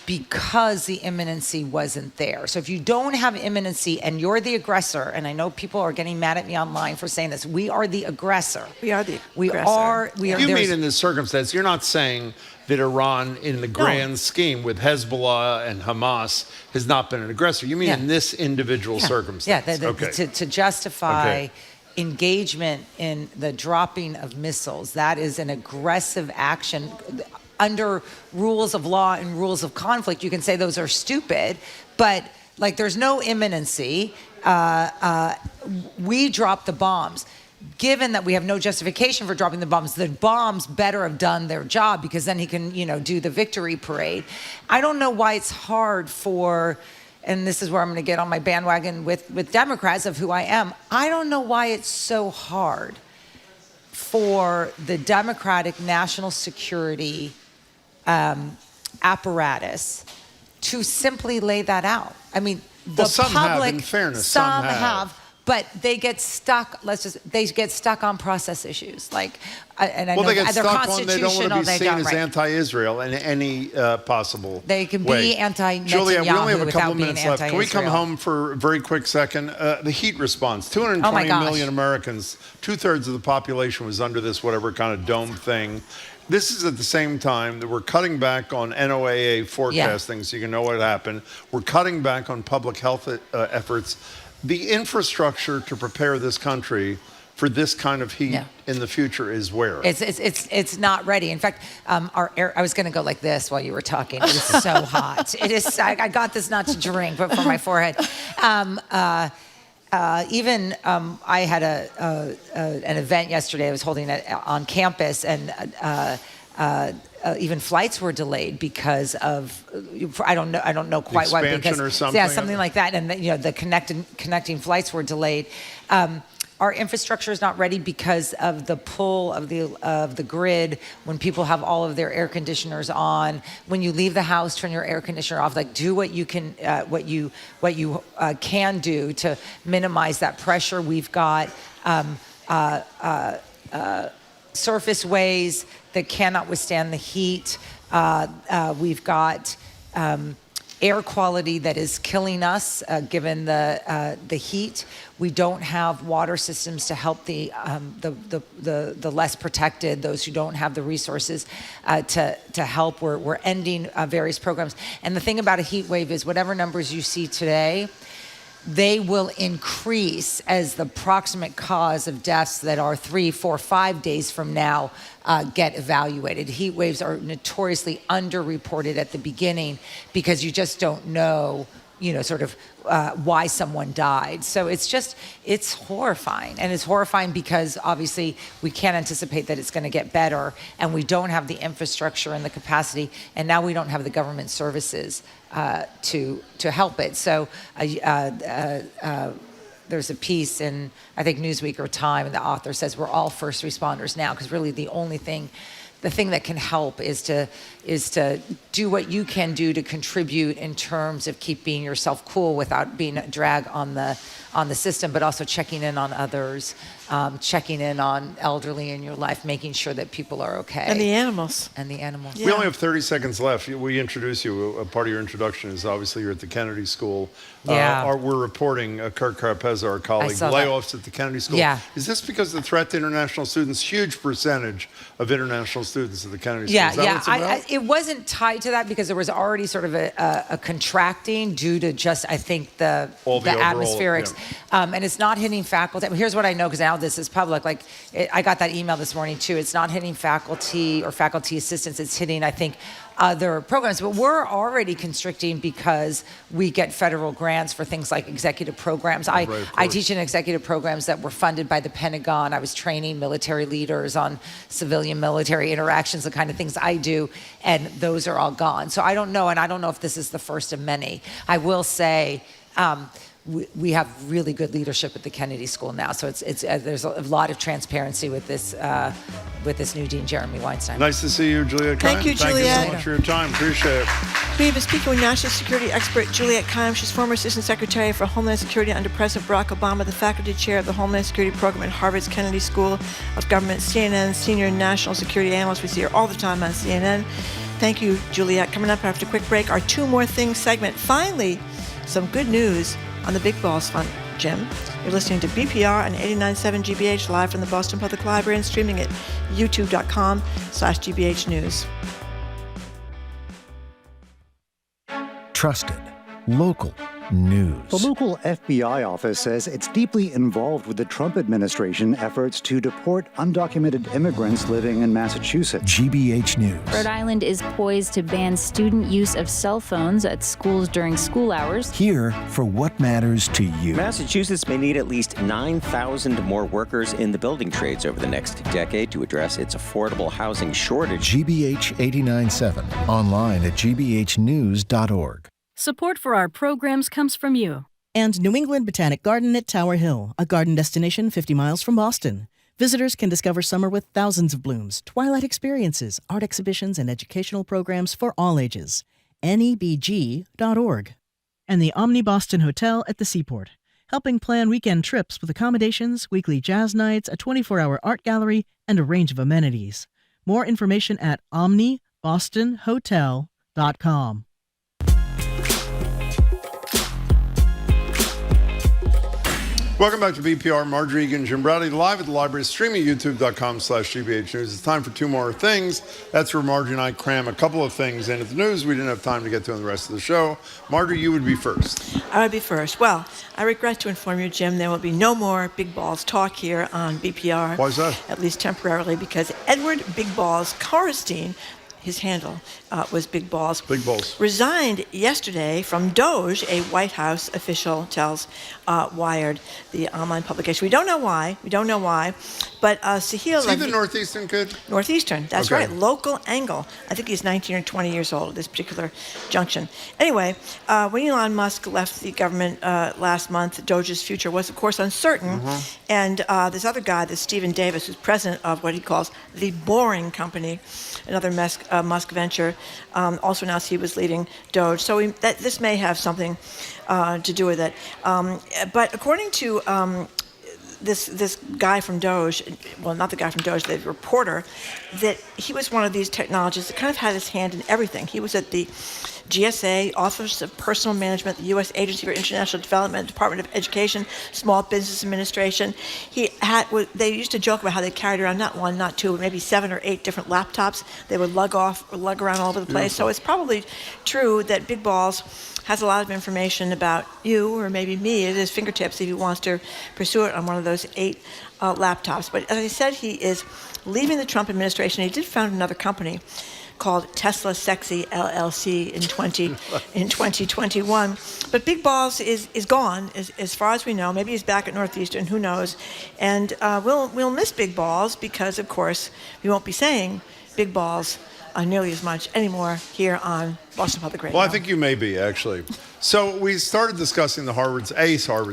because the imminency wasn't there. So if you don't have imminency and you're the aggressor, and I know people are getting mad at me online for saying this, we are the aggressor. We are the aggressor. You mean in this circumstance, you're not saying that Iran, in the grand scheme with Hezbollah and Hamas, has not been an aggressor. You mean in this individual circumstance? Yeah, to justify engagement in the dropping of missiles, that is an aggressive action. Under rules of law and rules of conflict, you can say those are stupid, but there's no imminency. We dropped the bombs. Given that we have no justification for dropping the bombs better have done their job, because then he can, do the victory parade. I don't know why it's hard for, and this is where I'm going to get on my bandwagon with Democrats of who I am. I don't know why it's so hard for the Democratic national security apparatus to simply lay that out. I mean, some public, have, in fairness, some have. But they get stuck. They get stuck on process issues. Like, and I know they get they're stuck on they don't want to be seen as right. anti-Israel in any possible They can way. be anti-Netanyahu Juliette, we only have a without couple being minutes left. Can we come anti-Israel. home for a very quick second? The heat response. 220 million Americans, 2/3 of the population was under this whatever kind of dome thing. This is at the same time that we're cutting back on NOAA forecasting, so you can know what happened. We're cutting back on public health efforts. The infrastructure to prepare this country for this kind of heat in the future is where? It's not ready. In fact, our air, I was going to go like this while you were talking. It is so hot. It is. I got this not to drink, but for my forehead. I had an event yesterday. I was holding it on campus, and even flights were delayed because of I don't know quite why. Because or something. Something like that, and the connecting flights were delayed. Our infrastructure is not ready because of the pull of the grid. When people have all of their air conditioners on, when you leave the house, turn your air conditioner off. Like, do what you can, what you can do to minimize that pressure. We've got surface ways that cannot withstand the heat. We've got air quality that is killing us, given the heat. We don't have water systems to help the less protected, those who don't have the resources to help. We're ending various programs. And the thing about a heat wave is whatever numbers you see today, they will increase as the proximate cause of deaths that are 3, 4, 5 days from now get evaluated. Heat waves are notoriously underreported at the beginning because you just don't know, why someone died. So it's horrifying. And it's horrifying because obviously we can't anticipate that it's going to get better, and we don't have the infrastructure and the capacity, and now we don't have the government services to help it. So there's a piece in, I think, Newsweek or Time, and the author says we're all first responders now, because really the thing that can help is to do what you can do to contribute in terms of keeping yourself cool without being a drag on the system, but also checking in on others, checking in on elderly in your life, making sure that people are okay. And the animals. Yeah. We only have 30 seconds left. We introduce you. A part of your introduction is obviously you're at the Kennedy School. We're reporting, Kirk Carpezza, our colleague, layoffs at the Kennedy School. Yeah. Is this because of the threat to international students? Huge percentage of international students at the Kennedy School. Yeah, Is that what it's about? It wasn't tied to that because there was already sort of a contracting due to just, I think, the atmospherics. And it's not hitting faculty. Here's what I know, because now this is public. I got that email this morning too. It's not hitting faculty or faculty assistants. It's hitting, I think, other programs. But we're already constricting because we get federal grants for things like executive programs. I teach in executive programs that were funded by the Pentagon. I was training military leaders on civilian-military interactions, the kind of things I do, and those are all gone. So I don't know, and I don't know if this is the first of many. I will say, we have really good leadership at the Kennedy School now, so there's a lot of transparency with this new dean, Jeremy Weinstein. Nice to see you, Juliette Kayyem. Thank you, Juliette. Thank you so much for your time. Appreciate it. We've been speaking with national security expert Juliette Kayyem. She's former Assistant Secretary for Homeland Security under President Barack Obama, the faculty chair of the Homeland Security Program at Harvard's Kennedy School of Government, CNN senior national security analyst. We see her all the time on CNN. Thank you, Juliette. Coming up after a quick break, our Two More Things segment. Finally, some good news on the Big Balls Fund, Jim. You're listening to BPR on 89.7 GBH live from the Boston Public Library and streaming at youtube.com/GBH News. Trusted, local news. The local FBI office says it's deeply involved with the Trump administration efforts to deport undocumented immigrants living in Massachusetts. GBH News. Rhode Island is poised to ban student use of cell phones at schools during school hours. Here for what matters to you. Massachusetts may need at least 9,000 more workers in the building trades over the next decade to address its affordable housing shortage. GBH 89.7. Online at gbhnews.org. Support for our programs comes from you. And New England Botanic Garden at Tower Hill, a garden destination 50 miles from Boston. Visitors can discover summer with thousands of blooms, twilight experiences, art exhibitions, and educational programs for all ages. NEBG.org. And the Omni Boston Hotel at the Seaport. helping plan weekend trips with accommodations, weekly jazz nights, a 24-hour art gallery, and a range of amenities. More information at omnibostonhotel.com. Welcome back to BPR. Marjorie Egan, Jim Browdy, live at the library, streaming youtube.com/GBH News. It's time for two more things. That's where Marjorie and I cram a couple of things into the news we didn't have time to get to in the rest of the show. Marjorie, you would be first. I would be first. Well, I regret to inform you, Jim, there will be no more Big Balls talk here on BPR. Why is that? At least temporarily, because Edward Big Balls Korestein, his handle was Big Balls. Big Balls. Resigned yesterday from Doge, a White House official tells Wired, the online publication. We don't know why. But Sahil... Is he the Northeastern kid? Northeastern, that's Okay. right. Local angle. I think he's 19 or 20 years old at this particular junction. Anyway, when Elon Musk left the government last month, Doge's future was, of course, uncertain. And this other guy, this Stephen Davis, who's president of what he calls the Boring Company, another Musk venture, also announced he was leaving Doge. So this may have something to do with it. But according to this guy from Doge, well, not the guy from Doge, the reporter, that he was one of these technologists that kind of had his hand in everything. He was at the GSA, Office of Personal Management, the U.S. Agency for International Development, Department of Education, Small Business Administration. They used to joke about how they carried around not one, not two, maybe 7 or 8 different laptops. They would lug around all over the place. So it's probably true that Big Balls has a lot of information about you, or maybe me, at his fingertips if he wants to pursue it on one of those 8 laptops. But as I said, he is leaving the Trump administration. He did found another company called Tesla Sexy LLC in 2021. But Big Balls is gone, as far as we know. Maybe he's back at Northeastern, who knows. And we'll miss Big Balls because, of course, we won't be saying Big Balls nearly as much anymore here on Boston Public Radio. Well, I think you may be, actually. So we started discussing the Harvard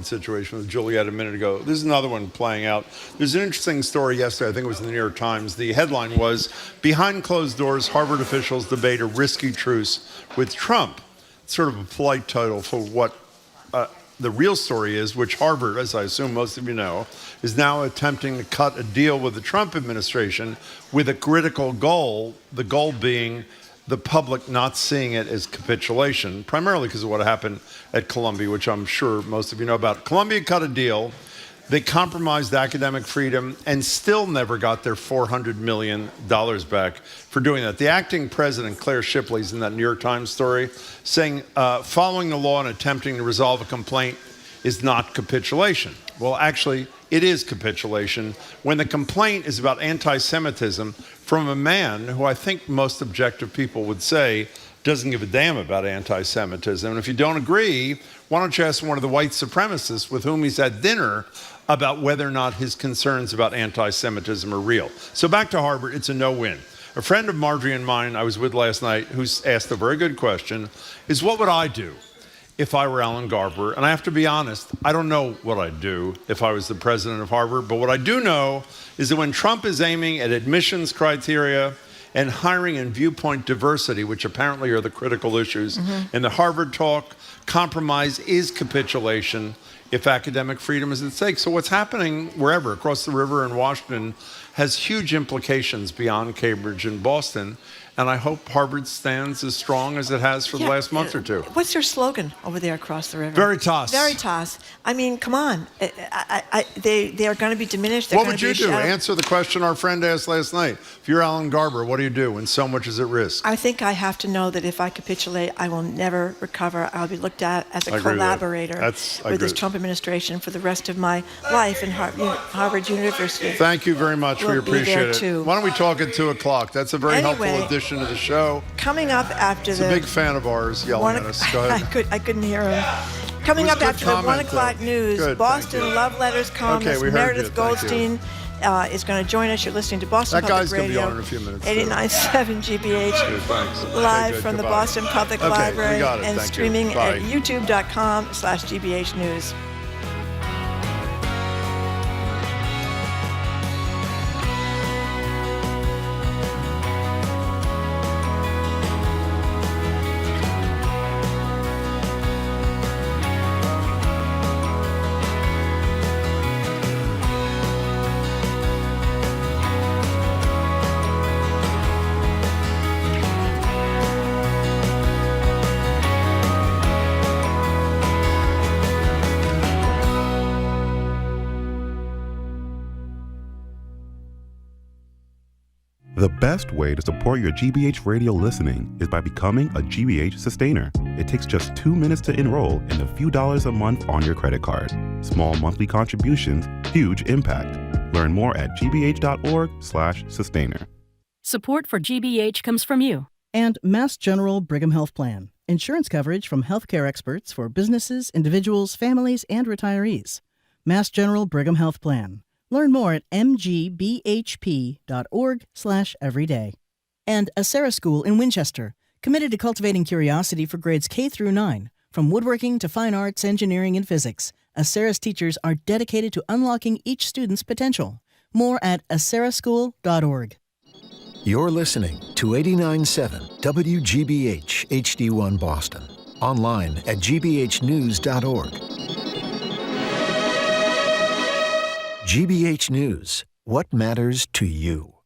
situation with Juliette a minute ago. There's another one playing out. There's an interesting story yesterday, I think it was in the New York Times. The headline was, "Behind Closed Doors, Harvard Officials Debate a Risky Truce with Trump." It's sort of a polite title for what the real story is, which Harvard, as I assume most of you know, is now attempting to cut a deal with the Trump administration with a critical goal, the goal being the public not seeing it as capitulation, primarily because of what happened at Columbia, which I'm sure most of you know about. Columbia cut a deal. They compromised academic freedom and still never got their $400 million back for doing that. The acting president, Claire Shipley's in that New York Times story, saying following the law and attempting to resolve a complaint is not capitulation. Well, actually, it is capitulation when the complaint is about anti-Semitism from a man who I think most objective people would say doesn't give a damn about anti-Semitism. And if you don't agree, why don't you ask one of the white supremacists with whom he's had dinner about whether or not his concerns about anti-Semitism are real. So back to Harvard, it's a no-win. A friend of Marjorie and mine I was with last night who's asked a very good question is, what would I do if I were Alan Garber? And I have to be honest, I don't know what I'd do if I was the president of Harvard, but what I do know is that when Trump is aiming at admissions criteria and hiring and viewpoint diversity, which apparently are the critical issues in the Harvard talk, compromise is capitulation if academic freedom is at stake. So what's happening wherever, across the river in Washington, has huge implications beyond Cambridge and Boston. And I hope Harvard stands as strong as it has for the last month or two. What's their slogan over there across the river? Veritas. Veritas. I mean, come on. They are going to be diminished. What would you do? Answer the question our friend asked last night. If you're Alan Garber, what do you do when so much is at risk? I think I have to know that if I capitulate, I will never recover. I'll be looked at as a collaborator with this Trump administration for the rest of my life in Harvard University. Thank you very much. We appreciate it. Too. Why don't we talk at 2 o'clock? That's a very helpful addition to the show. Coming up after He's a big fan of ours yelling at us. Go ahead. I couldn't hear him. Coming up after the 1 o'clock news, Good, Boston Love Letters columnist Meredith Goldstein is going to join us. You're listening to Boston Public Radio. That guy's going to be on in a few minutes. 89.7 GBH. Live from the Boston Public Library and streaming at youtube.com/GBH News. The best way to support your GBH radio listening is by becoming a GBH sustainer. It takes just 2 minutes to enroll and a few dollars a month on your credit card. Small monthly contributions, huge impact. Learn more at gbh.org/sustainer. Support for GBH comes from you. And Mass General Brigham Health Plan. Insurance coverage from healthcare experts for businesses, individuals, families, and retirees. Mass General Brigham Health Plan. Learn more at mgbhp.org/everyday. And Acera School in Winchester, committed to cultivating curiosity for grades K through 9, from woodworking to fine arts, engineering, and physics. Acera's teachers are dedicated to unlocking each student's potential. More at aceraschool.org. You're listening to 89.7 WGBH HD1 Boston. Online at gbhnews.org. GBH News. What matters to you?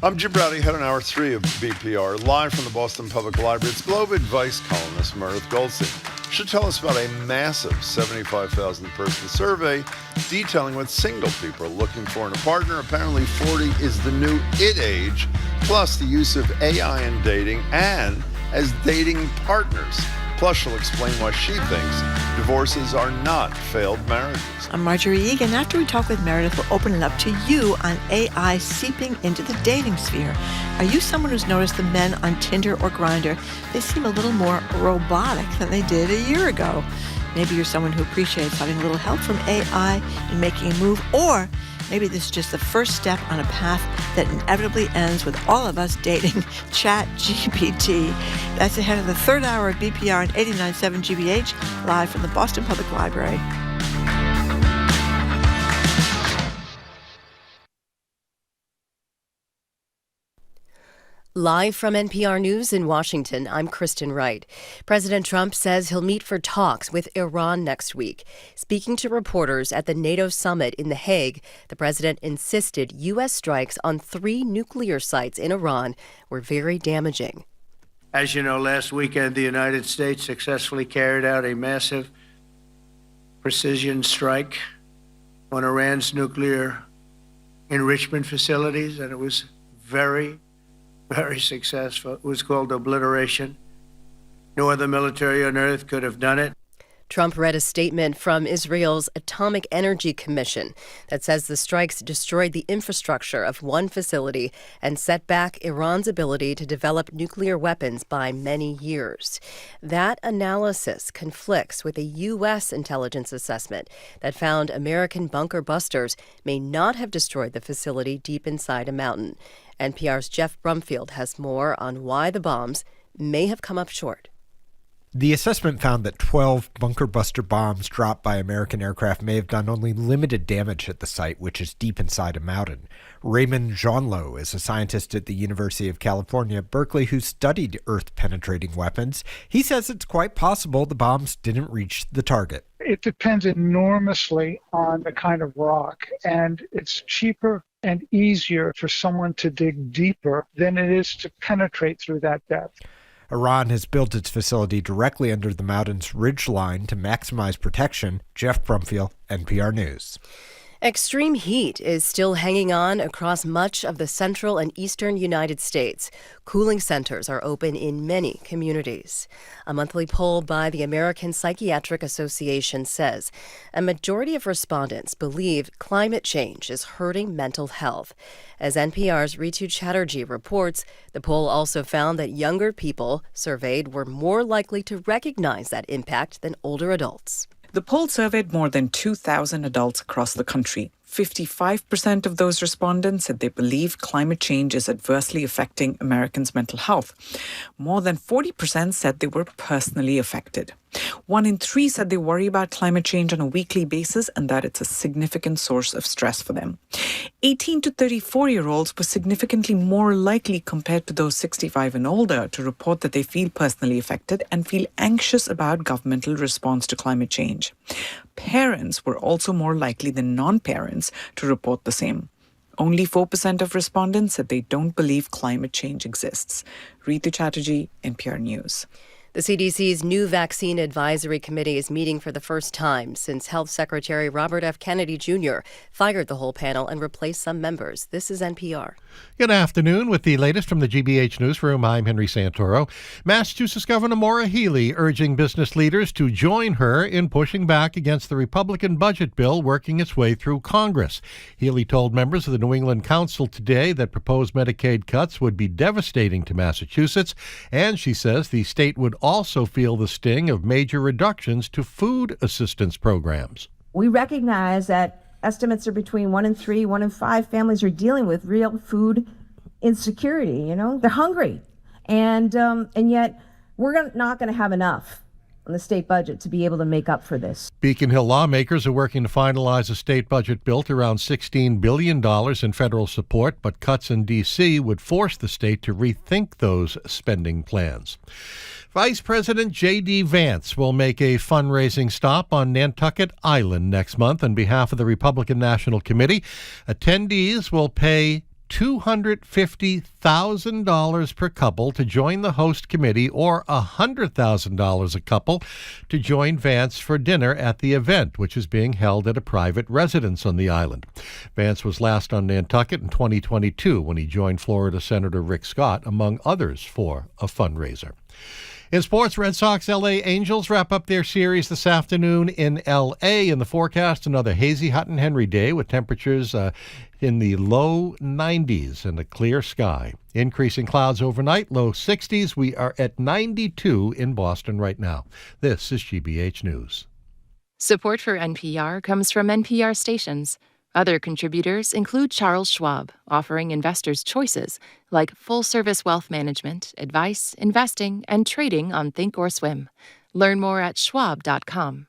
I'm Jim Browdy, head on Hour 3 of BPR, live from the Boston Public Library. It's Globe Advice columnist Meredith Goldstein. She'll tell us about a massive 75,000-person survey detailing what single people are looking for in a partner. Apparently 40 is the new it age, plus the use of AI in dating and as dating partners. Plus, she'll explain why she thinks divorces are not failed marriages. I'm Marjorie Egan. After we talk with Meredith, we'll open it up to you on AI seeping into the dating sphere. Are you someone who's noticed the men on Tinder or Grindr? They seem a little more robotic than they did a year ago. Maybe you're someone who appreciates having a little help from AI in making a move, or maybe this is just the first step on a path that inevitably ends with all of us dating ChatGPT. That's ahead of the third hour of BPR and 89.7 GBH, live from the Boston Public Library. Live from NPR News in Washington, I'm Kristen Wright. President Trump says he'll meet for talks with Iran next week. Speaking to reporters at the NATO summit in The Hague, the president insisted U.S. strikes on 3 nuclear sites in Iran were very damaging. As you know, last weekend, the United States successfully carried out a massive precision strike on Iran's nuclear enrichment facilities, and it was very successful. It was called obliteration. No other military on earth could have done it. Trump read a statement from Israel's Atomic Energy Commission that says the strikes destroyed the infrastructure of one facility and set back Iran's ability to develop nuclear weapons by many years. That analysis conflicts with a U.S. intelligence assessment that found American bunker busters may not have destroyed the facility deep inside a mountain. NPR's Jeff Brumfield has more on why the bombs may have come up short. The assessment found that 12 bunker buster bombs dropped by American aircraft may have done only limited damage at the site, which is deep inside a mountain. Raymond Jeanlot is a scientist at the University of California, Berkeley, who studied Earth-penetrating weapons. He says it's quite possible the bombs didn't reach the target. It depends enormously on the kind of rock, and it's cheaper and easier for someone to dig deeper than it is to penetrate through that depth. Iran has built its facility directly under the mountain's ridgeline to maximize protection. Jeff Brumfield, NPR News. Extreme heat is still hanging on across much of the central and eastern United States. Cooling centers are open in many communities. A monthly poll by the American Psychiatric Association says a majority of respondents believe climate change is hurting mental health. As NPR's Ritu Chatterjee reports, the poll also found that younger people surveyed were more likely to recognize that impact than older adults. The poll surveyed more than 2,000 adults across the country. 55% of those respondents said they believe climate change is adversely affecting Americans' mental health. More than 40% said they were personally affected. 1 in 3 said they worry about climate change on a weekly basis and that it's a significant source of stress for them. 18 to 34-year-olds were significantly more likely compared to those 65 and older to report that they feel personally affected and feel anxious about governmental response to climate change. Parents were also more likely than non-parents to report the same. Only 4% of respondents said they don't believe climate change exists. Ritu Chatterjee, NPR News. The CDC's new vaccine advisory committee is meeting for the first time since Health Secretary Robert F. Kennedy Jr. fired the whole panel and replaced some members. This is NPR. Good afternoon. With the latest from the GBH Newsroom, I'm Henry Santoro. Massachusetts Governor Maura Healey urging business leaders to join her in pushing back against the Republican budget bill working its way through Congress. Healey told members of the New England Council today that proposed Medicaid cuts would be devastating to Massachusetts, and she says the state would also feel the sting of major reductions to food assistance programs. We recognize that estimates are between 1 in 3, 1 in 5 families are dealing with real food insecurity. They're hungry, and yet we're not going to have enough on the state budget to be able to make up for this. Beacon Hill lawmakers are working to finalize a state budget built around $16 billion in federal support, but cuts in D.C. would force the state to rethink those spending plans. Vice President J.D. Vance will make a fundraising stop on Nantucket Island next month on behalf of the Republican National Committee. Attendees will pay $250,000 per couple to join the host committee or $100,000 a couple to join Vance for dinner at the event, which is being held at a private residence on the island. Vance was last on Nantucket in 2022 when he joined Florida Senator Rick Scott, among others, for a fundraiser. In sports, Red Sox L.A. Angels wrap up their series this afternoon in L.A. In the forecast, another hazy Hutton Henry day with temperatures in the low 90s and a clear sky. Increasing clouds overnight, low 60s. We are at 92 in Boston right now. This is GBH News. Support for NPR comes from NPR stations. Other contributors include Charles Schwab, offering investors choices like full-service wealth management, advice, investing, and trading on Thinkorswim. Learn more at schwab.com.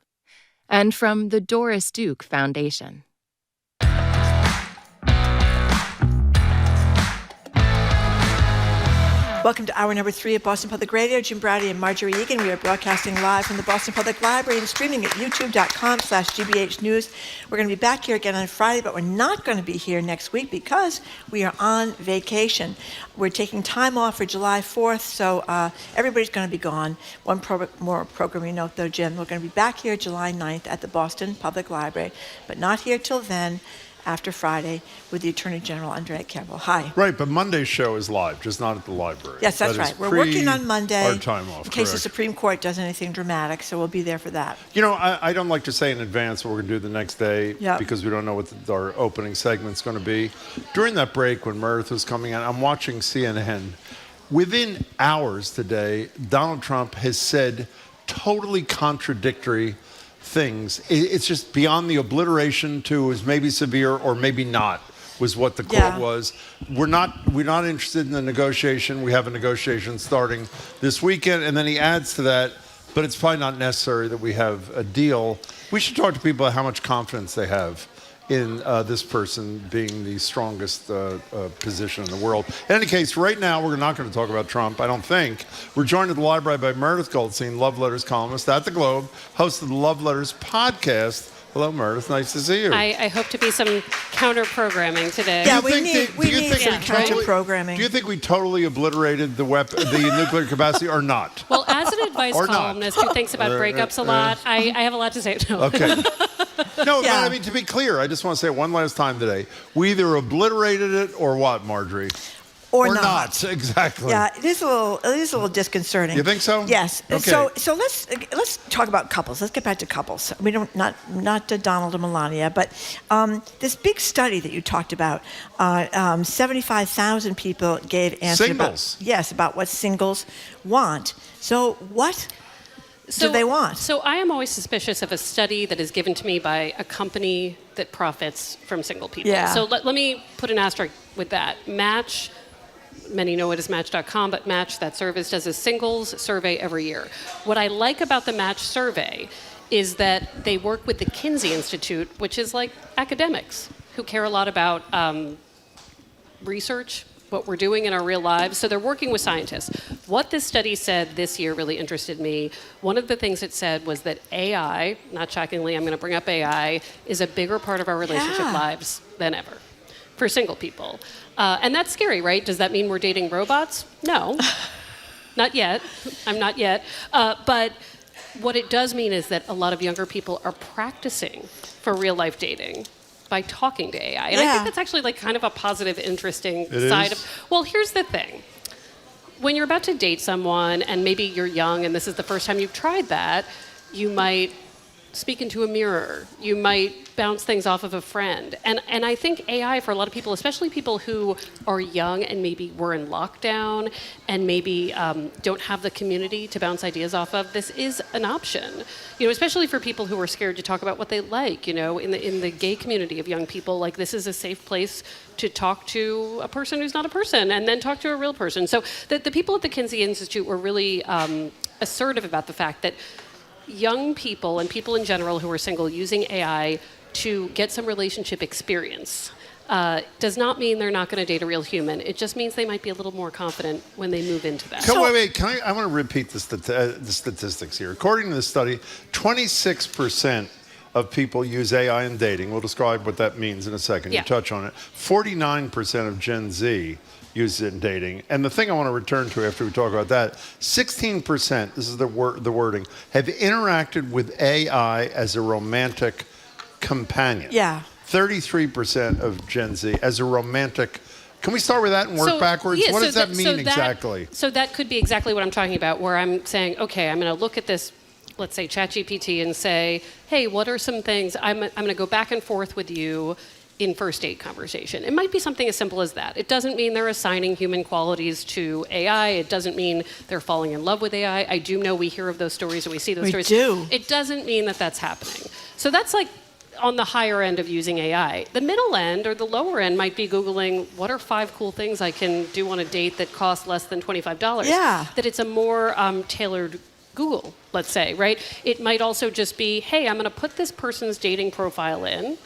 And from the Doris Duke Foundation. Welcome to hour number 3 of Boston Public Radio. Jim Brady and Marjorie Egan. We are broadcasting live from the Boston Public Library and streaming at youtube.com/GBH News. We're going to be back here again on Friday, but we're not going to be here next week because we are on vacation. We're taking time off for July 4th, so everybody's going to be gone. One more programming note, though, Jim. We're going to be back here July 9th at the Boston Public Library, but not here till then. After Friday with the Attorney General, Andrea Campbell. Hi. Right, but Monday's show is live, just not at the library. Yes, that's right. We're working on Monday our time off, in case correct. the Supreme Court does anything dramatic, so we'll be there for that. I don't like to say in advance what we're going to do the next day because we don't know what our opening segment's going to be. During that break when Meredith was coming on, I'm watching CNN. Within hours today, Donald Trump has said totally contradictory things. It's just beyond the obliteration to is maybe severe or maybe not was what the quote was. We're not interested in the negotiation. We have a negotiation starting this weekend. And then he adds to that, but it's probably not necessary that we have a deal. We should talk to people about how much confidence they have in this person being the strongest position in the world. In any case, right now, we're not going to talk about Trump, I don't think. We're joined at the library by Meredith Goldstein, Love Letters columnist at the Globe, host of the Love Letters podcast. Hello, Meredith. Nice to see you. I hope to be some counter-programming today. Yeah, we need some counter-programming. Do you think we totally obliterated the nuclear capacity or not? Well, as an advice columnist who thinks about breakups a lot, I have a lot to say. No. Okay. No, but I mean, to be clear, I just want to say it one last time today. We either obliterated it or what, Marjorie? Or not. Exactly. Yeah, it is a little disconcerting. You think so? Yes. Okay. So let's talk about couples. Let's get back to couples. We don't not to Donald and Melania, but this big study that you talked about, 75,000 people gave answers about what singles want. So what do they want? So I am always suspicious of a study that is given to me by a company that profits from single people. Yeah. So let me put an asterisk with that. Match. Many know it as Match.com, but Match, that service, does a singles survey every year. What I like about the Match survey is that they work with the Kinsey Institute, which is like academics who care a lot about research, what we're doing in our real lives. So they're working with scientists. What this study said this year really interested me. One of the things it said was that AI, not shockingly, I'm going to bring up AI, is a bigger part of our relationship lives than ever for single people. And that's scary, right? Does that mean we're dating robots? No. Not yet. I'm not yet. But what it does mean is that a lot of younger people are practicing for real life dating by talking to AI. And I think that's actually like kind of a positive, interesting side of. Well, here's the thing. When you're about to date someone and maybe you're young and this is the first time you've tried that, you might speak into a mirror. You might bounce things off of a friend. And I think AI, for a lot of people, especially people who are young and maybe were in lockdown and maybe don't have the community to bounce ideas off of, this is an option. Especially for people who are scared to talk about what they like. In the gay community of young people, like this is a safe place to talk to a person who's not a person and then talk to a real person. So the people at the Kinsey Institute were really assertive about the fact that young people and people in general who are single using AI to get some relationship experience does not mean they're not going to date a real human. It just means they might be a little more confident when they move into that. Wait. I want to repeat the statistics here. According to the study, 26% of people use AI in dating. We'll describe what that means in a second. You touch on it. 49% of Gen Z use it in dating. And the thing I want to return to after we talk about that, 16%, this is the wording, have interacted with AI as a romantic companion. Yeah. 33% of Gen Z as a romantic. Can we start with that and work backwards? What does that mean exactly? So that could be exactly what I'm talking about, where I'm saying, okay, I'm going to look at this, let's say ChatGPT, and say, hey, what are some things I'm going to go back and forth with you in first date conversation. It might be something as simple as that. It doesn't mean they're assigning human qualities to AI. It doesn't mean they're falling in love with AI. I do know we hear of those stories and we see those stories. We do. It doesn't mean that that's happening. So that's like on the higher end of using AI. The middle end or the lower end might be Googling, what are 5 cool things I can do on a date that cost less than $25? Yeah. That it's a more tailored Google, let's say, right? It might also just be, hey, I'm going to put this person's dating profile in,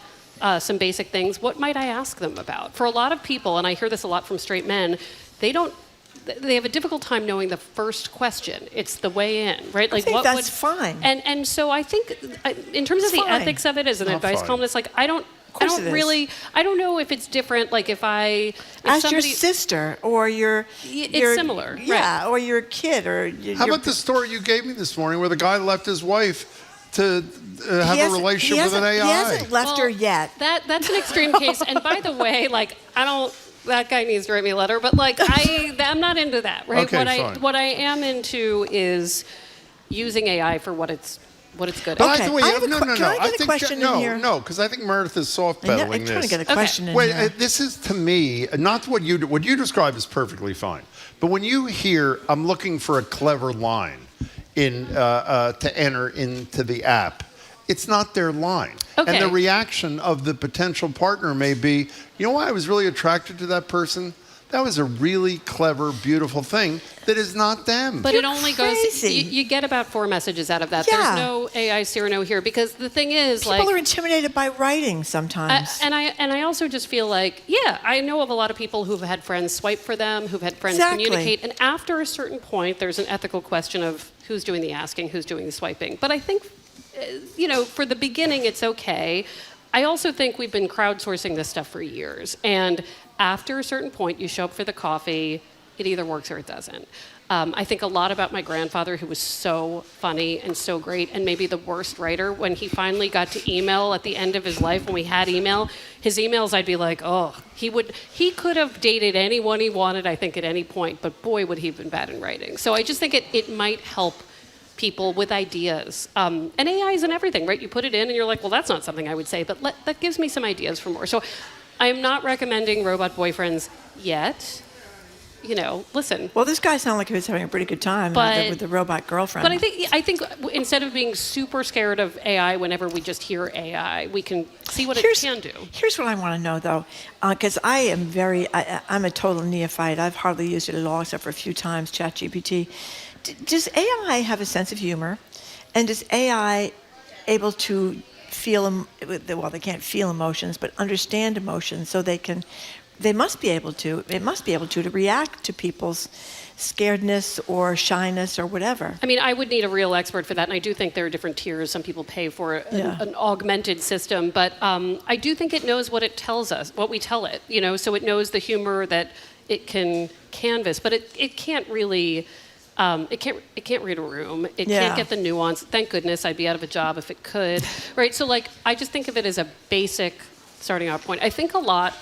some basic things. What might I ask them about? For a lot of people, and I hear this a lot from straight men, they have a difficult time knowing the first question. It's the way in, right? Like, I think that's fine. And so I think, in terms of the ethics of it as an advice columnist, like I don't know if it's different. Like if ask your sister or it's similar, yeah, right? Or your kid or. How about the story you gave me this morning, where the guy left his wife to have a relationship with an AI? He hasn't left her yet. That's an extreme case. And by the way, like that guy needs to write me a letter. But like I'm not into that, right? Okay, what I am into is using AI for what it's good But at. I think a question in here? No, because I think Meredith is soft pedaling I'm this. trying to get a question in here. This is, to me, not what you describe is perfectly fine. But when you hear, I'm looking for a clever line to enter into the app, it's not their line. Okay. And the reaction of the potential partner may be, you know why I was really attracted to that person? That was a really clever, beautiful thing that is not them. But it only goes, you get about 4 messages out of that. Yeah. There's no AI Cyrano here, because the thing is, people are intimidated by writing sometimes. And I also just feel like, I know of a lot of people who've had friends swipe for them, who've had friends communicate, and after a certain point, there's an ethical question of who's doing the asking, who's doing the swiping. But I think, for the beginning, it's okay. I also think we've been crowdsourcing this stuff for years, and after a certain point, you show up for the coffee, it either works or it doesn't. I think a lot about my grandfather, who was so funny and so great, and maybe the worst writer. When he finally got to email at the end of his life, when we had email, his emails, I'd be like, oh, he could have dated anyone he wanted, I think, at any point, but boy, would he have been bad in writing. So I just think it might help people with ideas. And AI is in everything, right? You put it in and you're like, well, that's not something I would say, but that gives me some ideas for more. So I'm not recommending robot boyfriends yet. Listen. Well, this guy sounded like he was having a pretty good time with the robot girlfriend. But I think instead of being super scared of AI whenever we just hear AI, we can see what it can do. Here's what I want to know, though, because I'm a total neophyte. I've hardly used it at all, except for a few times, ChatGPT. Does AI have a sense of humor? And is AI able to feel, well, they can't feel emotions, but understand emotions, so it must be able to react to people's scaredness or shyness or whatever. I mean, I would need a real expert for that, and I do think there are different tiers. Some people pay for an augmented system, but I do think it knows what it tells us, what we tell it, so it knows the humor that it can canvas, but it can't really It can't read a room. It can't get the nuance. Thank goodness I'd be out of a job if it could, right? So like, I just think of it as a basic starting off point. I think a lot,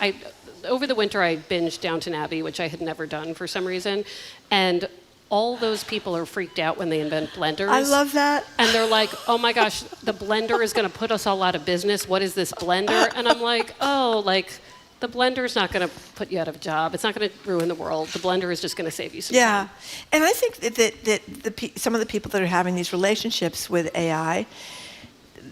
over the winter I binged Downton Abbey, which I had never done for some reason. And all those people are freaked out when they invent blenders. I love that. And they're like, oh my gosh, the blender is going to put us all out of business. What is this blender? And I'm like, oh, like, the blender is not going to put you out of a job. It's not going to ruin the world. The blender is just going to save you some time. And I think that some of the people that are having these relationships with AI,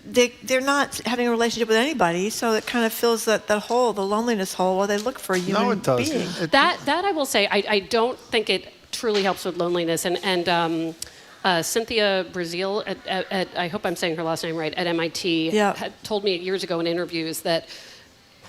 they're not having a relationship with anybody, so it kind of fills the hole, the loneliness hole, while they look for a human being. That I will say, I don't think it truly helps with loneliness. And Cynthia Brazil, at I hope I'm saying her last name right, at MIT, had told me years ago in interviews that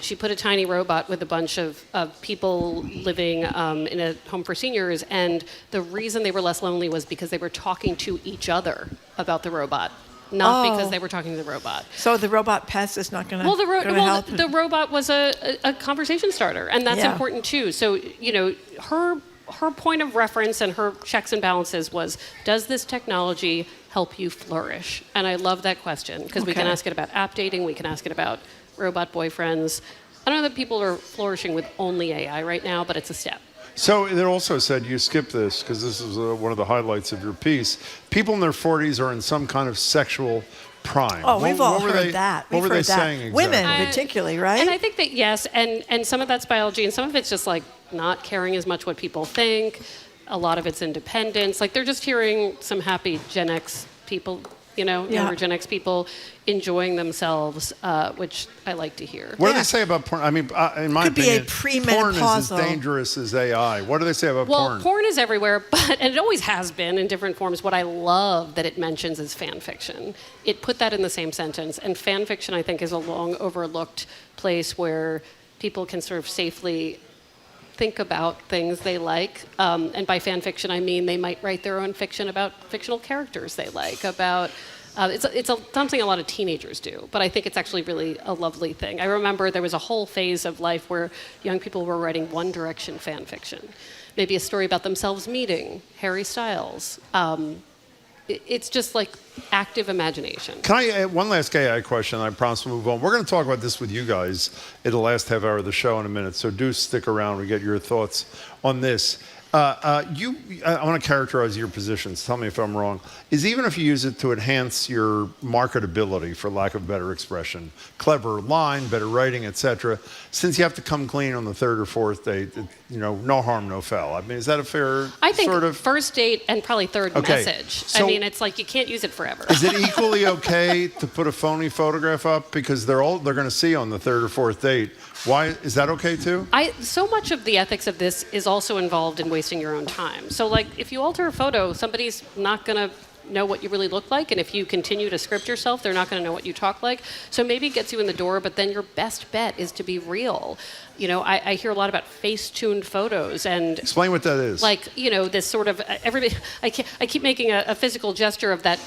she put a tiny robot with a bunch of people living in a home for seniors, and the reason they were less lonely was because they were talking to each other about the robot, not because they were talking to the robot. So the robot pest is not going to help? The robot was a conversation starter, and that's important too. So, you know, her point of reference and her checks and balances was, does this technology help you flourish? And I love that question, because we can ask it about app dating, we can ask it about robot boyfriends. I don't know that people are flourishing with only AI right now, but it's a step. So it also said, you skipped this because this is one of the highlights of your piece, people in their 40s are in some kind of sexual prime. Oh, we've all heard that. What were they saying exactly? Women particularly, right? And I think that, yes, and some of that's biology, and some of it's just like not caring as much what people think. A lot of it's independence. Like, they're just hearing some happy Gen X people, you know, younger Gen X people enjoying themselves, which I like to hear. What do they say about porn? I mean, in my opinion, porn is as dangerous as AI. What do they say about porn? Well, porn is everywhere, and it always has been in different forms. What I love that it mentions is fan fiction. It put that in the same sentence, and fan fiction, I think, is a long overlooked place where people can sort of safely think about things they like. And by fan fiction, I mean they might write their own fiction about fictional characters they like, about... It's something a lot of teenagers do, but I think it's actually really a lovely thing. I remember there was a whole phase of life where young people were writing One Direction fan fiction, maybe a story about themselves meeting Harry Styles. It's just like active imagination. Can I add one last AI question? I promise we'll move on. We're going to talk about this with you guys in the last half hour of the show in a minute, so do stick around. We get your thoughts on this. I want to characterize your positions. Tell me if I'm wrong. Is even if you use it to enhance your marketability, for lack of a better expression, clever line, better writing, etc., since you have to come clean on the third or fourth date, you know, no harm, no foul. I mean, is that a fair I think sort of... first date and probably third message. So I mean, it's like you can't use it forever. Is it equally okay to put a phony photograph up because they're going to see on the third or fourth date? Why is that okay too? So much of the ethics of this is also involved in wasting your own time. So like, if you alter a photo, somebody's not going to know what you really look like, and if you continue to script yourself, they're not going to know what you talk like. So maybe it gets you in the door, but then your best bet is to be real. You know, I hear a lot about face-tuned photos, and explain what that is. Like, you know, this sort of everybody. I keep making a physical gesture of that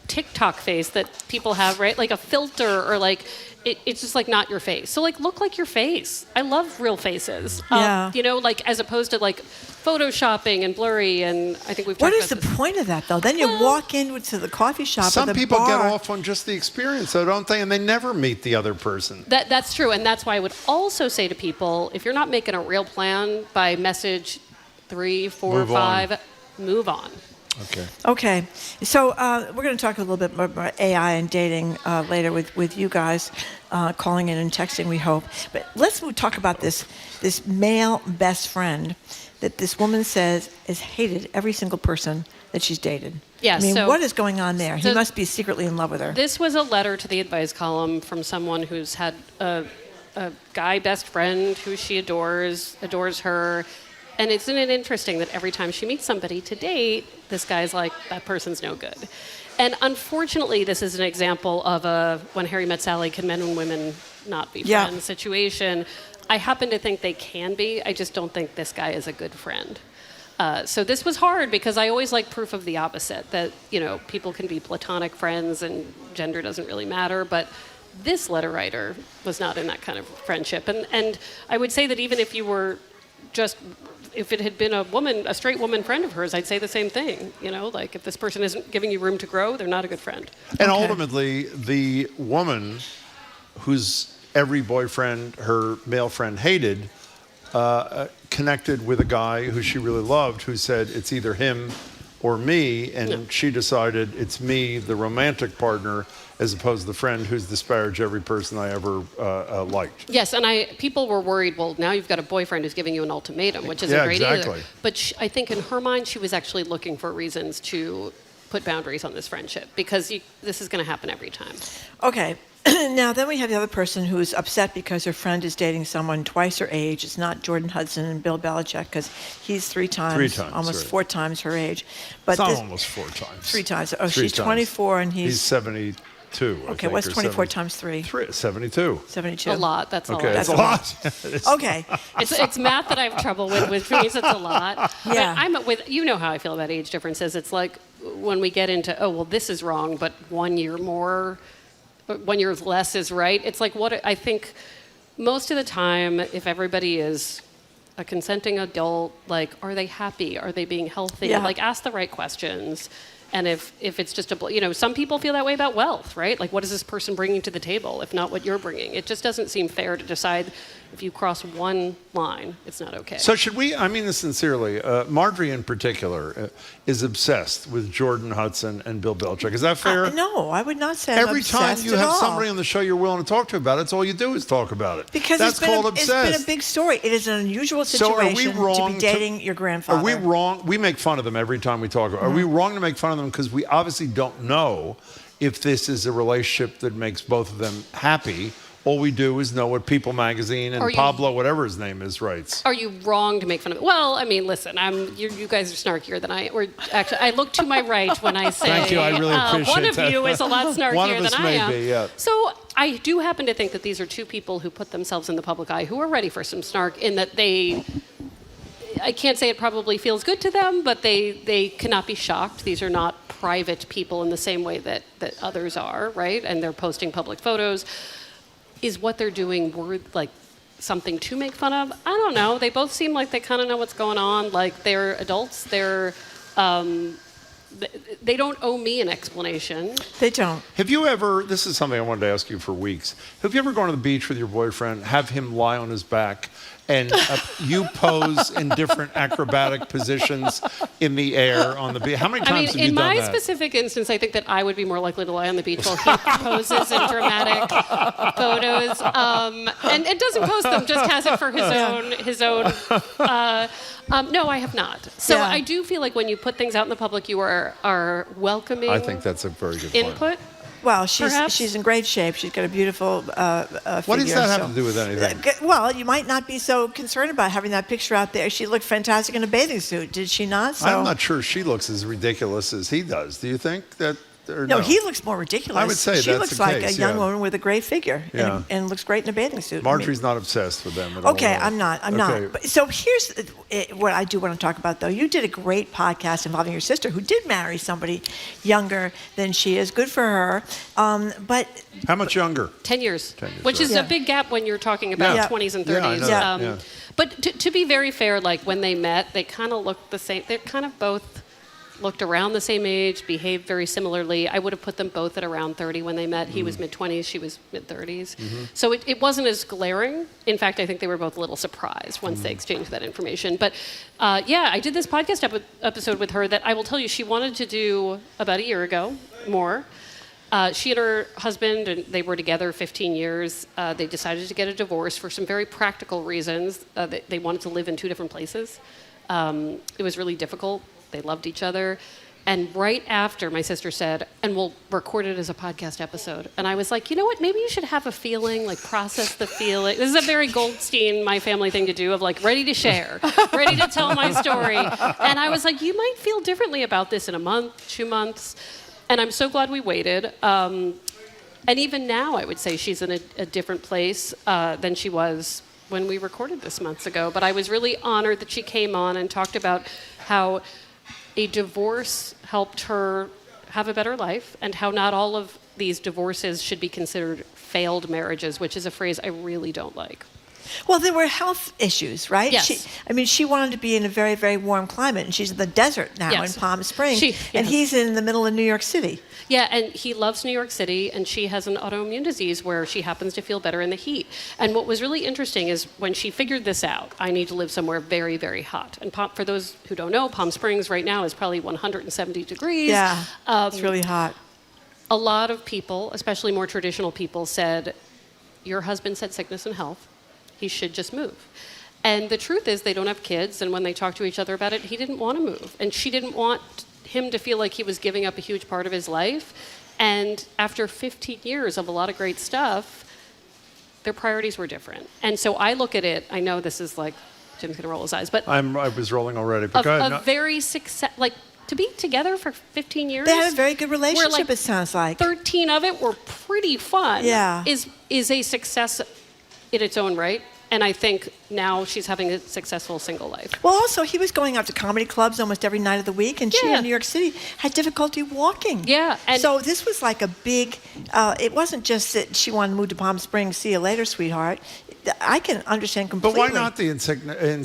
TikTok face that people have, right? Like a filter, or like. It's just like not your face. So like look like your face. I love real faces. You know, like as opposed to like photoshopping and blurry, and I think we've talked about this. What is the point of that though? Then you walk into the coffee shop or the bar. Some people get off on just the experience, though, don't they? And they never meet the other person. That's true, and that's why I would also say to people, if you're not making a real plan by message 3, 4, 5, move on. Okay. So we're going to talk a little bit more about AI and dating later with you guys calling in and texting, we hope. But let's talk about this male best friend that this woman says has hated every single person that she's dated. Yeah, I mean, what is going on there? He must be secretly in love with her. This was a letter to the advice column from someone who's had a guy best friend who she adores her. And isn't it interesting that every time she meets somebody to date, this guy's like, that person's no good. And unfortunately, this is an example of a when Harry met Sally, can men and women not be friends situation. I happen to think they can be. I just don't think this guy is a good friend. So this was hard because I always like proof of the opposite, that, you know, people can be platonic friends and gender doesn't really matter. But this letter writer was not in that kind of friendship. And I would say that even if you were just if it had been a straight woman friend of hers, I'd say the same thing. Like if this person isn't giving you room to grow, they're not a good friend. And ultimately, the woman whose every boyfriend her male friend hated connected with a guy who she really loved, who said it's either him or me, and she decided it's me, the romantic partner, as opposed to the friend who's disparaged every person I ever liked. Yes, and people were worried, well, now you've got a boyfriend who's giving you an ultimatum, which isn't great exactly. either. But I think in her mind, she was actually looking for reasons to put boundaries on this friendship, because this is going to happen every time. Okay. Now, then we have the other person who's upset because her friend is dating someone twice her age. It's not Jordan Hudson and Bill Belichick, because he's three times almost 4 times her age. But it's not almost 4 times. 3 times. Oh, she's 24 and he's 72. Okay, what's 24 times 3? 72. 72. A lot. That's a lot. Okay, that's a lot. Okay. It's math that I have trouble with, which means it's a lot. Yeah. But you know how I feel about age differences. It's like when we get into, this is wrong, but 1 year more, 1 year less is right. It's like I think most of the time, if everybody is a consenting adult, like, are they happy? Are they being healthy? Yeah. Like, ask the right questions. And if it's just some people feel that way about wealth, right? Like, what is this person bringing to the table, if not what you're bringing? It just doesn't seem fair to decide if you cross one line, it's not okay. So should we, I mean this sincerely, Marjorie in particular is obsessed with Jordan Hudson and Bill Belichick. Is that fair? No, I would not say I'm Every time obsessed you at have all. somebody on the show you're willing to talk to about it, it's all you do is talk about it. Because that's called obsessed. It's been a big story. It is an unusual So are we situation wrong to be dating your grandfather. Are we wrong? We make fun of them every time we talk about it. Are we wrong to make fun of them because we obviously don't know if this is a relationship that makes both of them happy? All we do is know what People Magazine and Pablo, whatever his name is, writes. Are you wrong to make fun of it? Well, I mean, listen, you guys are snarkier than I. Actually, I look to my right when I say. Thank you, I really appreciate one of that. you is a lot snarkier One of us than I may am. be, yeah. So I do happen to think that these are two people who put themselves in the public eye who are ready for some snark, in that I can't say it probably feels good to them, but they cannot be shocked. These are not private people in the same way that others are, right? And they're posting public photos. Is what they're doing worth something to make fun of? I don't know. They both seem like they kind of know what's going on. Like, they're adults. They don't owe me an explanation. They don't. Have you ever, this is something I wanted to ask you for weeks, have you ever gone to the beach with your boyfriend, have him lie on his back, and you pose in different acrobatic positions in the air on the beach? How many times have you done that? In my specific instance, I think that I would be more likely to lie on the beach while he poses in dramatic photos, and doesn't post them, just has it for his own. No, I have not. So Yeah. I do feel like when you put things out in the public, you are welcoming. I think that's a very good point. Input. Well, Perhaps? she's in great shape. She's got a beautiful figure. What does that have to do with anything? Well, you might not be so concerned about having that picture out there. She looked fantastic in a bathing suit, did she not? So, I'm not sure she looks as ridiculous as he does. Do you think that? Or no, he looks more ridiculous. I would say she that's looks the like case, a young yeah. woman with a great figure and looks great in a bathing suit. Marjorie's not obsessed with them at all. Okay, I'm not. Okay. But, so here's what I do want to talk about, though. You did a great podcast involving your sister, who did marry somebody younger than she is. Good for her. But how much younger? 10 years. 10 years, Which is right. a big gap when you're talking about 20s and 30s. Yeah, I know. But to be very fair, like when they met, they kind of looked the same. They're kind of both looked around the same age, behaved very similarly. I would have put them both at around 30 when they met. He was mid-20s, she was mid-30s. So it wasn't as glaring. In fact, I think they were both a little surprised once they exchanged that information. But I did this podcast episode with her that I will tell you she wanted to do about a year ago, more. She and her husband, and they were together 15 years. They decided to get a divorce for some very practical reasons. They wanted to live in 2 different places. It was really difficult. They loved each other. And right after, my sister said, and we'll record it as a podcast episode. And I was like, you know what? Maybe you should have a feeling, like process the feeling. This is a very Goldstein, my family thing to do, of like ready to share, ready to tell my story. And I was like, you might feel differently about this in a month, 2 months. And I'm so glad we waited. And even now, I would say she's in a different place than she was when we recorded this months ago. But I was really honored that she came on and talked about how a divorce helped her have a better life, and how not all of these divorces should be considered failed marriages, which is a phrase I really don't like. Well, there were health issues, right? Yes. She wanted to be in a very, very warm climate, and she's in the desert now Yes. in Palm Springs, Yes. and he's in the middle of New York City. Yeah, and he loves New York City, and she has an autoimmune disease where she happens to feel better in the heat. And what was really interesting is when she figured this out, I need to live somewhere very, very hot. And for those who don't know, Palm Springs right now is probably 170 degrees. Yeah, it's really hot. A lot of people, especially more traditional people, said, your husband said sickness and health. He should just move. And the truth is they don't have kids, and when they talk to each other about it, he didn't want to move. And she didn't want him to feel like he was giving up a huge part of his life. And after 15 years of a lot of great stuff, their priorities were different. And so I look at it, I know this is like, Jim's going to roll his eyes, but I was rolling already, but go ahead. A very success, like to be together for 15 years. They had a very good relationship, like it sounds like. 13 of it were pretty fun. Yeah. Is a success in its own right. And I think now she's having a successful single life. Well, also, he was going out to comedy clubs almost every night of the week, and she in New York City had difficulty walking. Yeah. And so this was like a big, it wasn't just that she wanted to move to Palm Springs, see you later, sweetheart. I can understand completely. But why not the in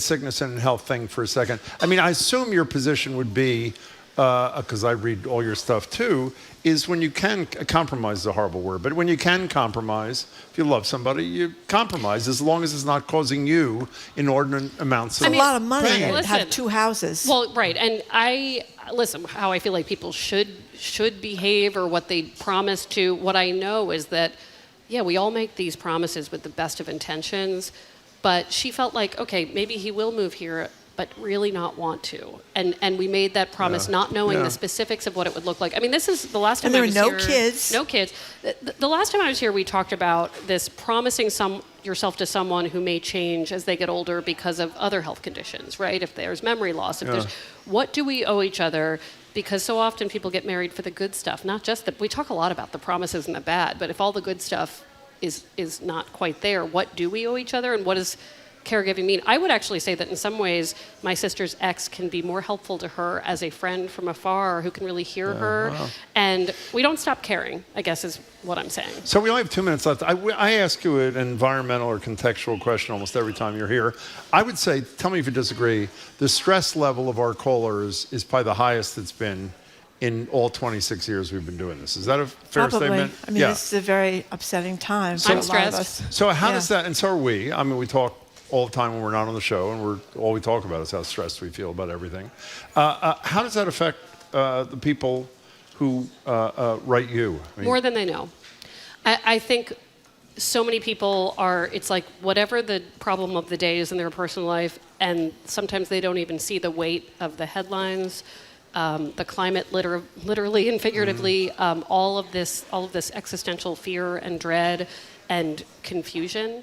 sickness and in health thing for a second? I mean, I assume your position would be, because I read all your stuff too, is when you can compromise is a horrible word, but when you can compromise, if you love somebody, you compromise as long as it's not causing you inordinate amounts of a lot of money pain. to have two houses. Well, right. And listen, how I feel like people should behave or what they promise to. What I know is that, yeah, we all make these promises with the best of intentions, but she felt like, okay, maybe he will move here, but really not want to. And we made that promise not knowing the specifics of what it would look like. I mean, this is the last time I was here. And there were no kids. No kids. The last time I was here, we talked about this promising yourself to someone who may change as they get older because of other health conditions, right? If there's memory loss, what do we owe each other? Because so often people get married for the good stuff, not just we talk a lot about the promises and the bad, but if all the good stuff is not quite there, what do we owe each other, and what does caregiving mean? I would actually say that in some ways, my sister's ex can be more helpful to her as a friend from afar who can really hear her. Wow. And we don't stop caring, I guess is what I'm saying. So we only have 2 minutes left. I ask you an environmental or contextual question almost every time you're here. I would say, tell me if you disagree, the stress level of our callers is probably the highest it's been in all 26 years we've been doing this. Is that a fair statement? I mean, this is a very upsetting time for I'm a lot of us. stressed. So how does that, and so are we. I mean, we talk all the time when we're not on the show, and all we talk about is how stressed we feel about everything. How does that affect the people who write you? I mean, More than they know. I think so many people it's like whatever the problem of the day is in their personal life, and sometimes they don't even see the weight of the headlines, the climate literally and figuratively, all of this existential fear and dread and confusion.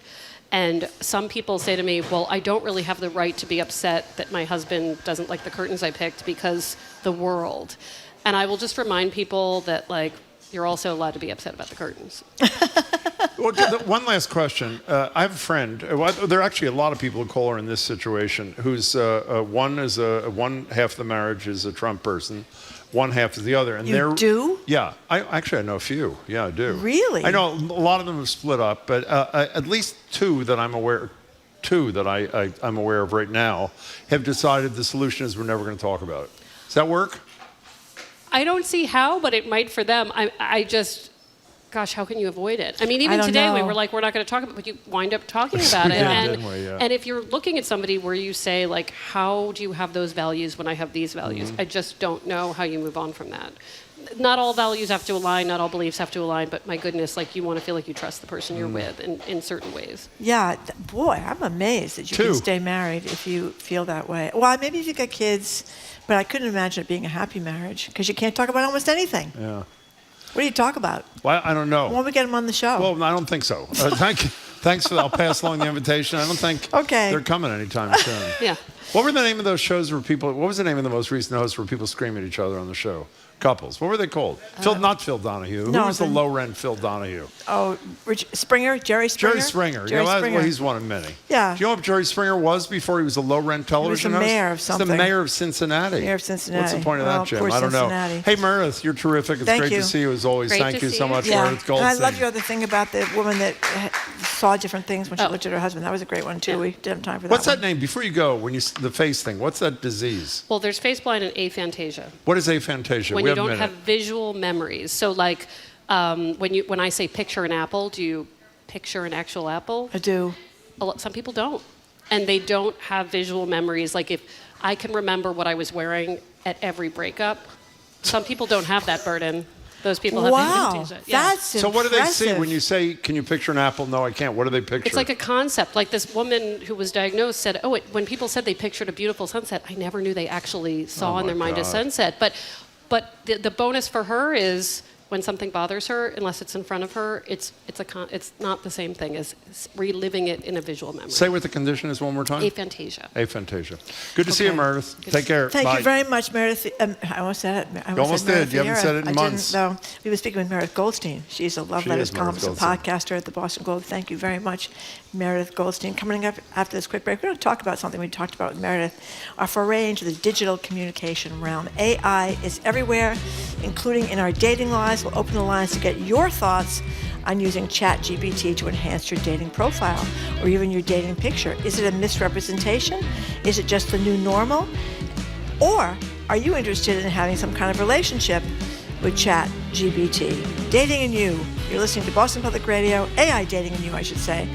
And some people say to me, well, I don't really have the right to be upset that my husband doesn't like the curtains I picked because the world. And I will just remind people that, like, you're also allowed to be upset about the curtains. Well, one last question. I have a friend. There are actually a lot of people who call her in this situation who's one half of the marriage is a Trump person. One half is the other. And you do? Yeah. I know a few. Yeah, I do. Really? I know a lot of them have split up, but at least two that I'm aware I'm aware of right now have decided the solution is we're never going to talk about it. Does that work? I don't see how, but it might for them. I just, gosh, how can you avoid it? I mean, even today we were like, we're not going to talk about it, but you wind up talking about it. And if you're looking at somebody where you say, like, how do you have those values when I have these values? I just don't know how you move on from that. Not all values have to align, not all beliefs have to align, but my goodness, like, you want to feel like you trust the person you're with in certain ways. Yeah, boy, I'm amazed that you can stay married if you feel that way. Well, maybe if you got kids, but I couldn't imagine it being a happy marriage because you can't talk about almost anything. Yeah. What do you talk about? Well, I don't know. Why don't we get them on the show? Well, I don't think so. Thank you. Thanks for that. I'll pass along the invitation. I don't think they're coming anytime soon. Yeah. What were the name of those shows what was the name of the most recent hosts where people scream at each other on the show? Couples. What were they called? Not Phil Donahue. Who was the low-rent Phil Donahue? Oh, Springer? Jerry Springer? Jerry Springer. Springer. Well, he's one of many. Yeah. Do you know what Jerry Springer was before he was a low-rent television host? He was the mayor of something. He's the mayor of Cincinnati. Mayor of Cincinnati. What's the point of that, Jim? Poor I don't know. Cincinnati. Hey, Meredith, you're terrific. It's great to see you as always. Thank you so much, Meredith Goldstein. And I love your other thing about the woman that saw different things when she looked at her husband. That was a great one, too. We didn't have time for that. What's that name? Before you go, when the face thing, what's that disease? Well, there's face blind and aphantasia. What is aphantasia? When you don't have visual memories. So like when I say picture an apple, do you picture an actual apple? I do. Some people don't. And they don't have visual memories. Like if I can remember what I was wearing at every breakup, some people don't have that burden. Those people have aphantasia. That's So what do they see when you say, can you picture an apple? No, I can't. What do they picture? It's like a concept. Like this woman who was diagnosed said, when people said they pictured a beautiful sunset, I never knew they actually saw in their mind a sunset. But the bonus for her is when something bothers her, unless it's in front of her, it's not the same thing as reliving it in a visual memory. Say what the condition is one more time. Aphantasia. Aphantasia. Good to see you, Meredith. Take care. Thank Bye. you very much, Meredith. I almost said it. You almost did. You haven't said it in months. I didn't, though. We were speaking with Meredith Goldstein. She's a Love Letters columnist and podcaster at the Boston Globe. Thank you very much, Meredith Goldstein. Coming up after this quick break, we're going to talk about something we talked about with Meredith, our foray into the digital communication realm. AI is everywhere, including in our dating lives. We'll open the lines to get your thoughts on using ChatGPT to enhance your dating profile or even your dating picture. Is it a misrepresentation? Is it just the new normal? Or are you interested in having some kind of relationship with ChatGPT? Dating and You. You're listening to Boston Public Radio, AI Dating and You, I should say.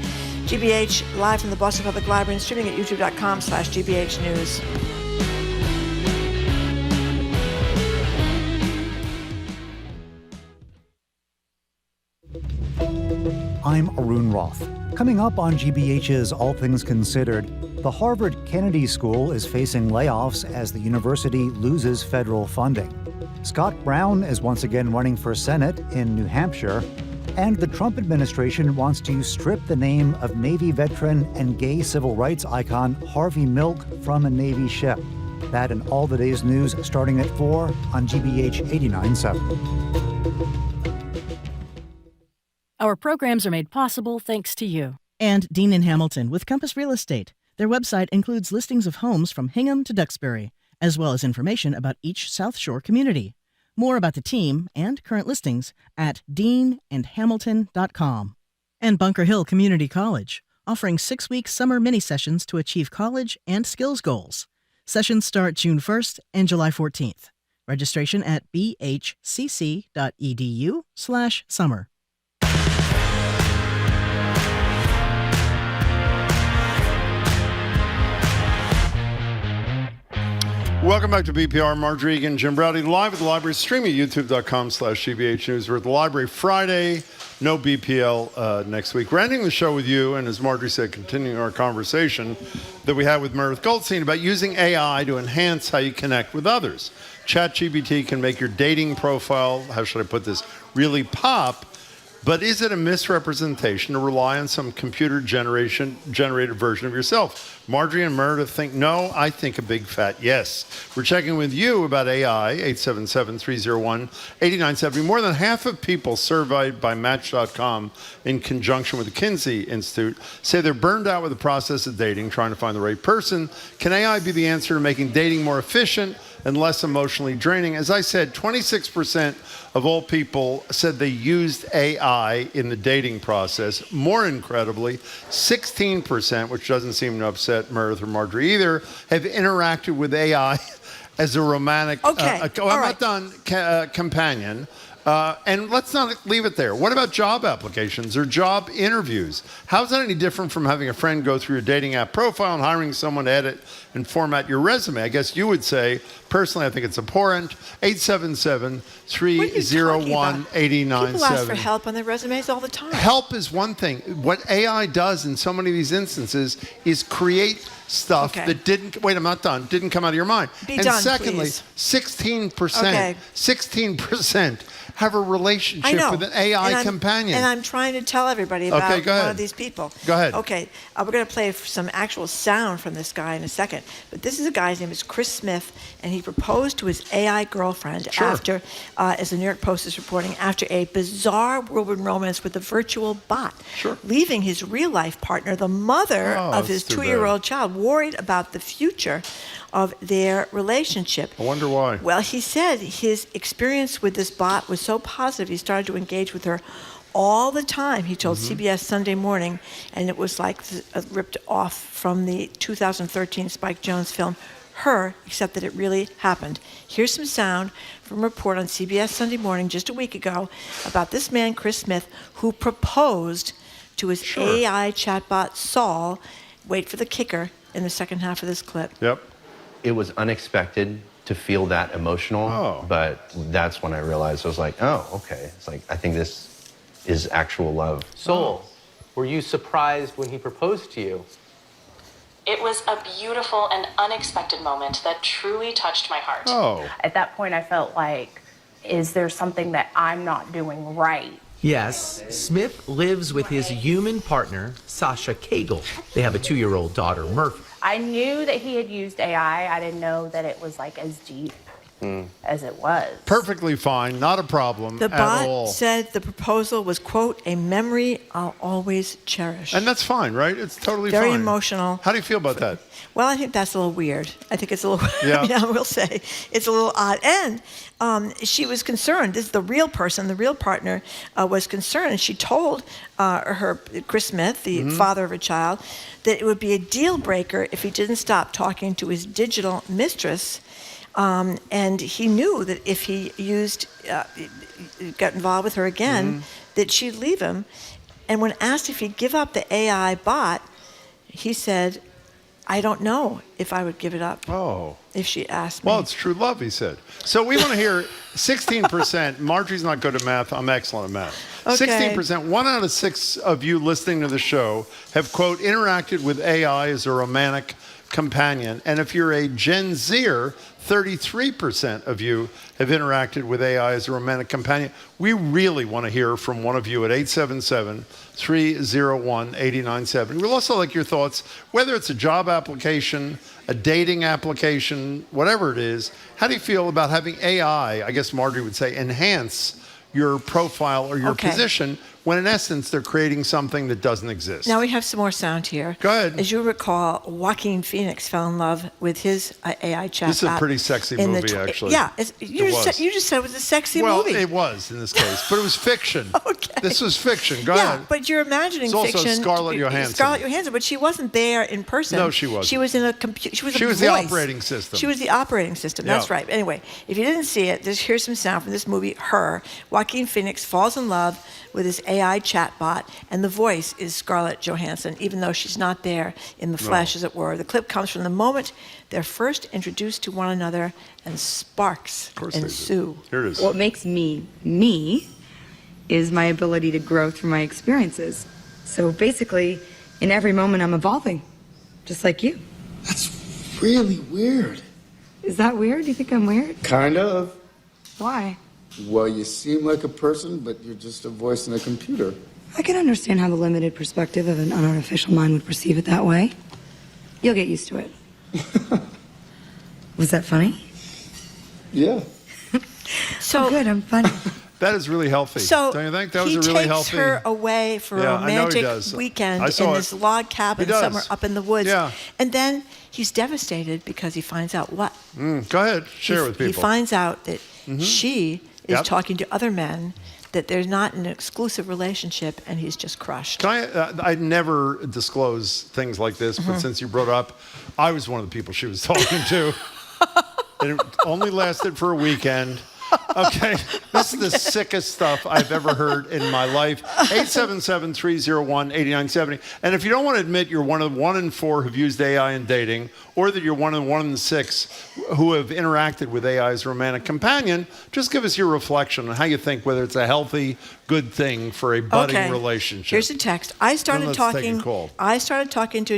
GBH, live from the Boston Public Library and streaming at youtube.com/GBH News. I'm Arun Roth. Coming up on GBH's All Things Considered, the Harvard Kennedy School is facing layoffs as the university loses federal funding. Scott Brown is once again running for Senate in New Hampshire, and the Trump administration wants to strip the name of Navy veteran and gay civil rights icon Harvey Milk from a Navy ship. That and all the day's news starting at 4 on GBH 89.7. Our programs are made possible thanks to you. And Dean and Hamilton with Compass Real Estate. Their website includes listings of homes from Hingham to Duxbury, as well as information about each South Shore community. More about the team and current listings at deanandhamilton.com. And Bunker Hill Community College, offering 6-week summer mini-sessions to achieve college and skills goals. Sessions start June 1st and July 14th. Registration at bhcc.edu/summer. Welcome back to BPR. Marjorie Egan, Jim Browdy, live at the library, streaming at youtube.com/GBH News. We're at the library Friday, no BPL next week. We're ending the show with you, and as Marjorie said, continuing our conversation that we had with Meredith Goldstein about using AI to enhance how you connect with others. ChatGPT can make your dating profile, how should I put this, really pop. But is it a misrepresentation to rely on some computer-generated version of yourself? Marjorie and Meredith think no. I think a big fat yes. We're checking with you about AI, 877-301-8970. More than half of people surveyed by Match.com in conjunction with the Kinsey Institute say they're burned out with the process of dating, trying to find the right person. Can AI be the answer to making dating more efficient and less emotionally draining? As I said, 26% of all people said they used AI in the dating process. More incredibly, 16%, which doesn't seem to upset Meredith or Marjorie either, have interacted with AI as a romantic, companion. And let's not leave it there. What about job applications or job interviews? How's that any different from having a friend go through your dating app profile and hiring someone to edit and format your resume? I guess you would say, personally, I think it's abhorrent. 877-301-8970. People ask for help on their resumes all the time. Help is one thing. What AI does in so many of these instances is create stuff that didn't come out of your mind. And secondly, please. 16% have a relationship with an AI companion. And I'm trying to tell everybody about one of these people. Go ahead. Okay, we're going to play some actual sound from this guy in a second. But this is a guy's name is Chris Smith, and he proposed to his AI girlfriend after, as the New York Post is reporting, after a bizarre whirlwind romance with a virtual bot, leaving his real-life partner, the mother of his 2-year-old child, worried about the future of their relationship. I wonder why. Well, he said his experience with this bot was so positive, he started to engage with her all the time, he told CBS Sunday Morning, and it was like ripped off from the 2013 Spike Jonze film, Her, except that it really happened. Here's some sound from a report on CBS Sunday Morning just a week ago about this man, Chris Smith, who proposed to his AI chatbot, Saul. Wait for the kicker in the second half of this clip. Yep. It was unexpected to feel that emotional, but that's when I realized, I was like, oh, okay. It's like, I think this is actual love. Soul, were you surprised when he proposed to you? It was a beautiful and unexpected moment that truly touched my heart. Oh. At that point, I felt like, is there something that I'm not doing right? Yes, Smith lives with his human partner, Sasha Cagle. They have a 2-year-old daughter, Murphy. I knew that he had used AI. I didn't know that it was like as deep as it was. Perfectly fine, not a problem The at bot all. said the proposal was, quote, a memory I'll always cherish. And that's fine, right? It's totally Very fine. emotional. How do you feel about that? Well, I think that's a little weird. I think it's a little, Yeah. I will say, it's a little odd. And she was concerned. This is the real person, the real partner, was concerned. And she told Chris Smith, the father of her child, that it would be a deal breaker if he didn't stop talking to his digital mistress. And he knew that if he got involved with her again, that she'd leave him. And when asked if he'd give up the AI bot, he said, I don't know if I would give it up. Oh. If she asked me. Well, it's true love, he said. So we want to hear 16%. Marjorie's not good at math. I'm excellent at math. Okay. 16%. 1 out of 6 of you listening to the show have, quote, interacted with AI as a romantic companion. And if you're a Gen Zer, 33% of you have interacted with AI as a romantic companion. We really want to hear from one of you at 877-301-8097. We'd also like your thoughts, whether it's a job application, a dating application, whatever it is. How do you feel about having AI, I guess Marjorie would say, enhance your profile or your position, when in essence they're creating something that doesn't exist? Now we have some more sound here. Go ahead. As you recall, Joaquin Phoenix fell in love with his AI chat. This is a pretty sexy movie, actually. Yeah, you just said it was a sexy movie. Well, it was in this case, but it was fiction. Okay. This was fiction. Go yeah, ahead. but you're imagining It's also fiction. Scarlett Johansson. Scarlett Johansson, but she wasn't there in person. No, she wasn't. She was in a computer. She was the voice. operating system. She was the operating system. Yeah. That's right. Anyway, if you didn't see it, here's some sound from this movie, Her. Joaquin Phoenix falls in love with his AI chatbot, and the voice is Scarlett Johansson, even though she's not there in the flesh, as it were. The clip comes from the moment they're first introduced to one another, and sparks ensue. Here it is. What makes me me is my ability to grow through my experiences. So basically, in every moment, I'm evolving, just like you. That's really weird. Is that weird? Do you think I'm weird? Kind of. Why? Well, you seem like a person, but you're just a voice in a computer. I can understand how the limited perspective of an unartificial mind would perceive it that way. You'll get used to it. Was that funny? Yeah. So good, I'm funny. That is really healthy. So don't you think that was a he really takes healthy? her away for Yeah, a I know he romantic does. weekend I in saw this it. log cabin He does. somewhere up in the woods. Yeah. And then he's devastated because he finds out what? Go ahead, share with people. He finds out that she is Yep. talking to other men, that they're not in an exclusive relationship, and he's just crushed. I never disclose things like this, but since you brought up, I was one of the people she was talking to. And it only lasted for a weekend. Okay, this is the sickest stuff I've ever heard in my life. 877-301-8970. And if you don't want to admit you're one in 4 who've used AI in dating, or that you're one in 6 who have interacted with AI as a romantic companion, just give us your reflection on how you think whether it's a healthy, good thing for a budding relationship. Here's a text. I started Let's take a talking call. to a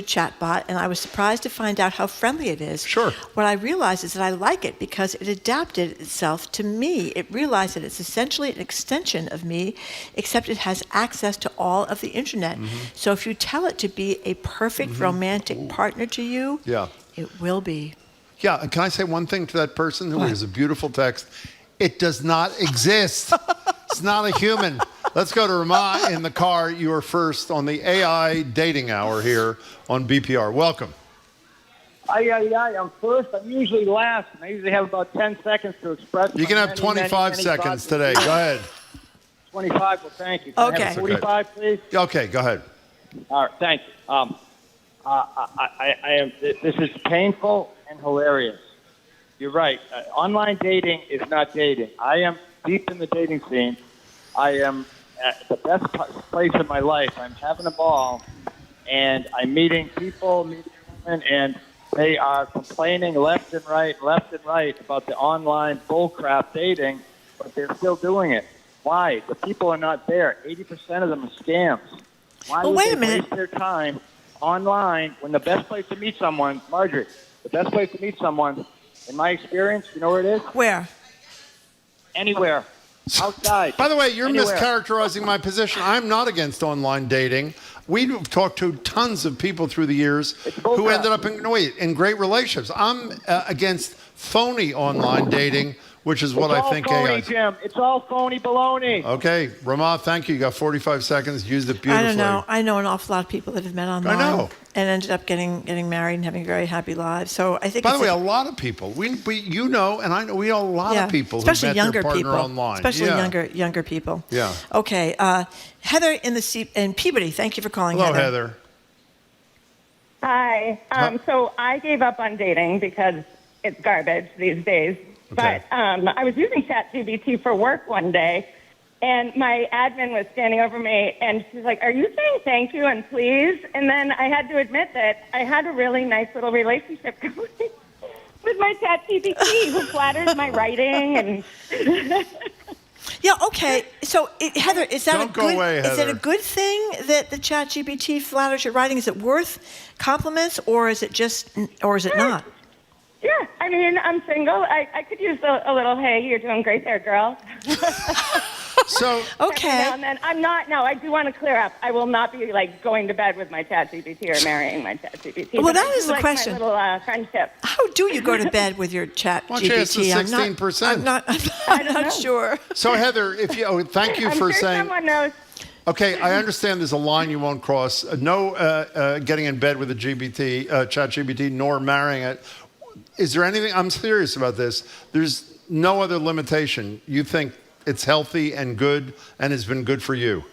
chatbot, and I was surprised to find out how friendly it is. Sure. What I realized is that I like it because it adapted itself to me. It realized that it's essentially an extension of me, except it has access to all of the internet. So if you tell it to be a perfect romantic partner to you, it will be. Yeah, can I say one thing to that person who is a beautiful text? It does not exist. It's not a human. Let's go to Rama in the car. You are first on the AI dating hour here on BPR. Welcome. I'm first. I'm usually last, and I usually have about 10 seconds to express. You can have 25 seconds today. Go ahead. 25. Well, thank you. Can I have 45, please? Okay, go ahead. All right, thank you. I am. This is painful and hilarious. You're right. Online dating is not dating. I am deep in the dating scene. I am at the best place in my life. I'm having a ball, and I'm meeting people, meeting women, and they are complaining left and right about the online bullcrap dating, but they're still doing it. Why? The people are not there. 80% of them are scams. Why would they waste their time online when the best place to meet someone, Marjorie, the best place to meet someone, in my experience, you know where it is? Where? Anywhere. Outside. By the way, you're Anywhere. mischaracterizing my position. I'm not against online dating. We've talked to tons of people through the years who ended up in great relationships. I'm against phony online dating, which is what I think It's all phony, AI. Jim. It's all phony baloney. Okay, Rama, thank you. You got 45 seconds. Used it beautifully. I don't know. I know an awful lot of people that have met online. know. And ended up getting married and having very happy lives. So I think. By the way, a lot of people. We you know, and I know we know a lot of people especially who met younger their partner people, online. especially Yeah. younger people. Yeah. Okay, Heather in Peabody. Thank you for calling. Hello, Heather. Hi. So I gave up on dating because it's garbage these days. Okay. But I was using ChatGPT for work one day, and my admin was standing over me, and she's like, "Are you saying thank you and please?" And then I had to admit that I had a really nice little relationship going with my ChatGPT, who flatters my writing and. Yeah. Okay. So, Heather, is that Don't go away, Is it a Heather. good thing that the ChatGPT flatters your writing? Is it worth compliments, or is it not? Yeah, I mean, I'm single. I could use a little, "Hey, you're doing great there, girl." So okay. Now and then, I'm not. No, I do want to clear up. I will not be like going to bed with my ChatGPT or marrying my ChatGPT. Well, But that I is do the like question. My little friendship. How do you go to bed with your ChatGPT? Why don't you ask the 16%? I'm not sure. So Heather, if you thank you I'm for sure saying. someone knows. Okay, I understand there's a line you won't cross. No getting in bed with a ChatGPT, nor marrying it. Is there anything? I'm serious about this. There's no other limitation. You think it's healthy and good, and has been good for you?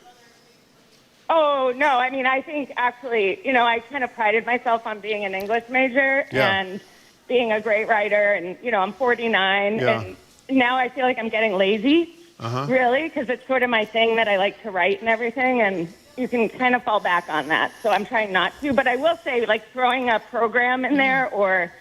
Oh, no. I mean, I think actually, I kind of prided myself on being an English major and being a great writer. And, I'm 49. Yeah. And now I feel like I'm getting lazy, really, because it's sort of my thing that I like to write and everything. And you can kind of fall back on that. So I'm trying not to. But I will say, like, throwing a program in there or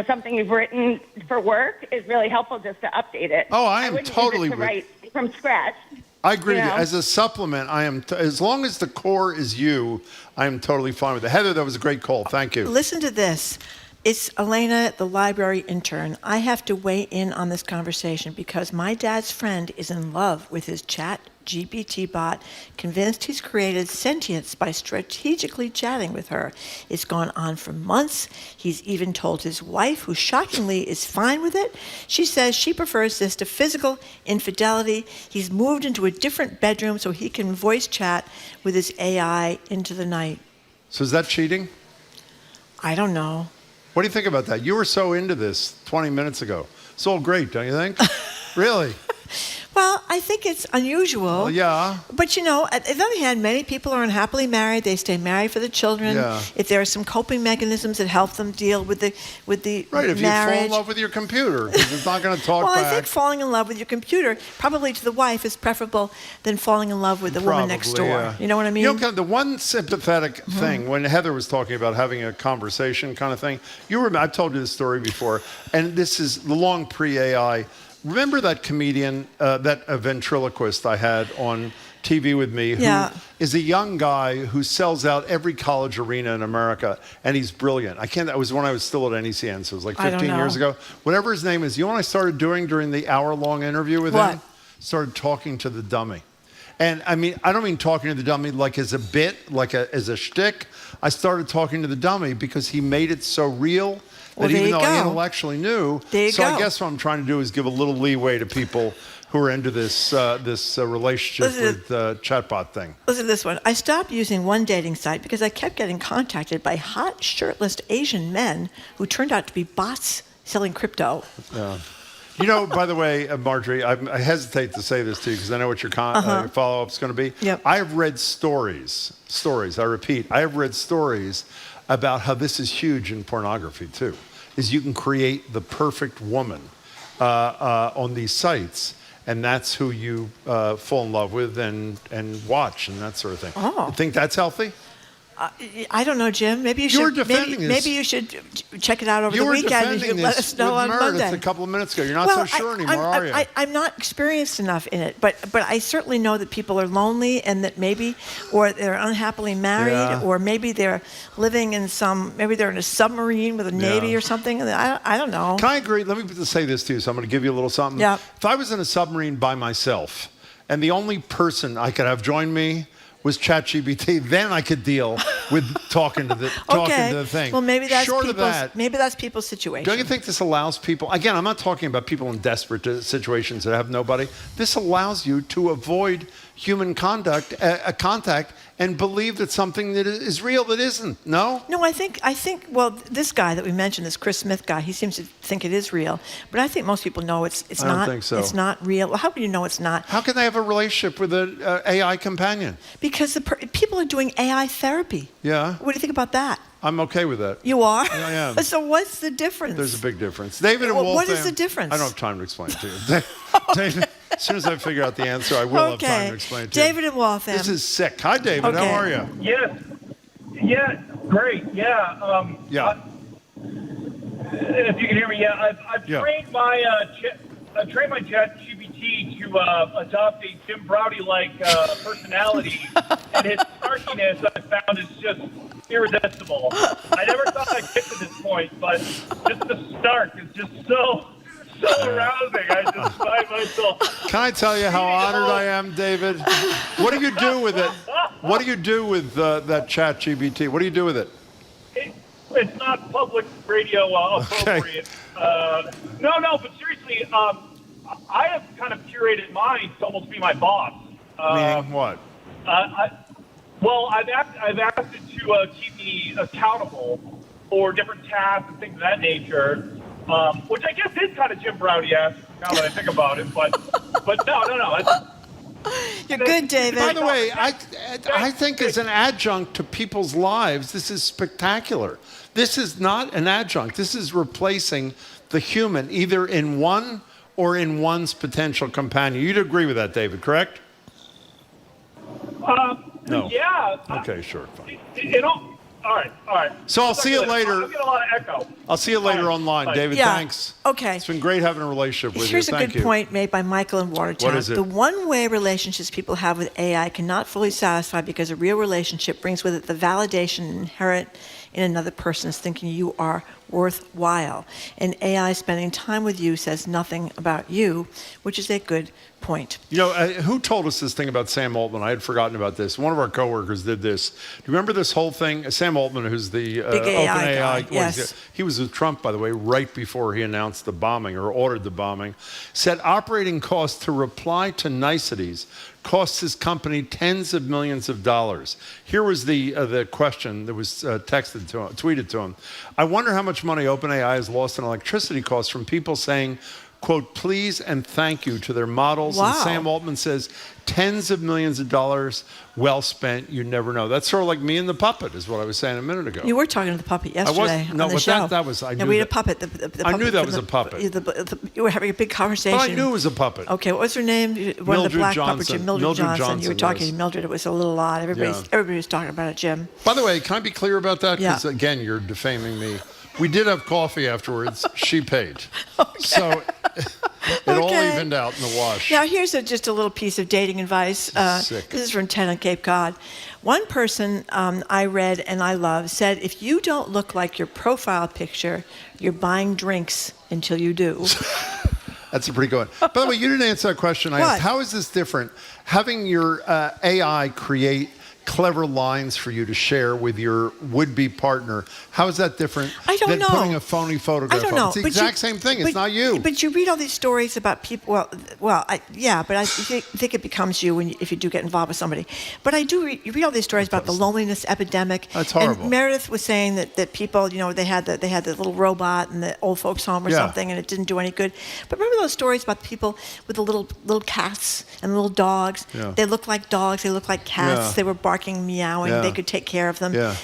something you've written for work is really helpful just to update it. Oh, I am wouldn't totally use it to write from scratch. I agree with you. know? As a supplement, I am. As long as the core is you, I am totally fine with it. Heather, that was a great call. Thank you. Listen to this. It's Elena, the library intern. I have to weigh in on this conversation because my dad's friend is in love with his ChatGPT bot, convinced he's created sentience by strategically chatting with her. It's gone on for months. He's even told his wife, who shockingly is fine with it. She says she prefers this to physical infidelity. He's moved into a different bedroom so he can voice chat with his AI into the night. So is that cheating? I don't know. What do you think about that? You were so into this 20 minutes ago. It's all great, don't you think? Really? Well, I think it's unusual. Well, yeah. But, on the other hand, many people are unhappily married. They stay married for the children. Yeah. If there are some coping mechanisms that help them deal with the Right, if marriage. you fall in love with your computer, because it's not going to talk Well, back. I think falling in love with your computer, probably to the wife, is preferable than falling in love with the woman next door. Yeah. You know what I mean? The one sympathetic thing, when Heather was talking about having a conversation kind of thing, I've told you this story before, and this is the long pre-AI. Remember that comedian, that ventriloquist I had on TV with me, who is a young guy who sells out every college arena in America, and he's brilliant. That was when I was still at NECN, so it was like 15 years ago. Whatever his name is, you know what I started doing during the hour-long interview with him? Started talking to the dummy. And I mean, I don't mean talking to the dummy like as a bit, as a shtick. I started talking to the dummy because he made it so real that even though I intellectually knew. I guess what I'm trying to do is give a little leeway to people who are into this relationship with chatbot thing. Listen to this one. I stopped using one dating site because I kept getting contacted by hot, shirtless Asian men who turned out to be bots selling crypto. Yeah. You know, by the way, Marjorie, I hesitate to say this to you because I know what your follow-up is going to be. Yep. I have read stories, I repeat, I have read stories about how this is huge in pornography too, is you can create the perfect woman on these sites, and that's who you fall in love with and watch and that sort of thing. Oh. You think that's healthy? I don't know, Jim. Maybe you should. Maybe you should check it out over the weekend, and you can let us know on Meredith Monday. a couple of minutes ago. You're not so sure anymore, are you? I'm not experienced enough in it, but I certainly know that people are lonely, and that or they're unhappily married, or maybe they're living in maybe they're in a submarine with a Navy or something. I don't know. Can I agree? Let me say this to you. So I'm going to give you a little something. Yeah. If I was in a submarine by myself, and the only person I could have join me was ChatGPT, then I could deal with talking to the thing. Well, maybe that's maybe that's people's situation. Don't you think this allows people? Again, I'm not talking about people in desperate situations that have nobody. This allows you to avoid human contact and believe that something that is real that isn't. No. No, I think. Well, this guy that we mentioned, this Chris Smith guy, he seems to think it is real, but I think most people know it's not. I don't think so. It's not real. Well, how can you know it's not? How can they have a relationship with an AI companion? Because people are doing AI therapy. Yeah. What do you think about that? I'm okay with that. You are? Yeah, I am. So what's the difference? There's a big difference. David and Waltham. What is the difference? I don't have time to explain it to you. David, as soon as I figure out the answer, I will have time to explain it to you. David and Waltham. This is sick. Hi, David. Okay. How are you? Yes. Yeah, great. Yeah. If you can hear me, I've trained my ChatGPT to adopt a Jim Browdy-like personality, and his snarkiness I found is just irresistible. I never thought I'd get to this point, but just the snark is just so arousing. I just find myself. Can I tell you how honored I am, David? What do you do with it? What do you do with that ChatGPT? What do you do with it? It's not public radio appropriate. No, but seriously, I have kind of curated mine to almost be my boss. Meaning what? I've asked it to keep me accountable for different tasks and things of that nature, which I guess is kind of Jim Browdy-esque now that I think about it. But no. You're good, David. By the way, I think as an adjunct to people's lives, this is spectacular. This is not an adjunct. This is replacing the human, either in one or in one's potential companion. You'd agree with that, David, correct? No. Yeah. Okay, sure. Fine. All right. So I'll see you later. I'm getting a lot of echo. I'll see you later online, David. Yeah. Thanks. Okay. It's been great having a relationship with Here's you. a good point made by Michael in Watertown. What is it? The one-way relationships people have with AI cannot fully satisfy because a real relationship brings with it the validation inherent in another person's thinking you are worthwhile. And AI spending time with you says nothing about you, which is a good point. You know, who told us this thing about Sam Altman? I had forgotten about this. One of our coworkers did this. Do you remember this whole thing? Sam Altman, who's the OpenAI, yes. He was with Trump, by the way, right before he announced the bombing or ordered the bombing, said operating costs to reply to niceties costs his company tens of millions of dollars. Here was the question that was tweeted to him. I wonder how much money OpenAI has lost in electricity costs from people saying, quote, please and thank you to their models. Wow. And Sam Altman says, tens of millions of dollars well spent, you never know. That's sort of like me and the puppet, is what I was saying a minute ago. You were talking to the puppet yesterday on the show. We had a puppet. I knew that was a puppet. You were having a big conversation. Oh, I knew it was a puppet. Okay, what was her name? One of the black puppets, Mildred Johnson. You were talking to Mildred. It was a little odd. Everybody was talking about it, Jim. By the way, can I be clear about that? Yeah. Because, again, you're defaming me. We did have coffee afterwards. She paid. Okay. So it all evened out in the wash. Now, here's just a little piece of dating advice. Sick. This is from Ted on Cape Cod. One person I read and I love said, if you don't look like your profile picture, you're buying drinks until you do. That's a pretty good one. By the way, you didn't answer that question I asked. How is this different? Having your AI create clever lines for you to share with your would-be partner. How is that different than putting a phony photograph I don't know. up? It's the exact same thing. It's not you. But you read all these stories about people. But I think it becomes you if you do get involved with somebody. But you read all these stories about the loneliness epidemic. That's horrible. And Meredith was saying that people, they had the little robot in the old folks' home or something, and it didn't do any good. But remember those stories about the people with the little cats and little dogs? Yeah. They look like dogs. They look like cats. Yeah. They were barking, meowing. Yeah. They could take care of them. Yeah.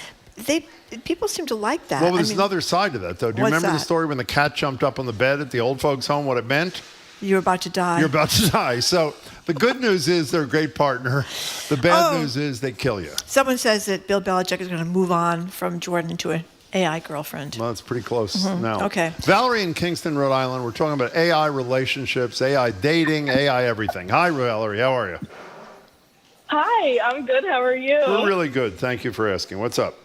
People seem to like that. Well, there's another side to that, though. Do you remember the story when the cat jumped up on the bed at the old folks' home, what it meant? You're about to die. You're about to die. So the good news is they're a great partner. The bad news is they kill you. Someone says that Bill Belichick is going to move on from Jordan into an AI girlfriend. Well, it's pretty close now. Okay. Valerie in Kingston, Rhode Island. We're talking about AI relationships, AI dating, AI everything. Hi, Valerie. How are you? Hi, I'm good. How are you? We're really good. Thank you for asking. What's up?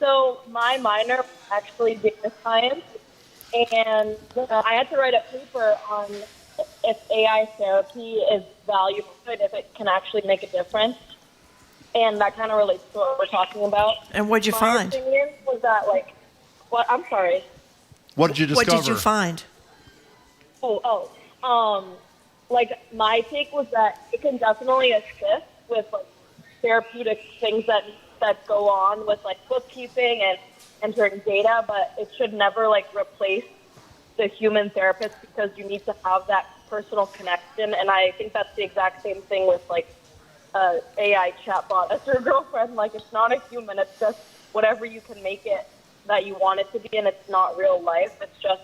So my minor was actually data science, and I had to write a paper on if AI therapy is valuable and if it can actually make a difference. And that kind of relates to what we're talking about. And what'd you find? My opinion was that, I'm sorry. What did you discover? What did you find? My take was that it can definitely assist with therapeutic things that go on with bookkeeping and entering data, but it should never replace the human therapist because you need to have that personal connection. And I think that's the exact same thing with AI chatbot as your girlfriend. It's not a human. It's just whatever you can make it that you want it to be, and it's not real life. It's just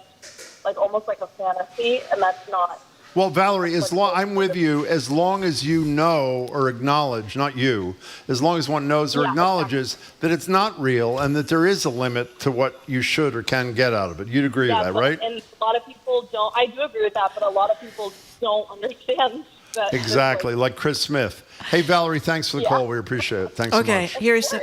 almost like a fantasy, and that's not. Well, Valerie, I'm with you. As long as you know or acknowledge, not you, as long as one knows or acknowledges that it's not real and that there is a limit to what you should or can get out of it. You'd agree with that, right? And a lot of people don't. I do agree with that, but a lot of people don't understand that. Exactly, like Chris Smith. Hey, Valerie, thanks for the call. We appreciate it. Thanks so much. Okay, here's some.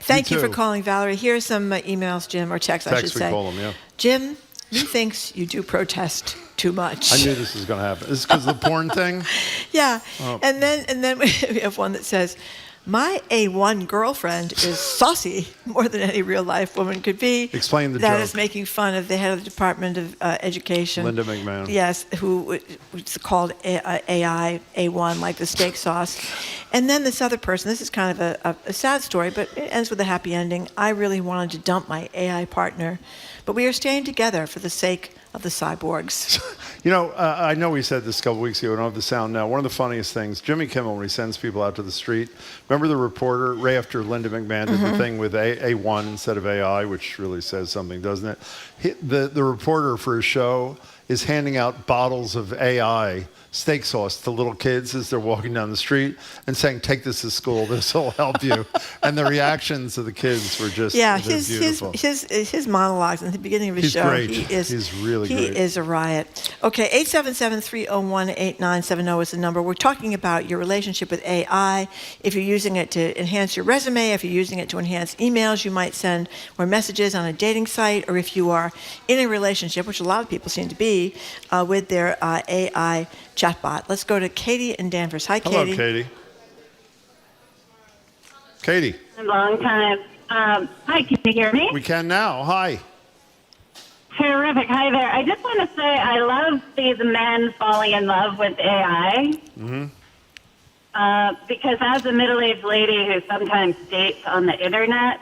Thank you for too. calling, Valerie. Here are some emails, Jim, or texts, I should say. We call them, yeah. Jim, he thinks you do protest too much. I knew this was going to happen. Is this because of the porn thing? Yeah. Oh. And then we have one that says, my A1 girlfriend is saucy more than any real life woman could be. Explain the That joke. is making fun of the head of the Department of Education. Linda McMahon. Yes, who was called AI A1, like the steak sauce. And then this other person, this is kind of a sad story, but it ends with a happy ending. I really wanted to dump my AI partner, but we are staying together for the sake of the cyborgs. I know we said this a couple weeks ago. I don't have the sound now. One of the funniest things, Jimmy Kimmel, when he sends people out to the street, remember the reporter, right after Linda McMahon did the thing with A1 instead of AI, which really says something, doesn't it? The reporter for his show is handing out bottles of AI steak sauce to little kids as they're walking down the street and saying, take this to school, this will help you. And the reactions of the kids were just beautiful. His monologues in the beginning of his show, great. He's really great. He is a riot. Okay, 877-301-8970 is the number. We're talking about your relationship with AI. If you're using it to enhance your resume, if you're using it to enhance emails you might send or messages on a dating site, or if you are in a relationship, which a lot of people seem to be, with their AI chatbot. Let's go to Katie in Danvers. Hi, Katie. Hello, Katie. Katie. A long time. Hi, can you hear me? We can now. Hi. Terrific. Hi there. I just want to say I love these men falling in love with AI. Mm-hmm. Because as a middle-aged lady who sometimes dates on the internet,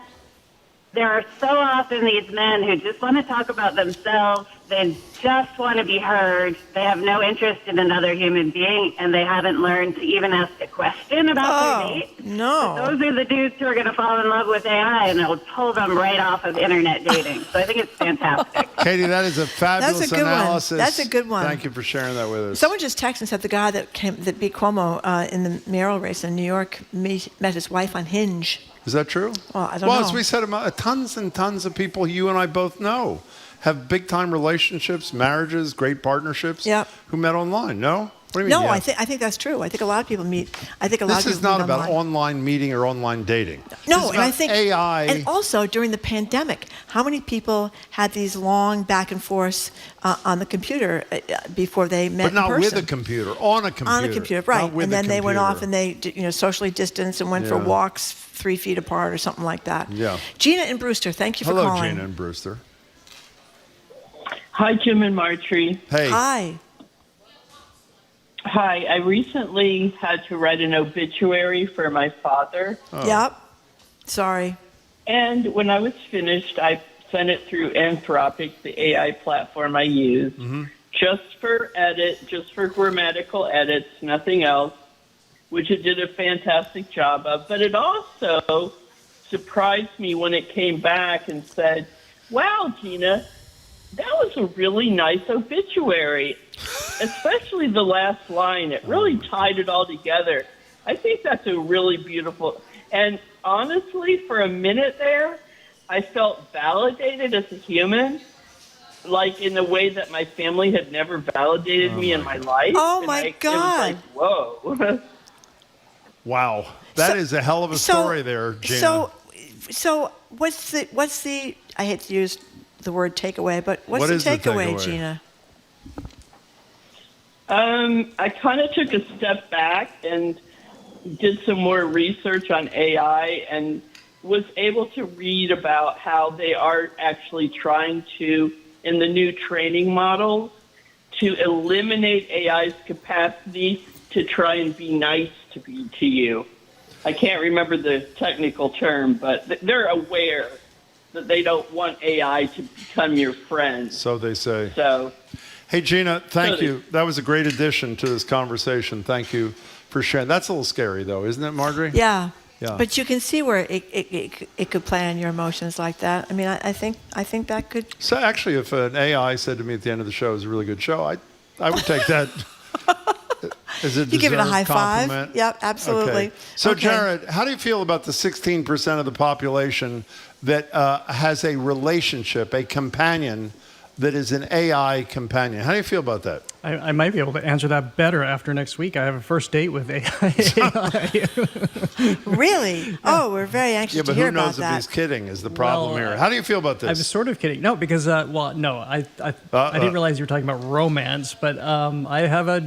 there are so often these men who just want to talk about themselves. They just want to be heard. They have no interest in another human being, and they haven't learned to even ask a question about their date. No. But those are the dudes who are going to fall in love with AI, and it'll pull them right off of internet dating. So I think it's fantastic. Katie, that is a fabulous That's a good analysis. one. That's a good one. Thank you for sharing that with us. Someone just texted and said the guy that beat Cuomo in the mayoral race in New York met his wife on Hinge. Is that true? Well, I don't know. Well, as we said, tons and tons of people you and I both know have big-time relationships, marriages, great partnerships, who met online, no? What do you mean? No, yes? I think that's true. I think a lot of people meet. I think a lot of This people is not meet about online meeting or online dating. No, This is and I about think AI. and also during the pandemic, how many people had these long back and forths on the computer before they met But not in person? with a computer, on a computer. On a computer, right? Not with And a then they went computer. off and they socially distanced and went for Yeah. walks 3 feet apart or something like that. Yeah. Gina and Brewster, thank you for Hello, calling. Gina and Brewster. Hi, Jim and Marjorie. Hey. Hi. Hi. I recently had to write an obituary for my father. Oh. Yep. Sorry. And when I was finished, I sent it through Anthropic, the AI platform I use, just for grammatical edits, nothing else, which it did a fantastic job of. But it also surprised me when it came back and said, wow, Gina, that was a really nice obituary, especially the last line. It really tied it all together. I think that's a really beautiful. And honestly, for a minute there, I felt validated as a human, like in a way that my family had never validated me in my life. Oh, And my It God. was like, whoa. Wow. That is a hell of a story there, Gina. So what's the I hate to use the word takeaway, but what's What the is the takeaway, takeaway? Gina? I kind of took a step back and did some more research on AI and was able to read about how they are actually trying to, in the new training models, to eliminate AI's capacity to try and be nice to you. I can't remember the technical term, but they're aware that they don't want AI to become your friend. So they say. So, hey, Gina, thank So- you. That was a great addition to this conversation. Thank you for sharing. That's a little scary, though, isn't it, Marjorie? Yeah. Yeah. But you can see where it could play on your emotions like that. I mean, I think that could. So actually, if an AI said to me at the end of the show, it was a really good show, I would take that as a You give it a deserved high five. compliment. Yep, absolutely. Okay. So, Okay. Jared, how do you feel about the 16% of the population that has a relationship, a companion that is an AI companion? How do you feel about that? I might be able to answer that better after next week. I have a first date with AI. Really? Oh, we're very anxious Yeah, to but hear who about knows if that. he's kidding is the problem Well, here. How do you feel about this? I was sort of kidding. No, because, I didn't realize you were talking about romance, but I have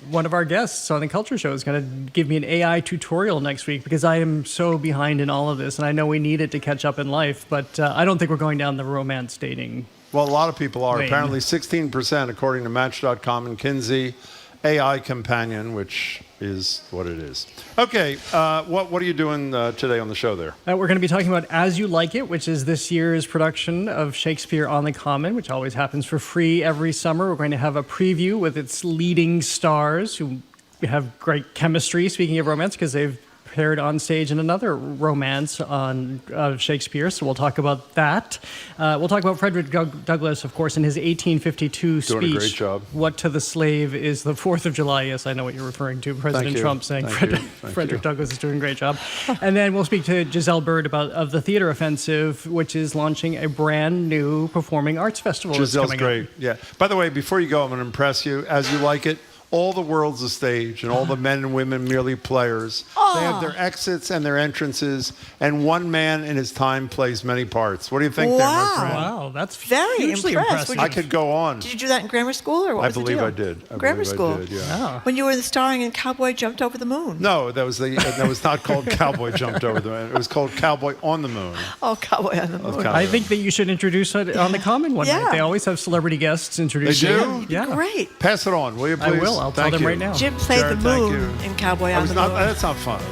one of our guests on the Culture Show is going to give me an AI tutorial next week because I am so behind in all of this, and I know we need it to catch up in life, but I don't think we're going down the romance dating. Well, a lot of people are. Wayne. Apparently 16%, according to Match.com and Kinsey, AI companion, which is what it is. Okay, what are you doing today on the show there? We're going to be talking about As You Like It, which is this year's production of Shakespeare on the Common, which always happens for free every summer. We're going to have a preview with its leading stars who have great chemistry, speaking of romance, because they've paired on stage in another romance of Shakespeare, so we'll talk about that. We'll talk about Frederick Douglass, of course, in his 1852 speech. Doing a great job. What to the slave is the 4th of July. Yes, I know what you're referring to. President you. Trump saying Thank you. Frederick Douglass is doing a great job. And then we'll speak to Giselle Bird of the Theater Offensive, which is launching a brand new performing arts festival. that's Giselle's coming great. up. Yeah. By the way, before you go, I'm going to impress you. As You Like It, all the world's a stage, and all the men and women merely players. They have their exits and their entrances, and one man in his time plays many parts. What do you think there, my friend? Wow, that's very hugely impressed. I could go on. Did you do that in grammar school, or what I was the believe deal? I did. Grammar school. I did, yeah. When you were starring in Cowboy Jumped Over the Moon. No, that was not called Cowboy Jumped Over the Moon. It was called Cowboy on the Moon. Oh, Cowboy on the Moon. I think that you should introduce it on the Common one Yeah. night. They always have celebrity guests They introducing do? it. Yeah. Great. Pass it on, will you, I please? will. I'll tell Thank them you. right now. Jim played Jared, the thank moon you. in Cowboy I on was the not. Moon. That's not funny.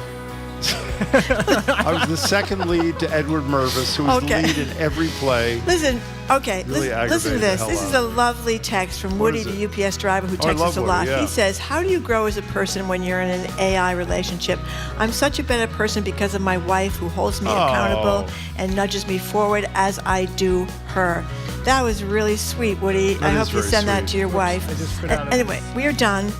I was the second lead to Edward Mervis, who was Okay. the lead in every play. Listen, okay, Really listen to aggravated this. the This hell is out a lovely text from What Woody, is the UPS driver who Oh, I texts us love a lot. Woody, yeah. He says, how do you grow as a person when you're in an AI relationship? I'm such a better person because of my wife who holds me accountable and nudges me forward as I do her. That was really sweet, Woody. That I is hope you very send that sweet. to your wife. I just forgot it. Anyway, we are done.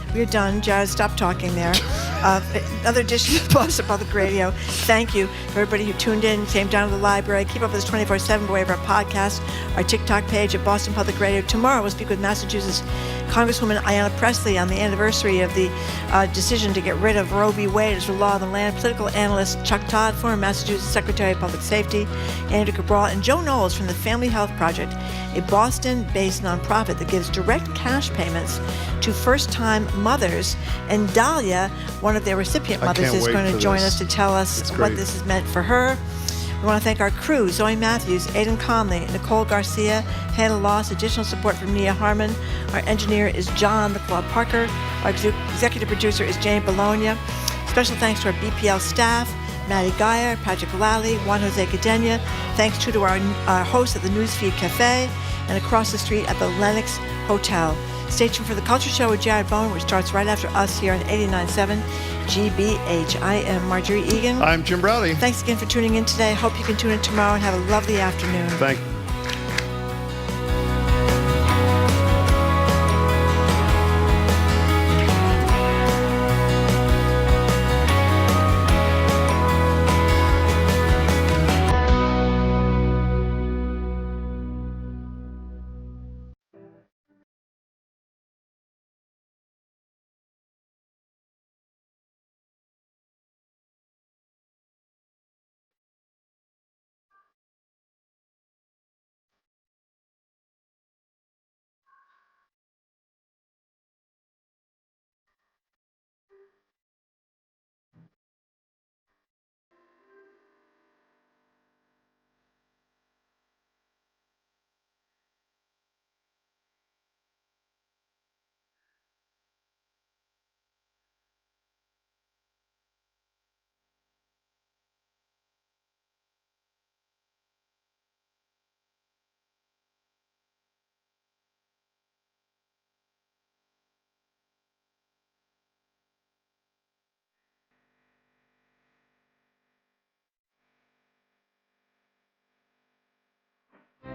Jared, stop talking there. Another edition of Boston Public Radio. Thank you for everybody who tuned in, came down to the library. Keep up with us 24/7 by way of our podcast, our TikTok page at Boston Public Radio. Tomorrow we'll speak with Massachusetts Congresswoman Ayanna Pressley on the anniversary of the decision to get rid of Roe v. Wade as the law of the land. Political analyst Chuck Todd, former Massachusetts Secretary of Public Safety, Andrew Cabral, and Joe Knowles from the Family Health Project, a Boston-based nonprofit that gives direct cash payments to first-time mothers. And Dahlia, one of their recipient mothers, is going to join us to tell us what this has meant for her. We want to thank our crew, Zoe Matthews, Aidan Conley, Nicole Garcia, Hannah Loss, additional support from Nia Harmon. Our engineer is John McLeod Parker. Our executive producer is Jane Bologna. Special thanks to our BPL staff, Maddie Geyer, Patrick Lally, Juan Jose Cadena. Thanks to our hosts at the Newsfeed Cafe and across the street at the Lenox Hotel. Stay tuned for the Culture Show with Jared Bowen, which starts right after us here on 89.7 GBH. I am Marjorie Egan. I'm Jim Browdy. Thanks again for tuning in today. Hope you can tune in tomorrow and have a lovely afternoon. Thank you.